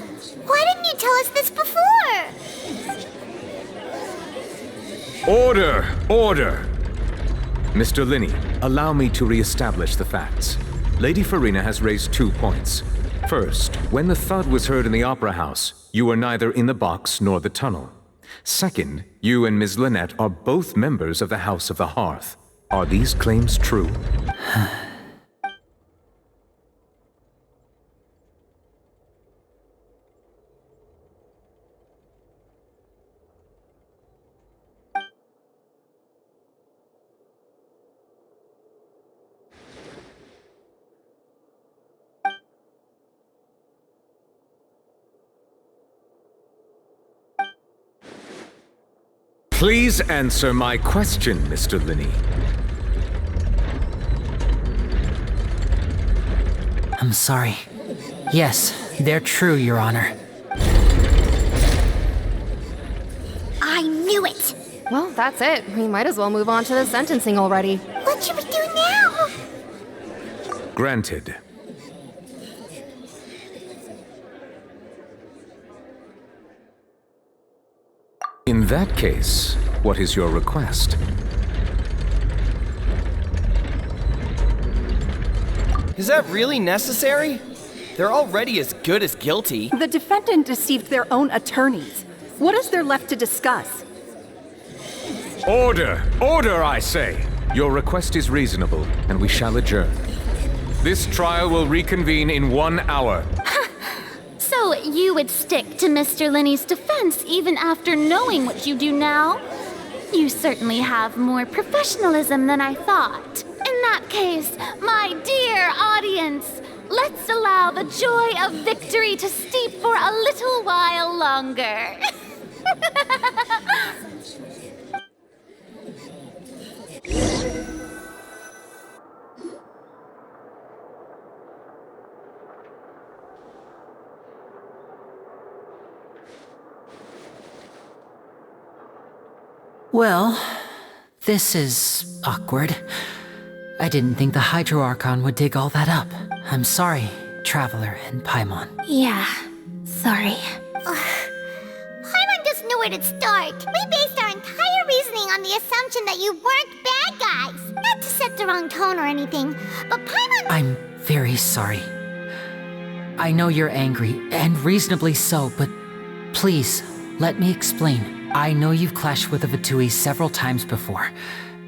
Why didn't you tell us this before? Order! Order! Mr. Lyney, allow me to re-establish the facts. Lady Farina has raised 2 points. First, when the thud was heard in the Opera House, you were neither in the box nor the tunnel. Second, you and Ms. Lynette are both members of the House of the Hearth. Are these claims true? Please answer my question, Mr. Lyney. I'm sorry. Yes, they're true, Your Honor. I knew it! Well, that's it. We might as well move on to the sentencing already. What should we do now? Granted. In that case, what is your request? Is that really necessary? They're already as good as guilty. The defendant deceived their own attorneys. What is there left to discuss? Order! Order, I say! Your request is reasonable, and we shall adjourn. This trial will reconvene in 1 hour. So you would stick to Mr. Lyney's defense even after knowing what you do now? You certainly have more professionalism than I thought. In that case, my dear audience, let's allow the joy of victory to steep for a little while longer. Well, this is awkward. I didn't think the Hydro Archon would dig all that up. I'm sorry, Traveler and Paimon. Yeah, sorry. Paimon just knew where to start. We based our entire reasoning on the assumption that you weren't bad guys. Not to set the wrong tone or anything, but Paimon... I'm very sorry. I know you're angry, and reasonably so, but please, let me explain. I know you've clashed with the Fatui several times before.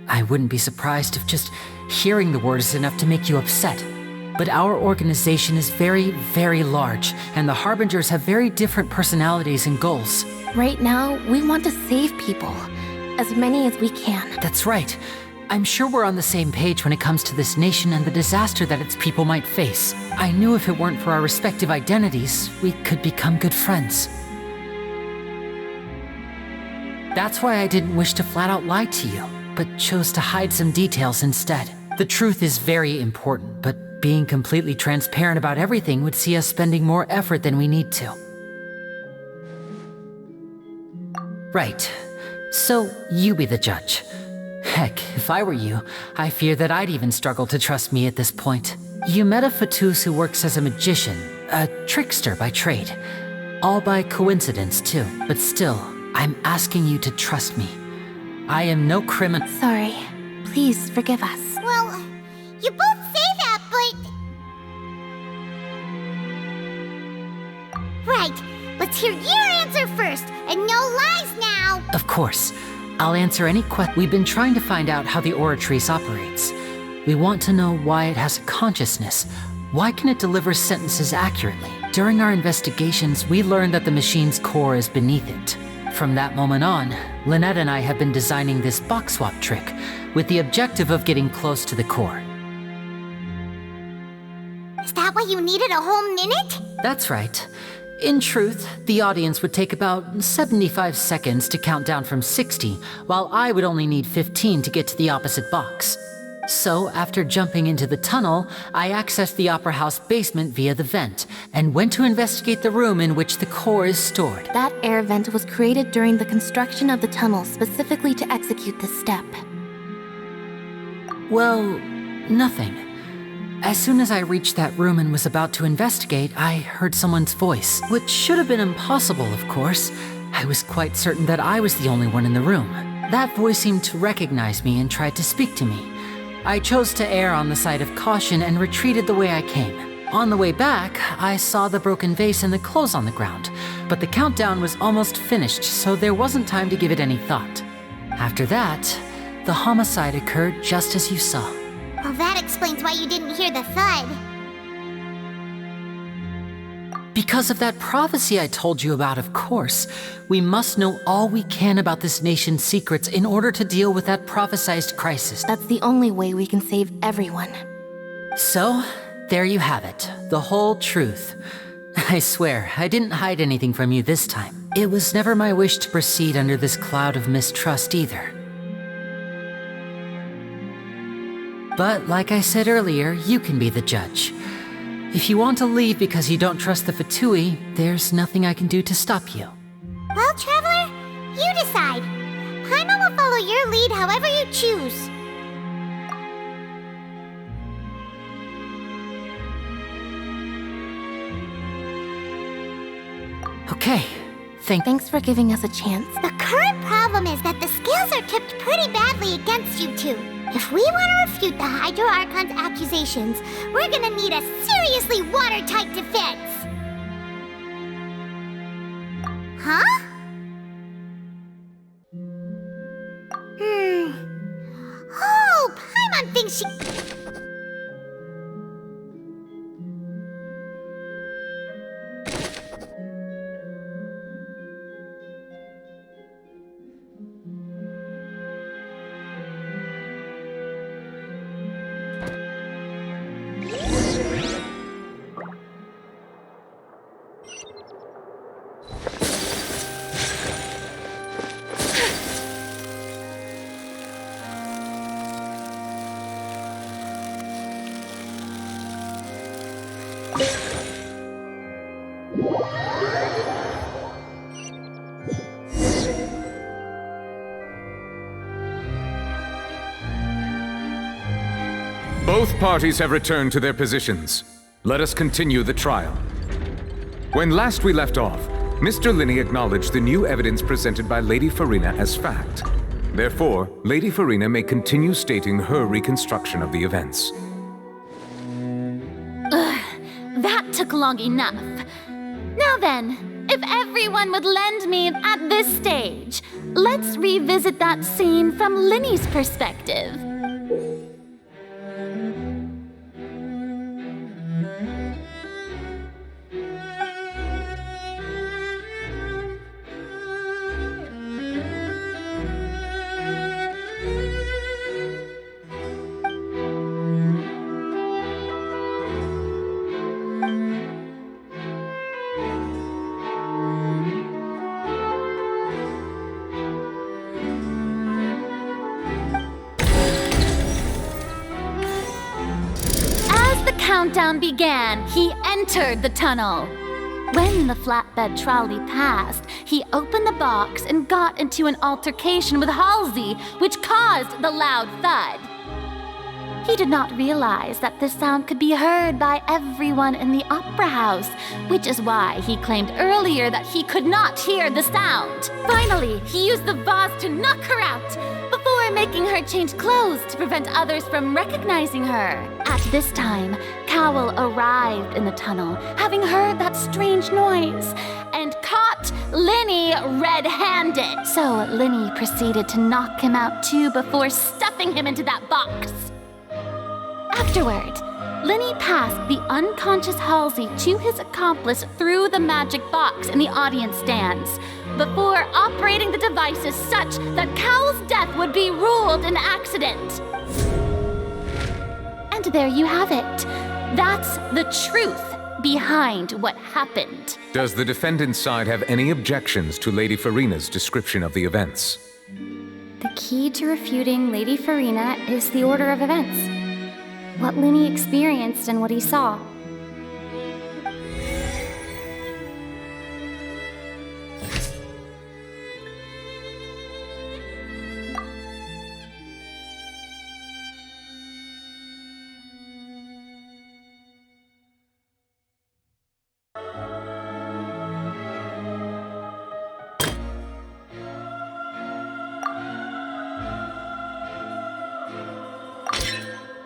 I wouldn't be surprised if just hearing the word is enough to make you upset. But our organization is very, very large, and the Harbingers have very different personalities and goals. Right now, we want to save people. As many as we can. That's right. I'm sure we're on the same page when it comes to this nation and the disaster that its people might face. I knew if it weren't for our respective identities, we could become good friends. That's why I didn't wish to flat out lie to you, but chose to hide some details instead. The truth is very important, but being completely transparent about everything would see us spending more effort than we need to. Right. So, you be the judge. Heck, if I were you, I fear that I'd even struggle to trust me at this point. You met a Fatus who works as a magician, a trickster by trade. All by coincidence, too, but still, I'm asking you to trust me. I am no criminal. Sorry. Please forgive us. Well, you both say that, but... Right. Let's hear your answer first, and no lies now. Of course. I'll answer any question. We've been trying to find out how the Oratrice operates. We want to know why it has a consciousness. Why can it deliver sentences accurately? During our investigations, we learned that the machine's core is beneath it. From that moment on, Lynette and I have been designing this box swap trick with the objective of getting close to the core. Is that why you needed a whole minute? That's right. In truth, the audience would take about 75 seconds to count down from 60, while I would only need 15 to get to the opposite box. So, after jumping into the tunnel, I accessed the Opera House basement via the vent, and went to investigate the room in which the core is stored. That air vent was created during the construction of the tunnel specifically to execute this step. Well, nothing. As soon as I reached that room and was about to investigate, I heard someone's voice, which should have been impossible, of course. I was quite certain that I was the only one in the room. That voice seemed to recognize me and tried to speak to me. I chose to err on the side of caution and retreated the way I came. On the way back, I saw the broken vase and the clothes on the ground, but the countdown was almost finished, so there wasn't time to give it any thought. After that, the homicide occurred just as you saw. Well, that explains why you didn't hear the thud. Because of that prophecy I told you about, of course. We must know all we can about this nation's secrets in order to deal with that prophesized crisis. That's the only way we can save everyone. So, there you have it. The whole truth. I swear, I didn't hide anything from you this time. It was never my wish to proceed under this cloud of mistrust either. But like I said earlier, you can be the judge. If you want to leave because you don't trust the Fatui, there's nothing I can do to stop you. Well, Traveler, you decide. Paimon will follow your lead however you choose. Okay, Thanks for giving us a chance. The current problem is that the scales are tipped pretty badly against you two. If we want to refute the Hydro Archon's accusations, we're gonna need a seriously watertight defense. Huh? Oh, Paimon thinks she... Both parties have returned to their positions. Let us continue the trial. When last we left off, Mr. Lyney acknowledged the new evidence presented by Lady Farina as fact. Therefore, Lady Farina may continue stating her reconstruction of the events. That took long enough. Now then, if everyone would lend me at this stage, let's revisit that scene from Lyney's perspective. Countdown began, he entered the tunnel. When the flatbed trolley passed, he opened the box and got into an altercation with Halsey, which caused the loud thud. He did not realize that this sound could be heard by everyone in the opera house, which is why he claimed earlier that he could not hear the sound. Finally, he used the vase to knock her out, before making her change clothes to prevent others from recognizing her. At this time, Cowell arrived in the tunnel, having heard that strange noise, and caught Lyney red-handed. So Lyney proceeded to knock him out too before stuffing him into that box. Afterward, Lyney passed the unconscious Halsey to his accomplice through the magic box in the audience stands, before operating the devices such that Cowell's death would be ruled an accident. And there you have it. That's the truth. behind what happened. Does the defendant's side have any objections to Lady Farina's description of the events? The key to refuting Lady Farina is the order of events. What Lyney experienced and what he saw.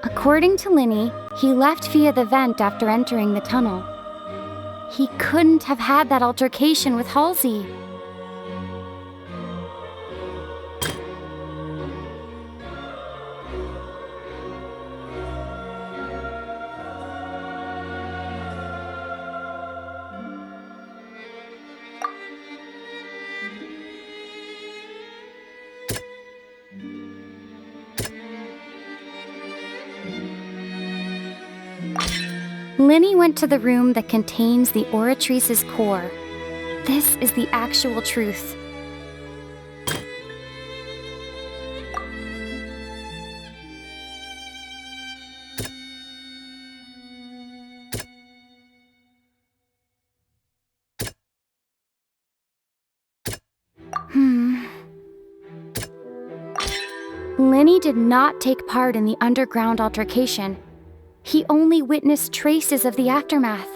According to Lyney, he left via the vent after entering the tunnel. He couldn't have had that altercation with Halsey. Lyney went to the room that contains the Oratrice's core. This is the actual truth. Lyney did not take part in the underground altercation. He only witnessed traces of the aftermath.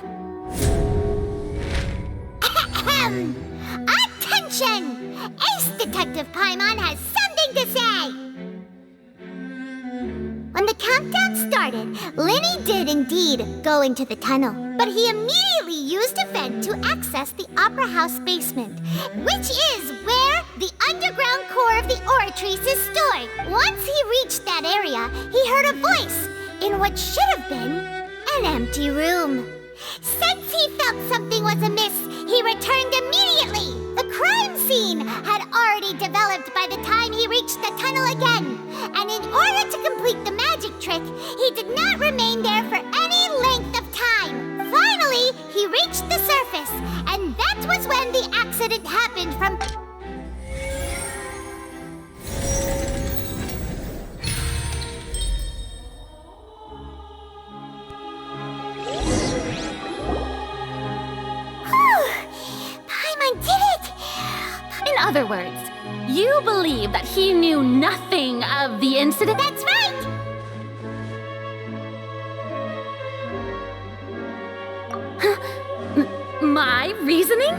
Attention! Ace Detective Paimon has something to say! When the countdown started, Lyney did indeed go into the tunnel, but he immediately used a vent to access the Opera House basement, which is where the underground core of the Oratrice is stored. Once he reached that area, he heard a voice in what should have been an empty room. Since he felt something was amiss, he returned immediately. The crime scene had already developed by the time he reached the tunnel again, and in order to complete the magic trick, he did not remain there for any length of time. Finally, he reached the surface, and that was when the accident happened from... In other words, you believe that he knew nothing of the incident? That's right! My reasoning?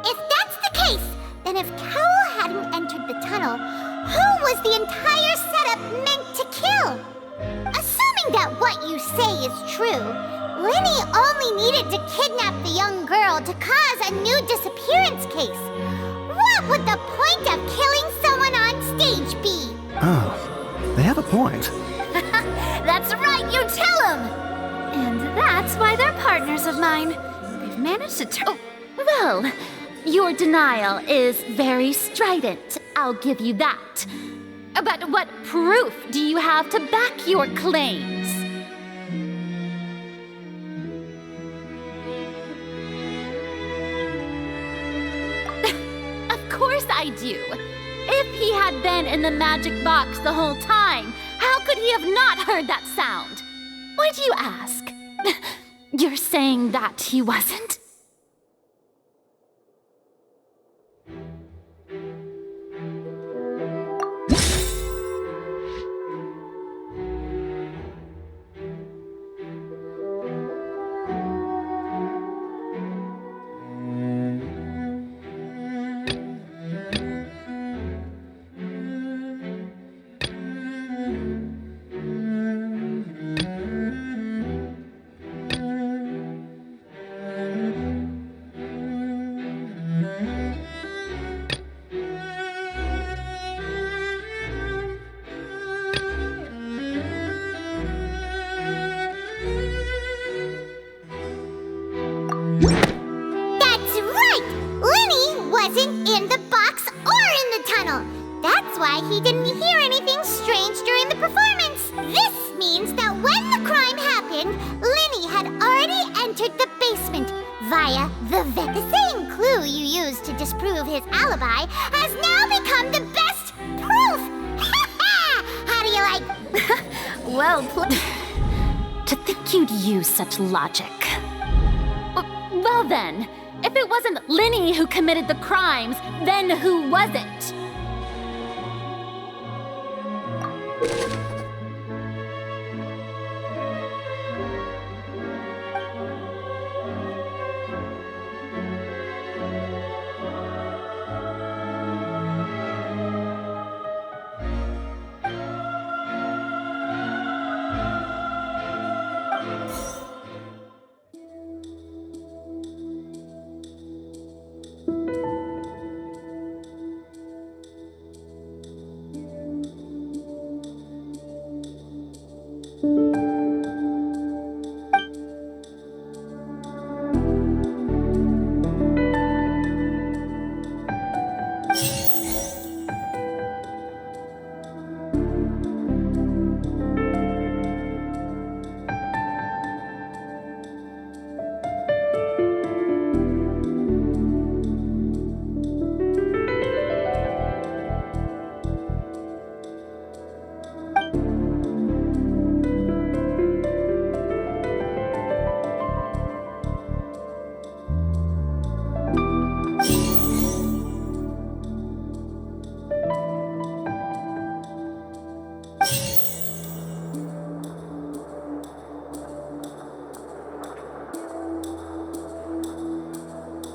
If that's the case, then if Carol hadn't entered the tunnel, who was the entire setup meant to kill? Assuming that what you say is true, Lyney only needed to kidnap the young girl to cause a new disappearance case. What would the point of killing someone on stage be? Oh, they have a point. That's right, you tell him! And that's why they're partners of mine. They've managed to Oh, well, your denial is very strident. I'll give you that. But what proof do you have to back your claims? Of course I do. If he had been in the magic box the whole time, how could he have not heard that sound? Why do you ask? You're saying that he wasn't? That's right! Lyney wasn't in the box or in the tunnel. That's why he didn't hear anything strange during the performance. This when the crime happened, Lyney had already entered the basement via the vent. The same clue you used to disprove his alibi has now become the best proof! How do you like? Well played. To think you'd use such logic. Well then, if it wasn't Lyney who committed the crimes, then who was it?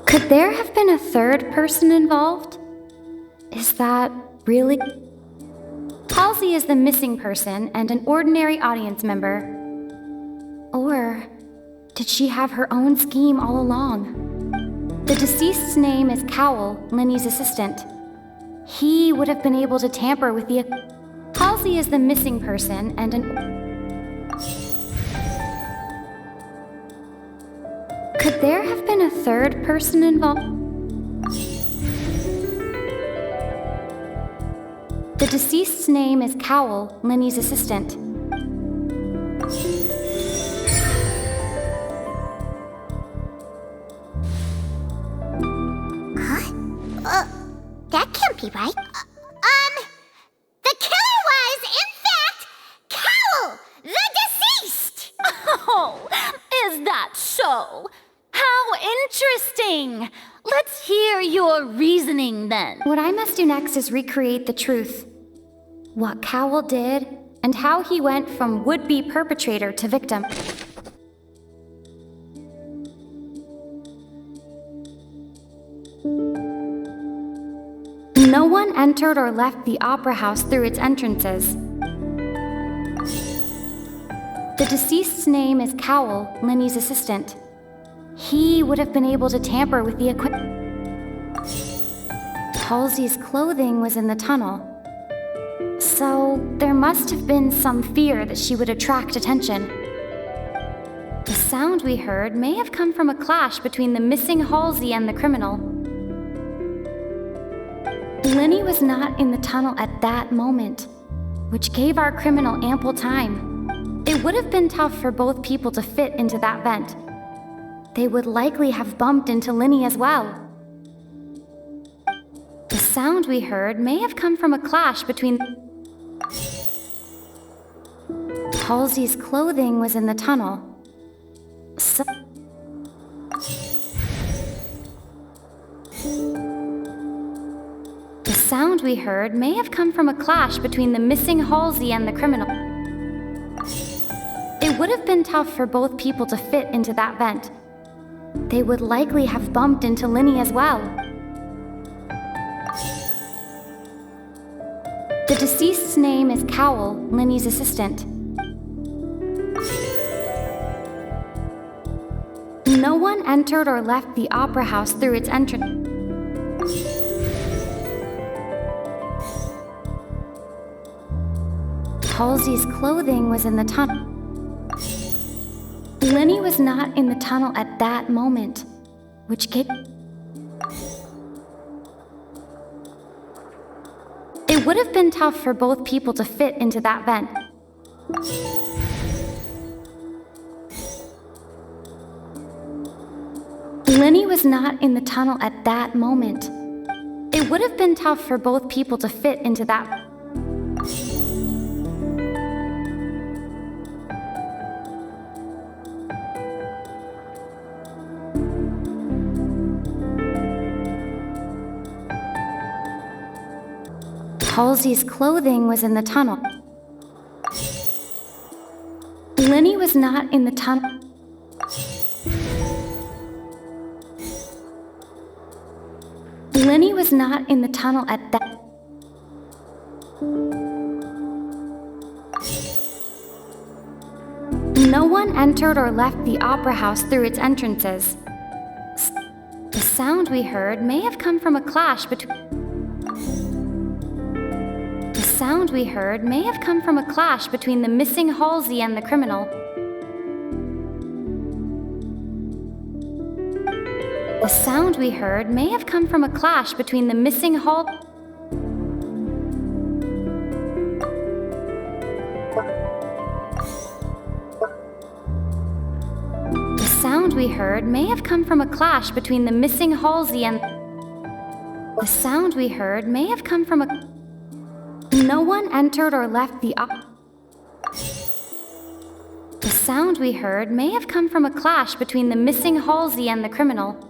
Could there have been a third person involved? Is that really? Halsey is the missing person and an ordinary audience member. Or did she have her own scheme all along? The deceased's name is Cowell, Lyney's assistant. He would have been able to tamper with the... Halsey is the missing person and an... Could there have been a third person involved? The deceased's name is Cowell, Lyney's assistant. That can't be right. The killer was, in fact, Cowell, the deceased! Oh, is that so? How interesting! Let's hear your reasoning then. What I must do next is recreate the truth. What Cowell did, and how he went from would-be perpetrator to victim. No one entered or left the opera house through its entrances. The deceased's name is Cowell, Lyney's assistant. He would have been able to tamper with the equipment. Halsey's clothing was in the tunnel. So there must have been some fear that she would attract attention. The sound we heard may have come from a clash between the missing Halsey and the criminal. Lyney was not in the tunnel at that moment, which gave our criminal ample time. It would have been tough for both people to fit into that vent. They would likely have bumped into Lyney as well. The sound we heard may have come from a clash between... Halsey's clothing was in the tunnel. So... The sound we heard may have come from a clash between the missing Halsey and the criminal. It would have been tough for both people to fit into that vent. They would likely have bumped into Lyney as well. The deceased's name is Cowell, Lyney's assistant. No one entered or left the opera house through its entrance. Halsey's clothing was in the tunnel. Lyney was not in the tunnel at that moment, which gave... It would have been tough for both people to fit into that vent. Lyney was not in the tunnel at that moment. It would have been tough for both people to fit into that. Halsey's clothing was in the tunnel. Lyney was not in the tunnel. Lyney was not in the tunnel at that. No one entered or left the opera house through its entrances. The sound we heard may have come from a clash between. The sound we heard may have come from a clash between the missing Halsey and the criminal. The sound we heard may have come from a clash between the missing Hal. The sound we heard may have come from a clash between the missing Halsey and. The sound we heard may have come from a. No one entered or left the The sound we heard may have come from a clash between the missing Halsey and the criminal.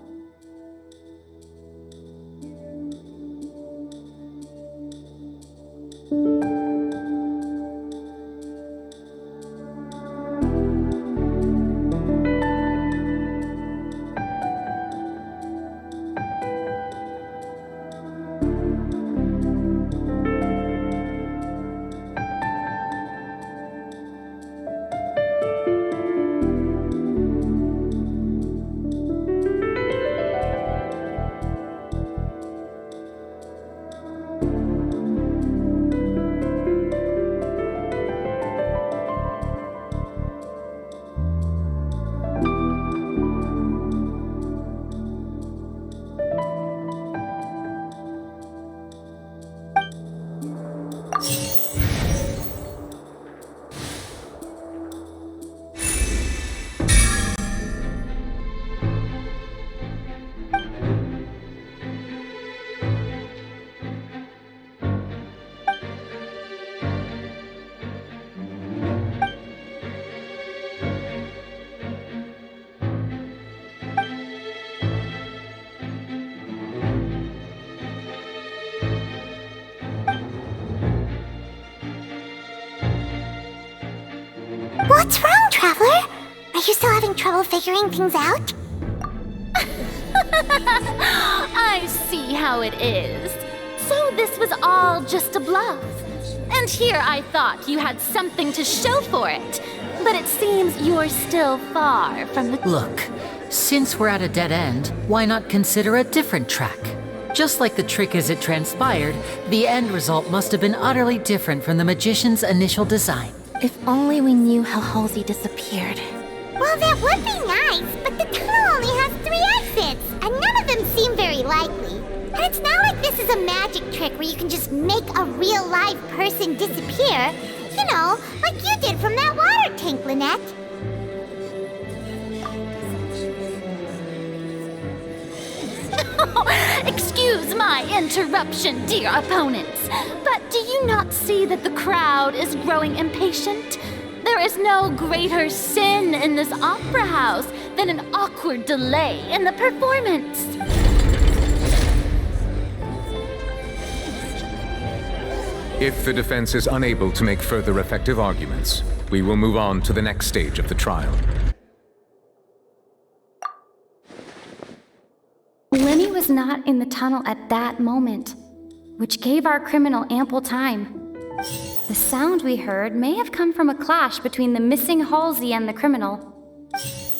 What's wrong, Traveler? Are you still having trouble figuring things out? I see how it is. So this was all just a bluff. And here I thought you had something to show for it. But it seems you're still far from the... Look, since we're at a dead end, why not consider a different track? Just like the trick as it transpired, the end result must have been utterly different from the magician's initial design. If only we knew how Halsey disappeared. Well, that would be nice, but the tunnel only has 3 exits, and none of them seem very likely. And it's not like this is a magic trick where you can just make a real live person disappear. You know, like you did from that water tank, Lynette. Excuse my interruption, dear opponents, but do you not see that the crowd is growing impatient? There is no greater sin in this opera house than an awkward delay in the performance. If the defense is unable to make further effective arguments, we will move on to the next stage of the trial. Lyney was not in the tunnel at that moment, which gave our criminal ample time. The sound we heard may have come from a clash between the missing Halsey and the criminal.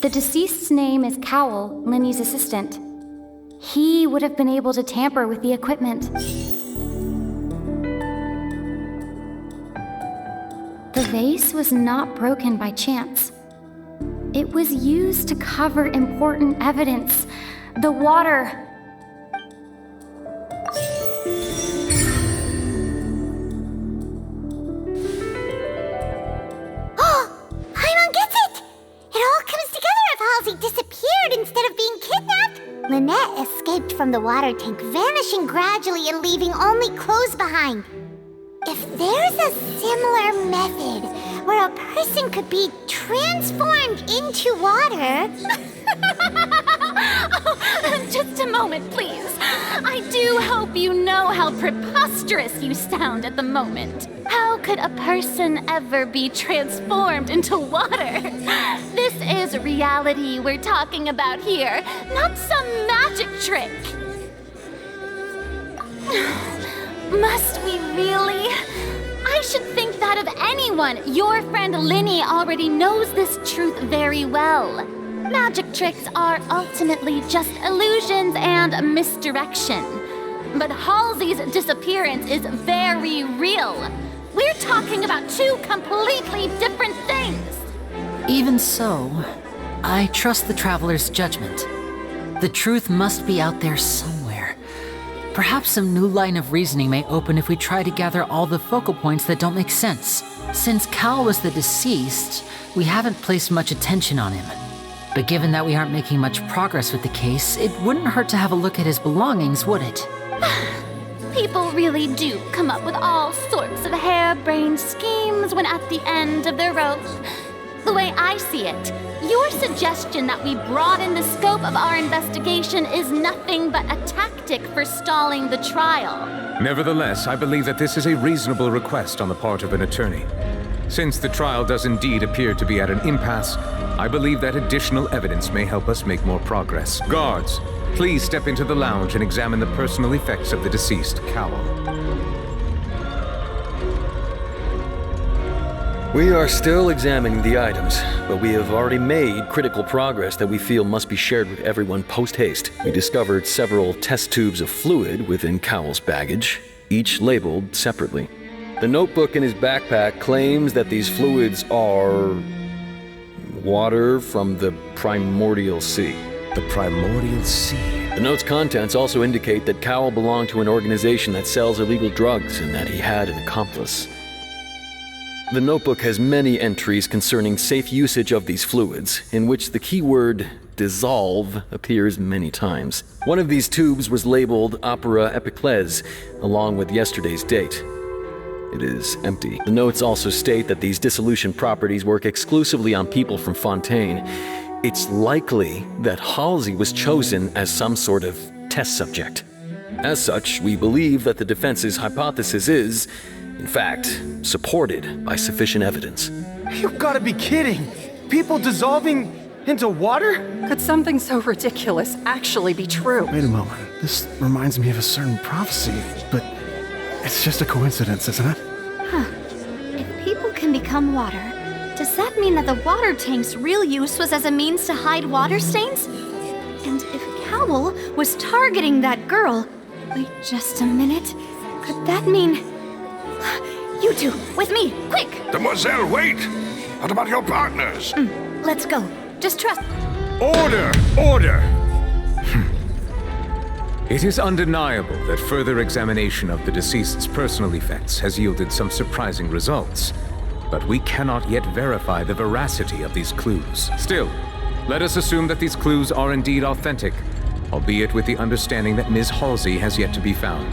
The deceased's name is Cowell, Lyney's assistant. He would have been able to tamper with the equipment. The vase was not broken by chance. It was used to cover important evidence. The water. Oh, Paimon gets it! It all comes together if Halsey disappeared instead of being kidnapped. Lynette escaped from the water tank, vanishing gradually and leaving only clues behind. If there's a similar method where a person could be transformed into water... Oh, just a moment, please. I do hope you know how preposterous you sound at the moment. How could a person ever be transformed into water? This is reality we're talking about here, not some magic trick. Must we really? I should think that of anyone. Your friend Lyney already knows this truth very well. Magic tricks are ultimately just illusions and misdirection. But Halsey's disappearance is very real. We're talking about two completely different things. Even so, I trust the Traveler's judgment. The truth must be out there somewhere. Perhaps some new line of reasoning may open if we try to gather all the focal points that don't make sense. Since Cal was the deceased, we haven't placed much attention on him. But given that we aren't making much progress with the case, it wouldn't hurt to have a look at his belongings, would it? People really do come up with all sorts of harebrained schemes when at the end of their rope. The way I see it, your suggestion that we broaden the scope of our investigation is nothing but a tactic for stalling the trial. Nevertheless, I believe that this is a reasonable request on the part of an attorney. Since the trial does indeed appear to be at an impasse, I believe that additional evidence may help us make more progress. Guards, please step into the lounge and examine the personal effects of the deceased Cowell. We are still examining the items, but we have already made critical progress that we feel must be shared with everyone post-haste. We discovered several test tubes of fluid within Cowell's baggage, each labeled separately. The notebook in his backpack claims that these fluids are... water from the primordial sea. The primordial sea? The note's contents also indicate that Cowell belonged to an organization that sells illegal drugs and that he had an accomplice. The notebook has many entries concerning safe usage of these fluids, in which the keyword dissolve appears many times. One of these tubes was labeled Opera Epiclese, along with yesterday's date. It is empty. The notes also state that these dissolution properties work exclusively on people from Fontaine. It's likely that Halsey was chosen as some sort of test subject. As such, we believe that the defense's hypothesis is, in fact, supported by sufficient evidence. You've got to be kidding! People dissolving into water? Could something so ridiculous actually be true? Wait a moment. This reminds me of a certain prophecy, but it's just a coincidence, isn't it? Huh. If people can become water, does that mean that the water tank's real use was as a means to hide water stains? And if Cowell was targeting that girl... Wait just a minute. Could that mean... You two, with me, quick! Demoiselle, wait! What about your partners? Let's go. Just trust... Order! Order! It is undeniable that further examination of the deceased's personal effects has yielded some surprising results, but we cannot yet verify the veracity of these clues. Still, let us assume that these clues are indeed authentic, albeit with the understanding that Ms. Halsey has yet to be found.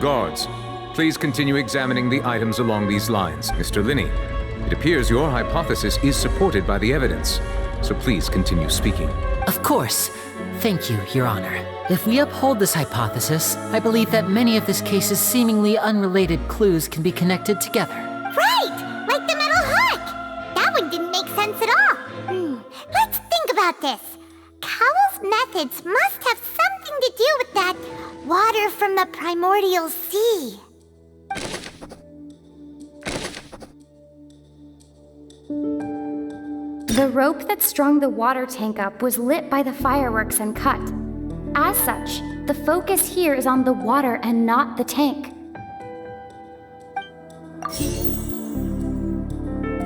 Guards, please continue examining the items along these lines. Mr. Lyney, it appears your hypothesis is supported by the evidence, so please continue speaking. Of course. Thank you, Your Honor. If we uphold this hypothesis, I believe that many of this case's seemingly unrelated clues can be connected together. Right! Like the metal hook! That one didn't make sense at all. Let's think about this. Cowell's methods must have something to do with that water from the primordial sea. The rope that strung the water tank up was lit by the fireworks and cut. As such, the focus here is on the water and not the tank.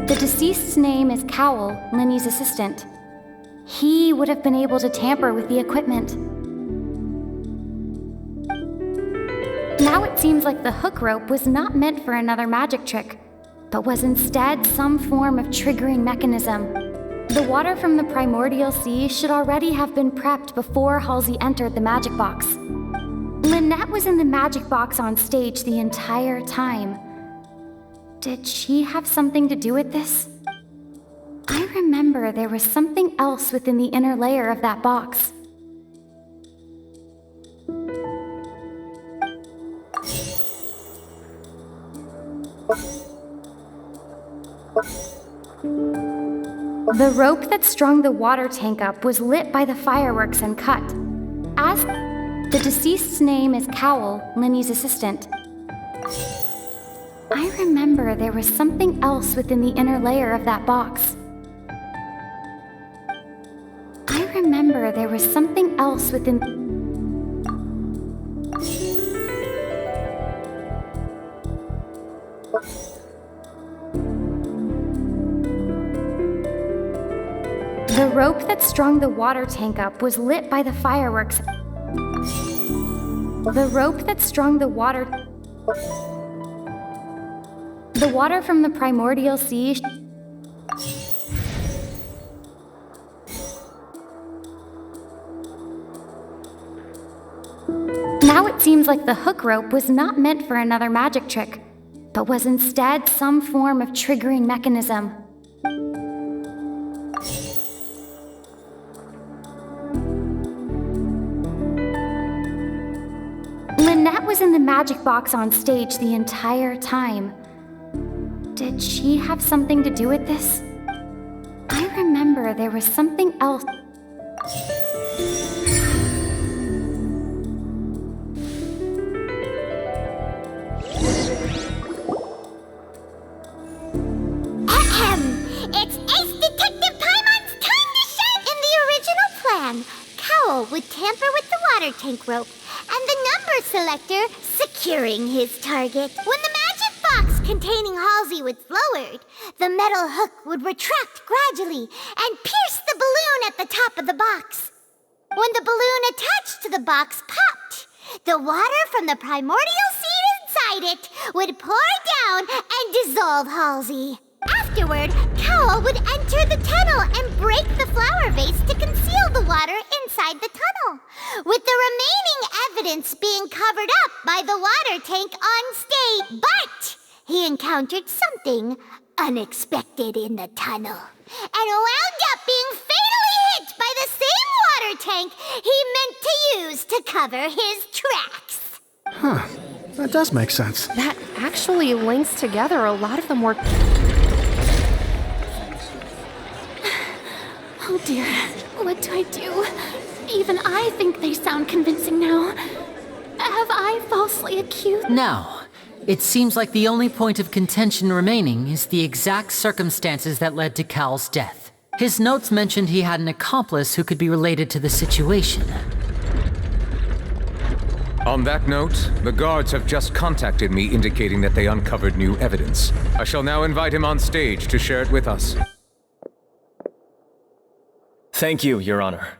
The deceased's name is Cowell, Lyney's assistant. He would have been able to tamper with the equipment. Now it seems like the hook rope was not meant for another magic trick, but was instead some form of triggering mechanism. The water from the primordial sea should already have been prepped before Halsey entered the magic box. Lynette was in the magic box on stage the entire time. Did she have something to do with this? I remember there was something else within the inner layer of that box. The rope that strung the water tank up was lit by the fireworks and cut. As the deceased's name is Cowell, Lyney's assistant. I remember there was something else within the inner layer of that box. I remember there was something else within... The rope that strung the water tank up was lit by the fireworks. The rope that strung the water... The water from the primordial sea... Now it seems like the hook rope was not meant for another magic trick, but was instead some form of triggering mechanism. Lynette was in the magic box on stage the entire time. Did she have something to do with this? I remember there was something else. It's Ace Detective Paimon's time to shine! In the original plan, Cowell would tamper with the water tank rope and the number selector securing his target. When the magic box containing Halsey was lowered, the metal hook would retract gradually and pierce the balloon at the top of the box. When the balloon attached to the box popped, the water from the primordial sea inside it would pour down and dissolve Halsey. Afterward, Cowell would enter the tunnel and break the flower vase to conceal the water inside the tunnel, with the remaining evidence being covered up by the water tank on stage. But he encountered something unexpected in the tunnel and wound up being fatally hit by the same water tank he meant to use to cover his tracks. Huh. That does make sense. That actually links together a lot of the more... Oh dear, what do I do? Even I think they sound convincing now. Have I falsely accused? Now, it seems like the only point of contention remaining is the exact circumstances that led to Cal's death. His notes mentioned he had an accomplice who could be related to the situation. On that note, the guards have just contacted me indicating that they uncovered new evidence. I shall now invite him on stage to share it with us. Thank you, Your Honor.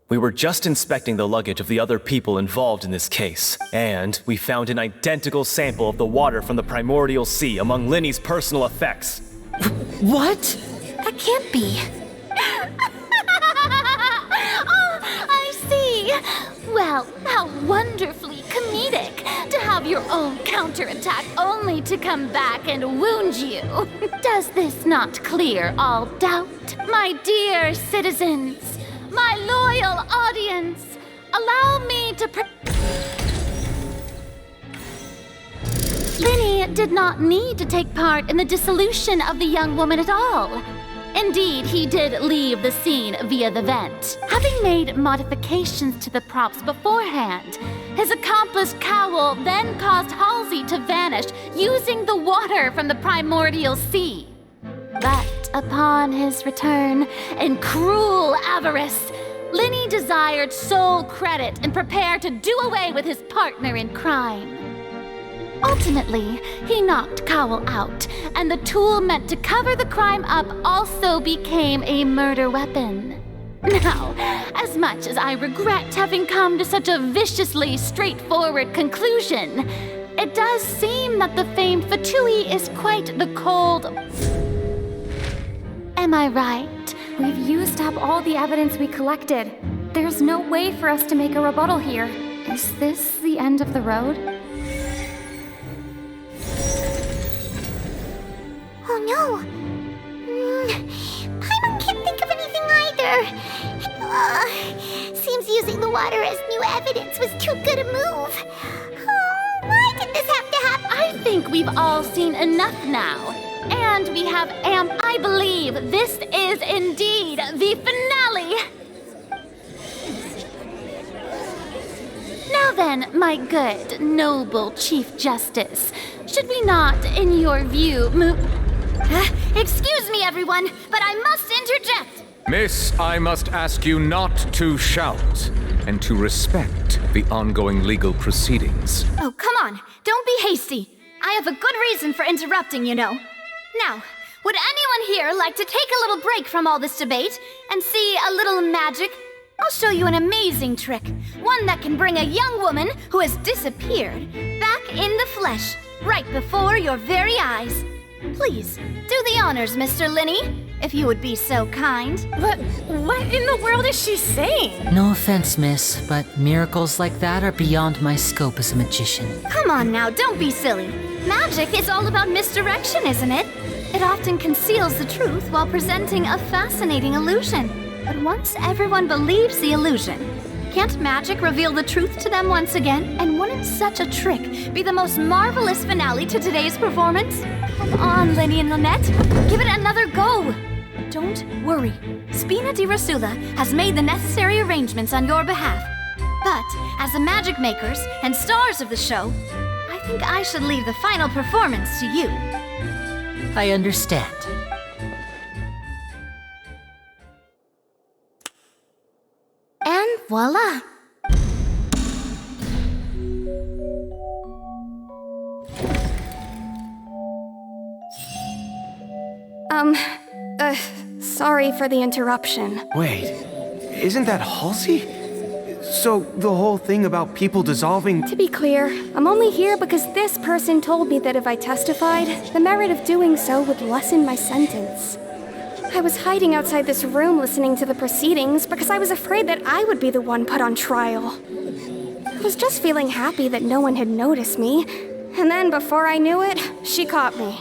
We were just inspecting the luggage of the other people involved in this case, and we found an identical sample of the water from the primordial sea among Lyney's personal effects. What? That can't be. Oh, I see. Well, how wonderfully comedic to have your own counterattack only to come back and wound you. Does this not clear all doubt? My dear citizens, my loyal audience, allow me to Lyney did not need to take part in the dissolution of the young woman at all. Indeed, he did leave the scene via the vent, having made modifications to the props beforehand. His accomplice Cowell then caused Halsey to vanish using the water from the primordial sea. But upon his return, in cruel avarice, Lyney desired sole credit and prepared to do away with his partner in crime. Ultimately, he knocked Cowell out, and the tool meant to cover the crime up also became a murder weapon. Now, as much as I regret having come to such a viciously straightforward conclusion, it does seem that the famed Fatui is quite the cold... Am I right, We've used up all the evidence we collected. There's no way for us to make a rebuttal here. Is this the end of the road? Oh no! Paimon can't think of anything either. Seems using the water as new evidence was too good a move. Oh, why did this have to happen? I think we've all seen enough now. And we have I believe this is indeed the finale! Now then, my good, noble Chief Justice, should we not, in your view, excuse me, everyone, but I must interject! Miss, I must ask you not to shout and to respect the ongoing legal proceedings. Oh, come on. Don't be hasty. I have a good reason for interrupting, you know. Now, would anyone here like to take a little break from all this debate and see a little magic? I'll show you an amazing trick. One that can bring a young woman who has disappeared back in the flesh, right before your very eyes. Please, do the honors, Mr. Lyney, if you would be so kind. What in the world is she saying? No offense, miss, but miracles like that are beyond my scope as a magician. Come on now, don't be silly. Magic is all about misdirection, isn't it? It often conceals the truth while presenting a fascinating illusion. But once everyone believes the illusion, can't magic reveal the truth to them once again? And wouldn't such a trick be the most marvelous finale to today's performance? Come on, Lyney and Lynette, give it another go. Don't worry, Spina di Rasula has made the necessary arrangements on your behalf. But as the magic makers and stars of the show, I think I should leave the final performance to you. I understand. And voila! Sorry for the interruption. Wait, isn't that Halsey? So, the whole thing about people dissolving... To be clear, I'm only here because this person told me that if I testified, the merit of doing so would lessen my sentence. I was hiding outside this room listening to the proceedings because I was afraid that I would be the one put on trial. I was just feeling happy that no one had noticed me, and then before I knew it, she caught me.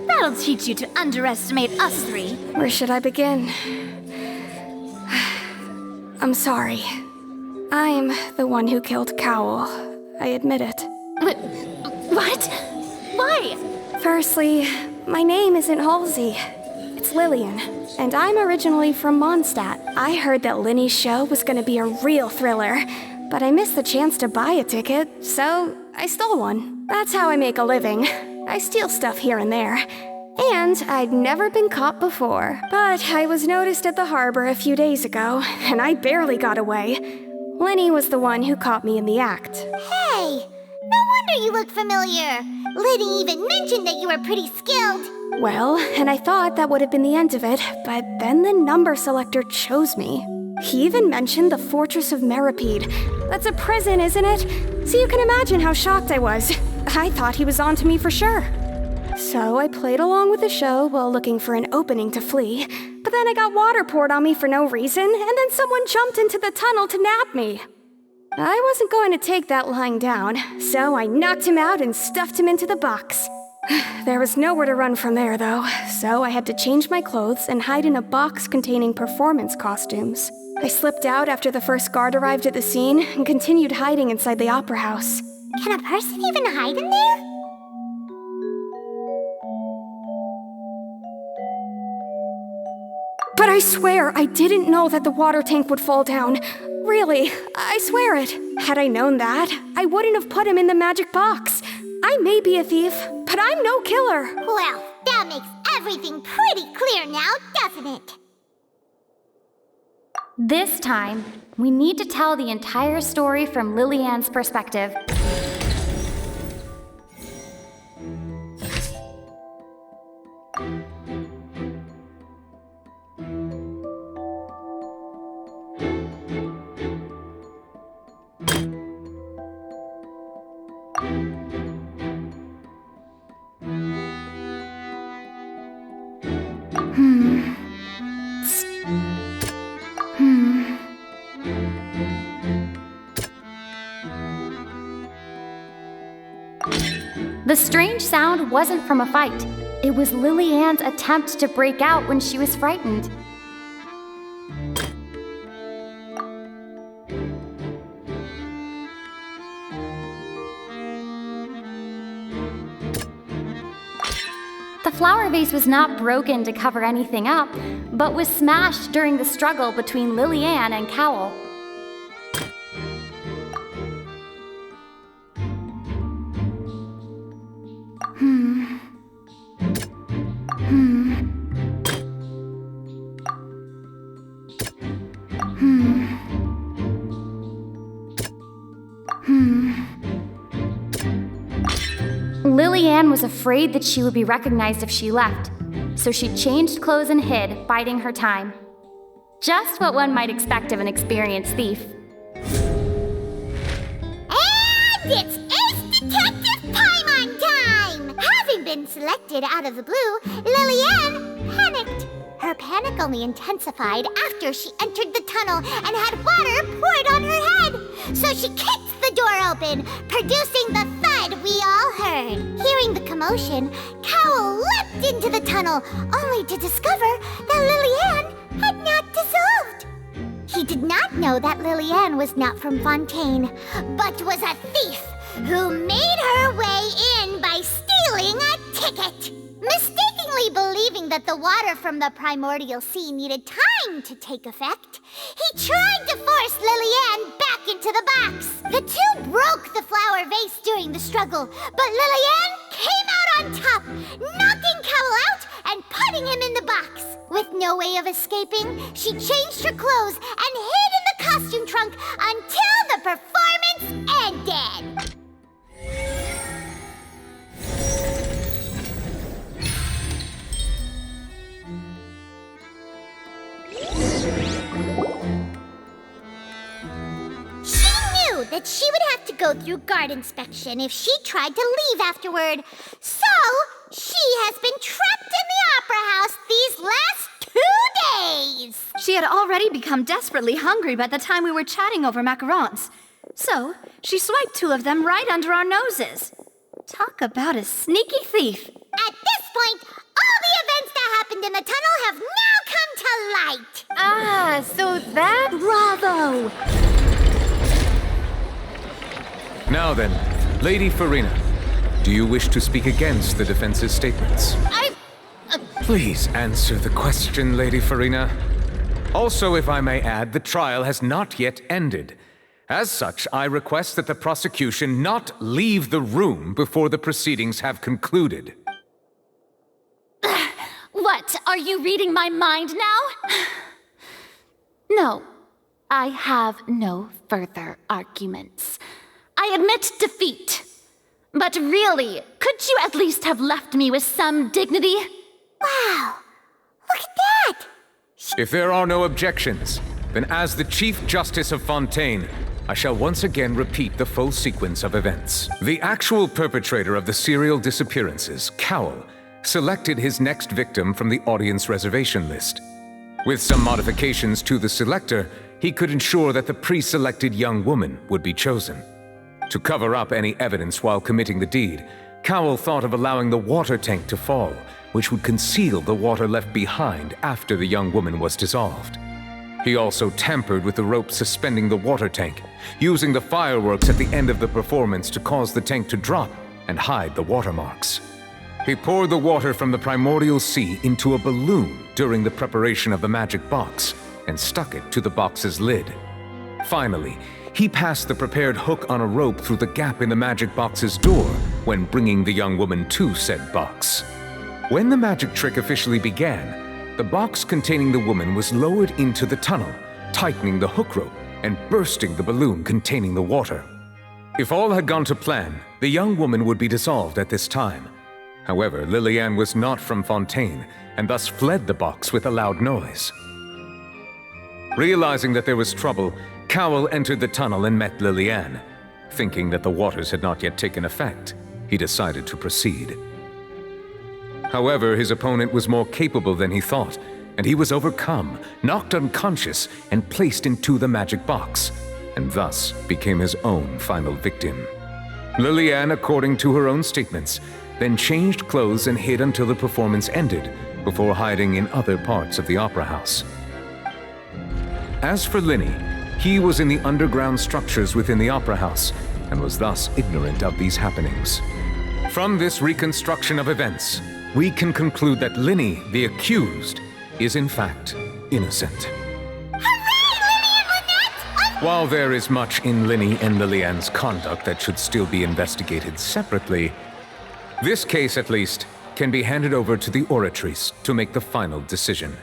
That'll teach you to underestimate us three. Where should I begin? I'm sorry. I'm the one who killed Cowell. I admit it. What? Why? Firstly, my name isn't Halsey. It's Lillian, and I'm originally from Mondstadt. I heard that Lyney's show was gonna be a real thriller, but I missed the chance to buy a ticket, so I stole one. That's how I make a living. I steal stuff here and there. And I'd never been caught before. But I was noticed at the harbor a few days ago, and I barely got away. Lyney was the one who caught me in the act. Hey, no wonder you look familiar. Lyney even mentioned that you were pretty skilled. Well, and I thought that would have been the end of it, but then the number selector chose me. He even mentioned the Fortress of Meripede. That's a prison, isn't it? So you can imagine how shocked I was. I thought he was onto me for sure. So I played along with the show while looking for an opening to flee, but then I got water poured on me for no reason, and then someone jumped into the tunnel to nab me. I wasn't going to take that lying down, so I knocked him out and stuffed him into the box. There was nowhere to run from there, though, so I had to change my clothes and hide in a box containing performance costumes. I slipped out after the first guard arrived at the scene and continued hiding inside the opera house. Can a person even hide in there? But I swear I didn't know that the water tank would fall down. Really, I swear it. Had I known that, I wouldn't have put him in the magic box. I may be a thief, but I'm no killer. Well, that makes everything pretty clear now, doesn't it? This time, we need to tell the entire story from Lillian's perspective. The strange sound wasn't from a fight. It was Lily-Ann's attempt to break out when she was frightened. The flower vase was not broken to cover anything up, but was smashed during the struggle between Lily-Ann and Cowl. Lily-Ann was afraid that she would be recognized if she left, so she changed clothes and hid, biding her time. Just what one might expect of an experienced thief. And it's Ace Detective Paimon time! Having been selected out of the blue, Lily-Ann panicked. Her panic only intensified after she entered the tunnel and had water poured on her head. So she kicked the door open, producing the thud we all heard. Hearing the commotion, Cowl leapt into the tunnel, only to discover that Lily-Ann had not dissolved. He did not know that Lily-Ann was not from Fontaine, but was a thief who made her way in by stealing a ticket. Mistakenly believing that the water from the primordial sea needed time to take effect, he tried to force Lily-Ann back into the box. The two broke the flower vase during the struggle, but Lily-Ann came out on top, knocking Cowl out and putting him in the box. With no way of escaping, she changed her clothes and hid in the costume trunk until the performance ended. That she would have to go through guard inspection if she tried to leave afterward. So, she has been trapped in the Opera House these last 2 days. She had already become desperately hungry by the time we were chatting over macarons. So, she swiped 2 of them right under our noses. Talk about a sneaky thief. At this point, all the events that happened in the tunnel have now come to light. Ah, so that... Bravo! Now then, Lady Farina, do you wish to speak against the defense's statements? Please answer the question, Lady Farina. Also, if I may add, the trial has not yet ended. As such, I request that the prosecution not leave the room before the proceedings have concluded. What, are you reading my mind now? No, I have no further arguments. I admit defeat. But really, could you at least have left me with some dignity? Wow, look at that! If there are no objections, then as the Chief Justice of Fontaine, I shall once again repeat the full sequence of events. The actual perpetrator of the serial disappearances, Cowl, selected his next victim from the audience reservation list. With some modifications to the selector, he could ensure that the pre-selected young woman would be chosen. To cover up any evidence while committing the deed, Cowl thought of allowing the water tank to fall, which would conceal the water left behind after the young woman was dissolved. He also tampered with the rope suspending the water tank, using the fireworks at the end of the performance to cause the tank to drop and hide the watermarks. He poured the water from the primordial sea into a balloon during the preparation of the magic box and stuck it to the box's lid. Finally, he passed the prepared hook on a rope through the gap in the magic box's door when bringing the young woman to said box. When the magic trick officially began, the box containing the woman was lowered into the tunnel, tightening the hook rope and bursting the balloon containing the water. If all had gone to plan, the young woman would be dissolved at this time. However, Lily-Ann was not from Fontaine and thus fled the box with a loud noise. Realizing that there was trouble, Cowl entered the tunnel and met Lily-Ann. Thinking that the waters had not yet taken effect, he decided to proceed. However, his opponent was more capable than he thought, and he was overcome, knocked unconscious, and placed into the magic box, and thus became his own final victim. Lillian, according to her own statements, then changed clothes and hid until the performance ended, before hiding in other parts of the opera house. As for Lyney, he was in the underground structures within the opera house, and was thus ignorant of these happenings. From this reconstruction of events, we can conclude that Lyney, the accused, is in fact innocent. While there is much in Lyney and Lillian's conduct that should still be investigated separately, this case, at least, can be handed over to the Oratrice to make the final decision.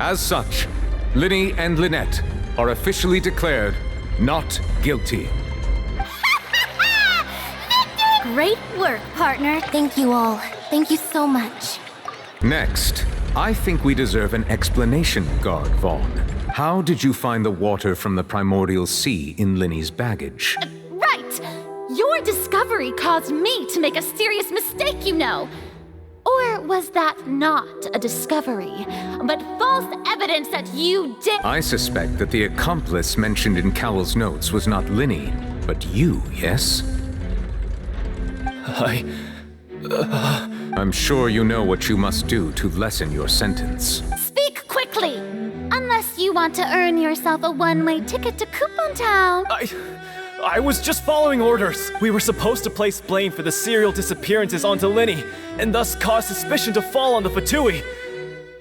As such, Lyney and Lynette are officially declared not guilty. Great work, partner. Thank you all. Thank you so much. Next, I think we deserve an explanation, Guard Vaughn. How did you find the water from the primordial sea in Lyney's baggage? Right! Your discovery caused me to make a serious mistake, you know. Or was that not a discovery, but false evidence that you did? I suspect that the accomplice mentioned in Cowell's notes was not Lyney, but you, yes? I'm sure you know what you must do to lessen your sentence. Speak quickly! Unless you want to earn yourself a one-way ticket to Coupon Town. I was just following orders. We were supposed to place blame for the serial disappearances onto Lyney, and thus cause suspicion to fall on the Fatui.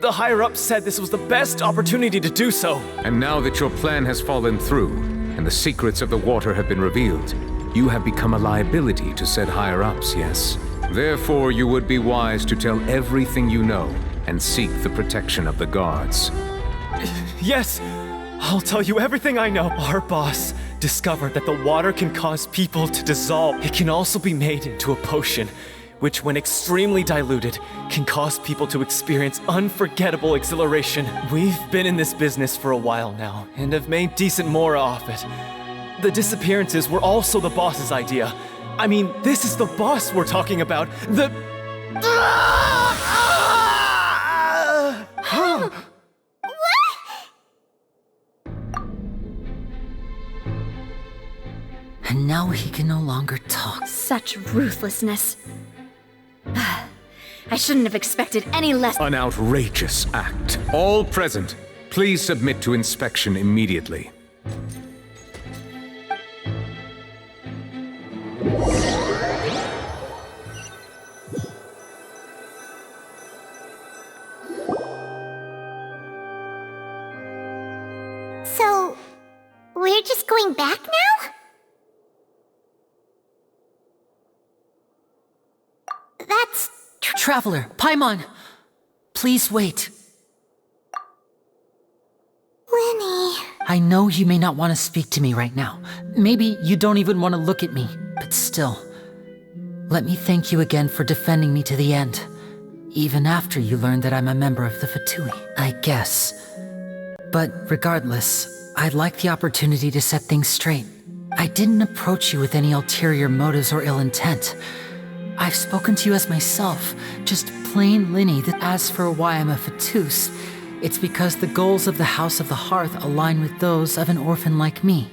The higher-ups said this was the best opportunity to do so. And now that your plan has fallen through, and the secrets of the water have been revealed, you have become a liability to said higher-ups, yes? Therefore, you would be wise to tell everything you know, and seek the protection of the guards. Yes, I'll tell you everything I know. Our boss discovered that the water can cause people to dissolve. It can also be made into a potion, which when extremely diluted, can cause people to experience unforgettable exhilaration. We've been in this business for a while now, and have made decent mora off it. The disappearances were also the boss's idea. I mean, this is the boss we're talking about. And now he can no longer talk. Such ruthlessness. I shouldn't have expected any less. An outrageous act. All present, please submit to inspection immediately. So, we're just going back now? That's... Traveler, Paimon! Please wait. Lyney... I know you may not want to speak to me right now. Maybe you don't even want to look at me, but still. Let me thank you again for defending me to the end. Even after you learned that I'm a member of the Fatui, I guess. But regardless, I'd like the opportunity to set things straight. I didn't approach you with any ulterior motives or ill intent. I've spoken to you as myself, just plain Lyney. That as for why I'm a Fatus, it's because the goals of the House of the Hearth align with those of an orphan like me.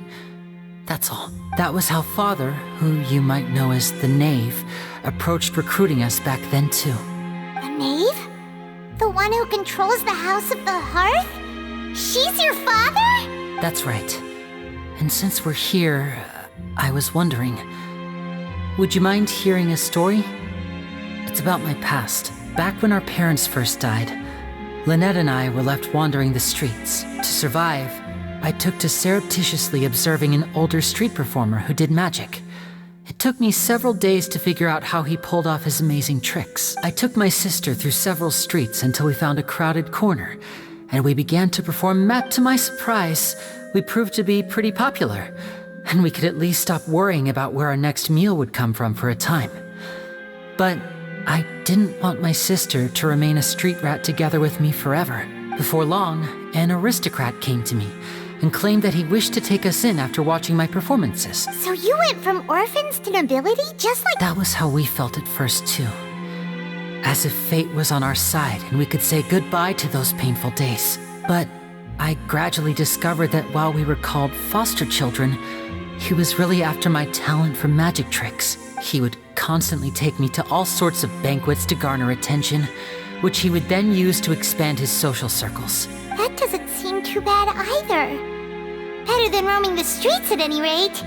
That's all. That was how Father, who you might know as the Knave, approached recruiting us back then too. The Knave? The one who controls the House of the Hearth? She's your father? That's right. And since we're here, I was wondering, would you mind hearing a story? It's about my past. Back when our parents first died, Lynette and I were left wandering the streets. To survive, I took to surreptitiously observing an older street performer who did magic. It took me several days to figure out how he pulled off his amazing tricks. I took my sister through several streets until we found a crowded corner, and we began to perform. To my surprise, we proved to be pretty popular, and we could at least stop worrying about where our next meal would come from for a time. But I didn't want my sister to remain a street rat together with me forever. Before long, an aristocrat came to me and claimed that he wished to take us in after watching my performances. So you went from orphans to nobility, just like— That was how we felt at first, too. As if fate was on our side and we could say goodbye to those painful days. But I gradually discovered that while we were called foster children, he was really after my talent for magic tricks. He would constantly take me to all sorts of banquets to garner attention, which he would then use to expand his social circles. That doesn't seem too bad either. Better than roaming the streets at any rate.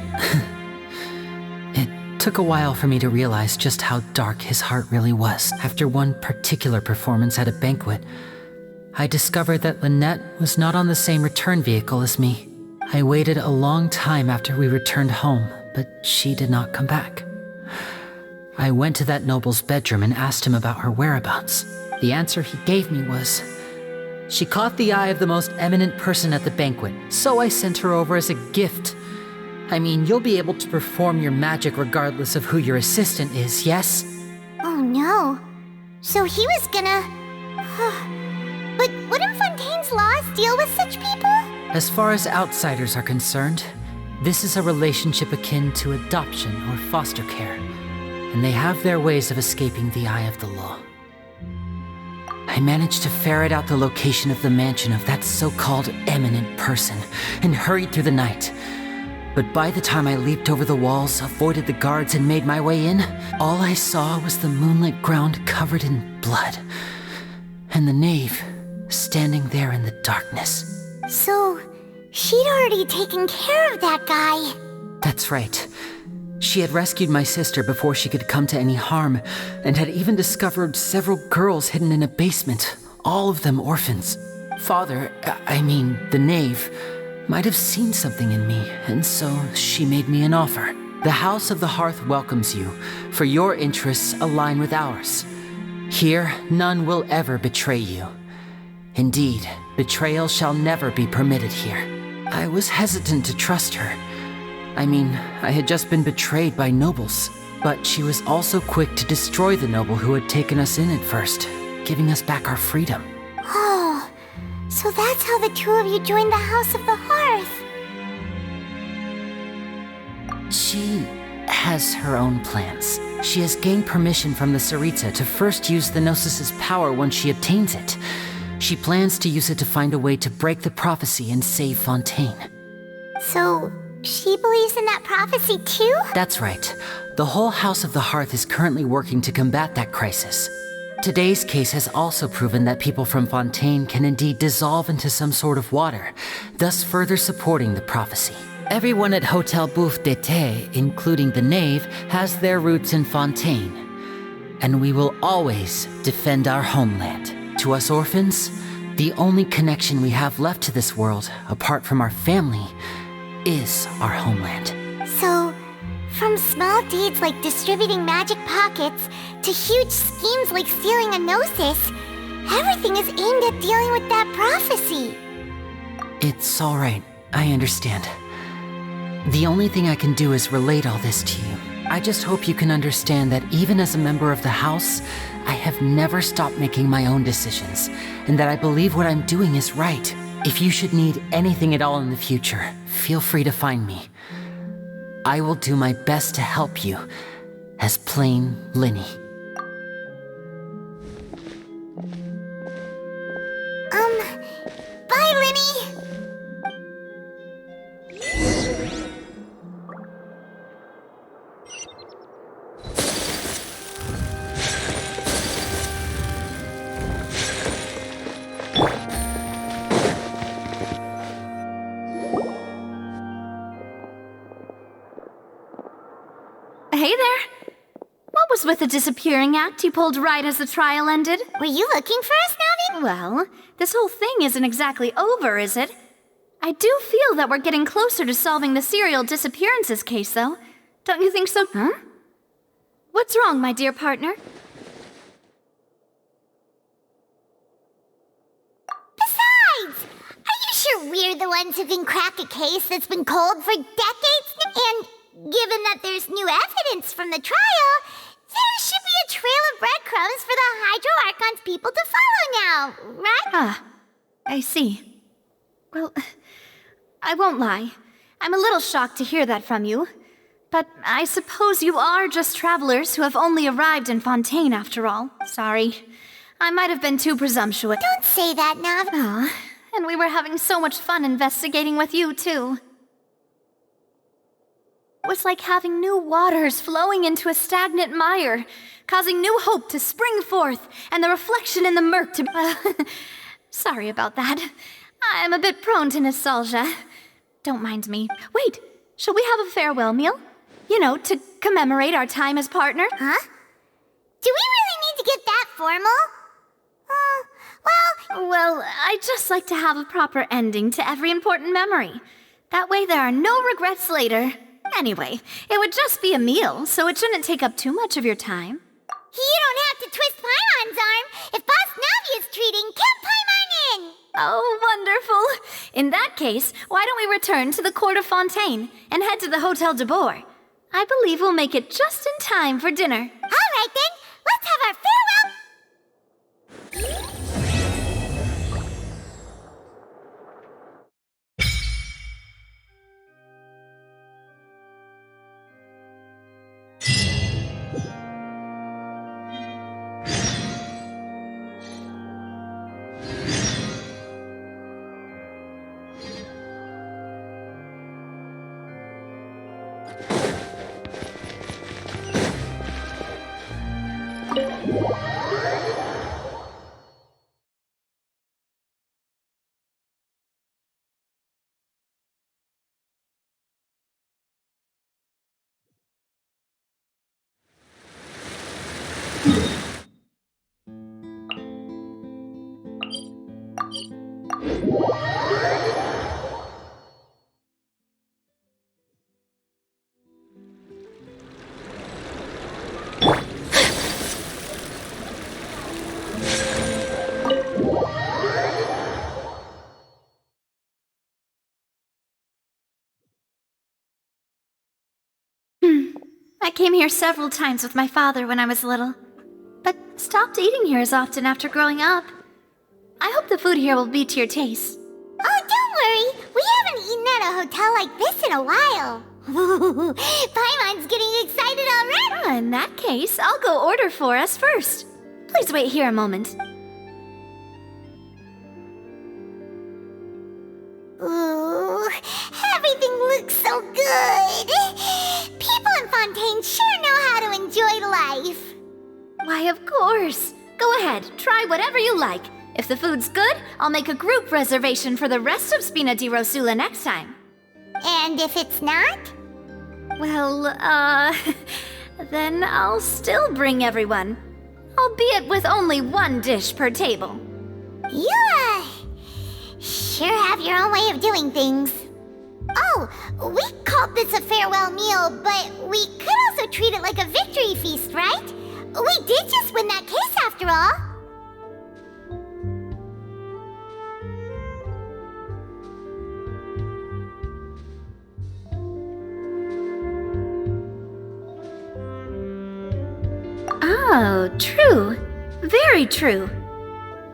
It took a while for me to realize just how dark his heart really was. After one particular performance at a banquet, I discovered that Lynette was not on the same return vehicle as me. I waited a long time after we returned home, but she did not come back. I went to that noble's bedroom and asked him about her whereabouts. The answer he gave me was, she caught the eye of the most eminent person at the banquet, so I sent her over as a gift. I mean, you'll be able to perform your magic regardless of who your assistant is, yes? Oh no. So he was gonna... But wouldn't Fontaine's laws deal with such people? As far as outsiders are concerned, this is a relationship akin to adoption or foster care, and they have their ways of escaping the eye of the law. I managed to ferret out the location of the mansion of that so-called eminent person and hurried through the night. But by the time I leaped over the walls, avoided the guards, and made my way in, all I saw was the moonlit ground covered in blood, and the knave standing there in the darkness. So, she'd already taken care of that guy. That's right. She had rescued my sister before she could come to any harm, and had even discovered several girls hidden in a basement, all of them orphans. Father, the knave, might have seen something in me, and so she made me an offer. The House of the Hearth welcomes you, for your interests align with ours. Here, none will ever betray you. Indeed, betrayal shall never be permitted here. I was hesitant to trust her. I had just been betrayed by nobles, but she was also quick to destroy the noble who had taken us in at first, giving us back our freedom. Oh, so that's how the two of you joined the House of the Hearth. She has her own plans. She has gained permission from the Tsaritsa to first use the Gnosis' power once she obtains it. She plans to use it to find a way to break the prophecy and save Fontaine. So, she believes in that prophecy too? That's right. The whole House of the Hearth is currently working to combat that crisis. Today's case has also proven that people from Fontaine can indeed dissolve into some sort of water, thus further supporting the prophecy. Everyone at Hotel Bouffe d'été, including the knave, has their roots in Fontaine. And we will always defend our homeland. To us orphans, the only connection we have left to this world, apart from our family, is our homeland. So, from small deeds like distributing magic pockets to huge schemes like stealing a Gnosis, everything is aimed at dealing with that prophecy. It's all right. I understand. The only thing I can do is relate all this to you. I just hope you can understand that even as a member of the House, I have never stopped making my own decisions, and that I believe what I'm doing is right. If you should need anything at all in the future, feel free to find me. I will do my best to help you, as plain Lyney. Bye, Lyney! Hey there! What was with the disappearing act you pulled right as the trial ended? Were you looking for us, Navi? Well, this whole thing isn't exactly over, is it? I do feel that we're getting closer to solving the serial disappearances case, though. Don't you think so? Huh? What's wrong, my dear partner? Besides, are you sure we're the ones who can crack a case that's been cold for decades? And given that there's new evidence from the trial, there should be a trail of breadcrumbs breadcrumbs for the Hydro Archon's people to follow now, right? Ah, I see. Well, I won't lie. I'm a little shocked to hear that from you. But I suppose you are just travelers who have only arrived in Fontaine after all. Sorry. I might have been too presumptuous. Don't say that, Nav. Aw, and we were having so much fun investigating with you, too. It was like having new waters flowing into a stagnant mire, causing new hope to spring forth, and the reflection in the murk to... sorry about that. I'm a bit prone to nostalgia. Don't mind me. Wait, shall we have a farewell meal? You know, to commemorate our time as partners. Huh? Do we really need to get that formal? Well, I'd just like to have a proper ending to every important memory. That way there are no regrets later. Anyway, it would just be a meal, so it shouldn't take up too much of your time. You don't have to twist Paimon's arm. If Boss Navi is treating, count Paimon in! Oh, wonderful. In that case, why don't we return to the court of Fontaine and head to the Hotel de Boer? I believe we'll make it just in time for dinner. All right then, let's have our farewell. I came here several times with my father when I was little, but stopped eating here as often after growing up. I hope the food here will be to your taste. Oh, don't worry. We haven't eaten at a hotel like this in a while. Paimon's getting excited already. In that case, I'll go order for us first. Please wait here a moment. Ooh, everything looks so good. People in Fontaine sure know how to enjoy life. Why, of course. Go ahead, try whatever you like. If the food's good, I'll make a group reservation for the rest of Spina di Rosula next time. And if it's not? Well, then I'll still bring everyone. Albeit with only one dish per table. You, sure have your own way of doing things. Oh, we called this a farewell meal, but we could also treat it like a victory feast, right? We did just win that case after all. Oh, true. Very true.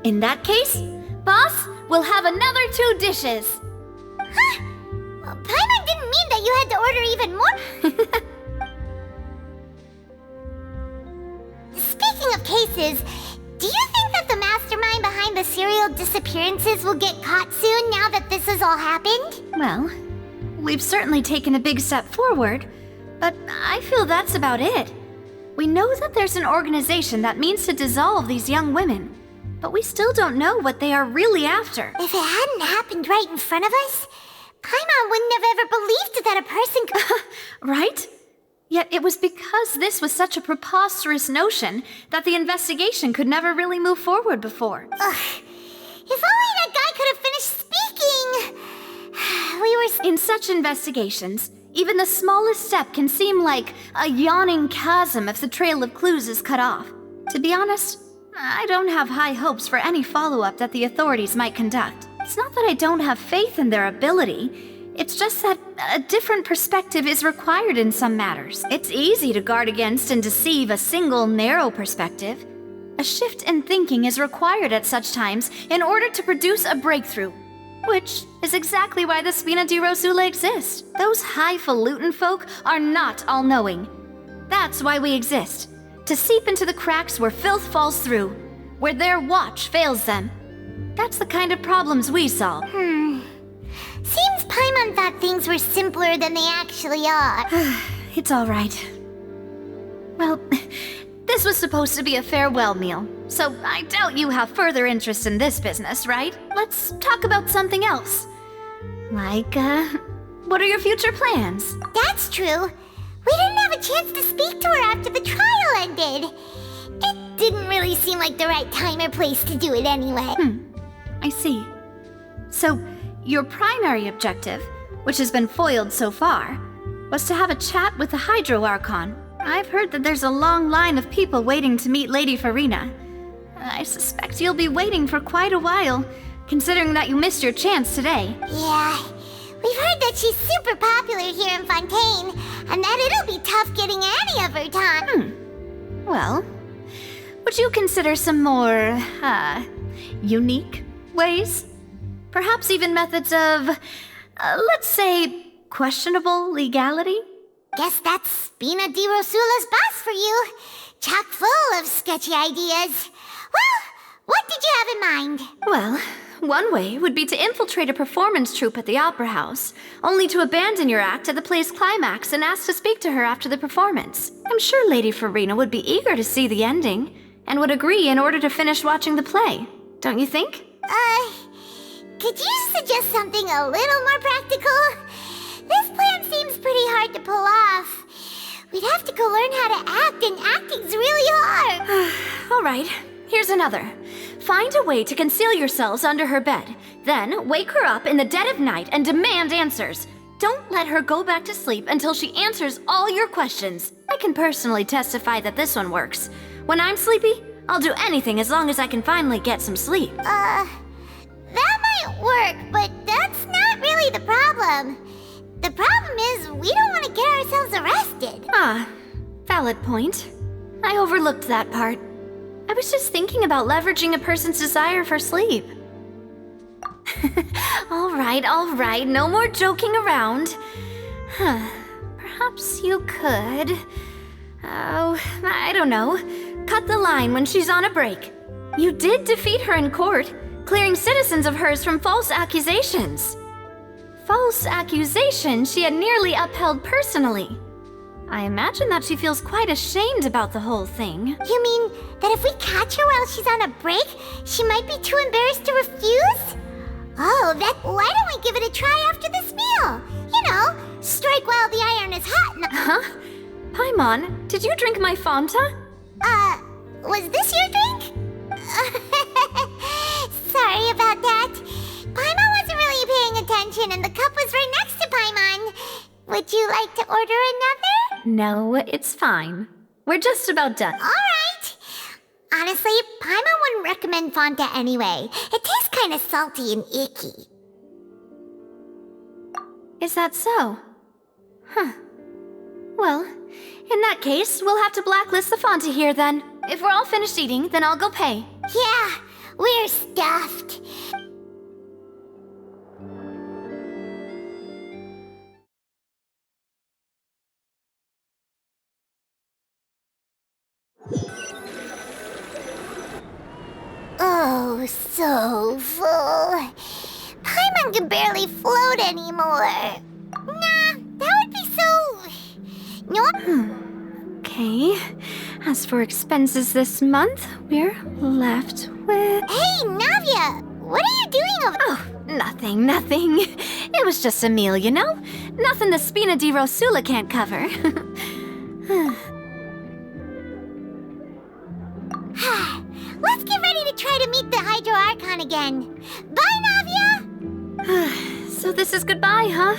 In that case, boss, we'll have another 2 dishes. Huh? Paimon didn't mean that you had to order even more. Speaking of cases, do you think that the mastermind behind the serial disappearances will get caught soon now that this has all happened? Well, we've certainly taken a big step forward, but I feel that's about it. We know that there's an organization that means to dissolve these young women, but we still don't know what they are really after. If it hadn't happened right in front of us, Paimon wouldn't have ever believed that a person could... Right? Yet it was because this was such a preposterous notion that the investigation could never really move forward before. Ugh. If only that guy could have finished speaking! We were... In such investigations, even the smallest step can seem like a yawning chasm if the trail of clues is cut off. To be honest, I don't have high hopes for any follow-up that the authorities might conduct. It's not that I don't have faith in their ability. It's just that a different perspective is required in some matters. It's easy to guard against and deceive a single narrow perspective, A shift in thinking is required at such times in order to produce a breakthrough. Which is exactly why the Spina di Rosula exists. Those highfalutin folk are not all-knowing. That's why we exist. To seep into the cracks where filth falls through, where their watch fails them. That's the kind of problems we solve. Seems Paimon thought things were simpler than they actually are. It's all right. Well, this was supposed to be a farewell meal, so I doubt you have further interest in this business, right? Let's talk about something else. Like, what are your future plans? That's true. We didn't have a chance to speak to her after the trial ended. It didn't really seem like the right time or place to do it anyway. I see. So, your primary objective, which has been foiled so far, was to have a chat with the Hydro Archon. I've heard that there's a long line of people waiting to meet Lady Farina. I suspect you'll be waiting for quite a while, considering that you missed your chance today. Yeah, we've heard that she's super popular here in Fontaine, and that it'll be tough getting any of her time. Well, would you consider some more, unique ways? Perhaps even methods of, let's say, questionable legality? Guess that's Spina di Rosula's boss for you. Chock full of sketchy ideas. Well, what did you have in mind? Well, one way would be to infiltrate a performance troupe at the Opera House, only to abandon your act at the play's climax and ask to speak to her after the performance. I'm sure Lady Farina would be eager to see the ending, and would agree in order to finish watching the play. Don't you think? Could you suggest something a little more practical? This plan seems pretty hard to pull off. We'd have to go learn how to act, and acting's really hard. All right, here's another. Find a way to conceal yourselves under her bed. Then wake her up in the dead of night and demand answers. Don't let her go back to sleep until she answers all your questions. I can personally testify that this one works. When I'm sleepy, I'll do anything as long as I can finally get some sleep. That might work, but that's not really the problem. The problem is we don't want to get ourselves arrested. Valid point. I overlooked that part. I was just thinking about leveraging a person's desire for sleep. All right, no more joking around. Perhaps you could... I don't know. Cut the line when she's on a break. You did defeat her in court, clearing citizens of hers from false accusations. False accusations she had nearly upheld personally. I imagine that she feels quite ashamed about the whole thing. You mean that if we catch her while she's on a break, she might be too embarrassed to refuse? Oh, why don't we give it a try after this meal? You know, strike while the iron is hot. Paimon, did you drink my Fanta? Was this your drink? Sorry about that. Paimon wasn't really paying attention and the cup was right next to Paimon. Would you like to order another? No, it's fine. We're just about done. All right. Honestly, Paimon wouldn't recommend Fanta anyway. It tastes kind of salty and icky. Is that so? Well, in that case, we'll have to blacklist the Fanta here then. If we're all finished eating, then I'll go pay. Yeah, we're stuffed. Oh, so full. Paimon can barely float anymore. Nah, that would be so... No. Okay. As for expenses this month, we're left with... Hey, Navia! What are you doing over... Oh, nothing. It was just a meal, you know? Nothing the Spina di Rosula can't cover. Let's get ready to try to meet the Hydro Archon again. Bye, Navia! So this is goodbye, huh?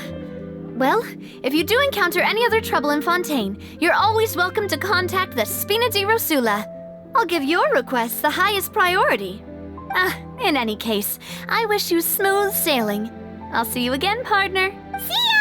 Well, if you do encounter any other trouble in Fontaine, you're always welcome to contact the Spina di Rosula. I'll give your request the highest priority. In any case, I wish you smooth sailing. I'll see you again, partner. See ya!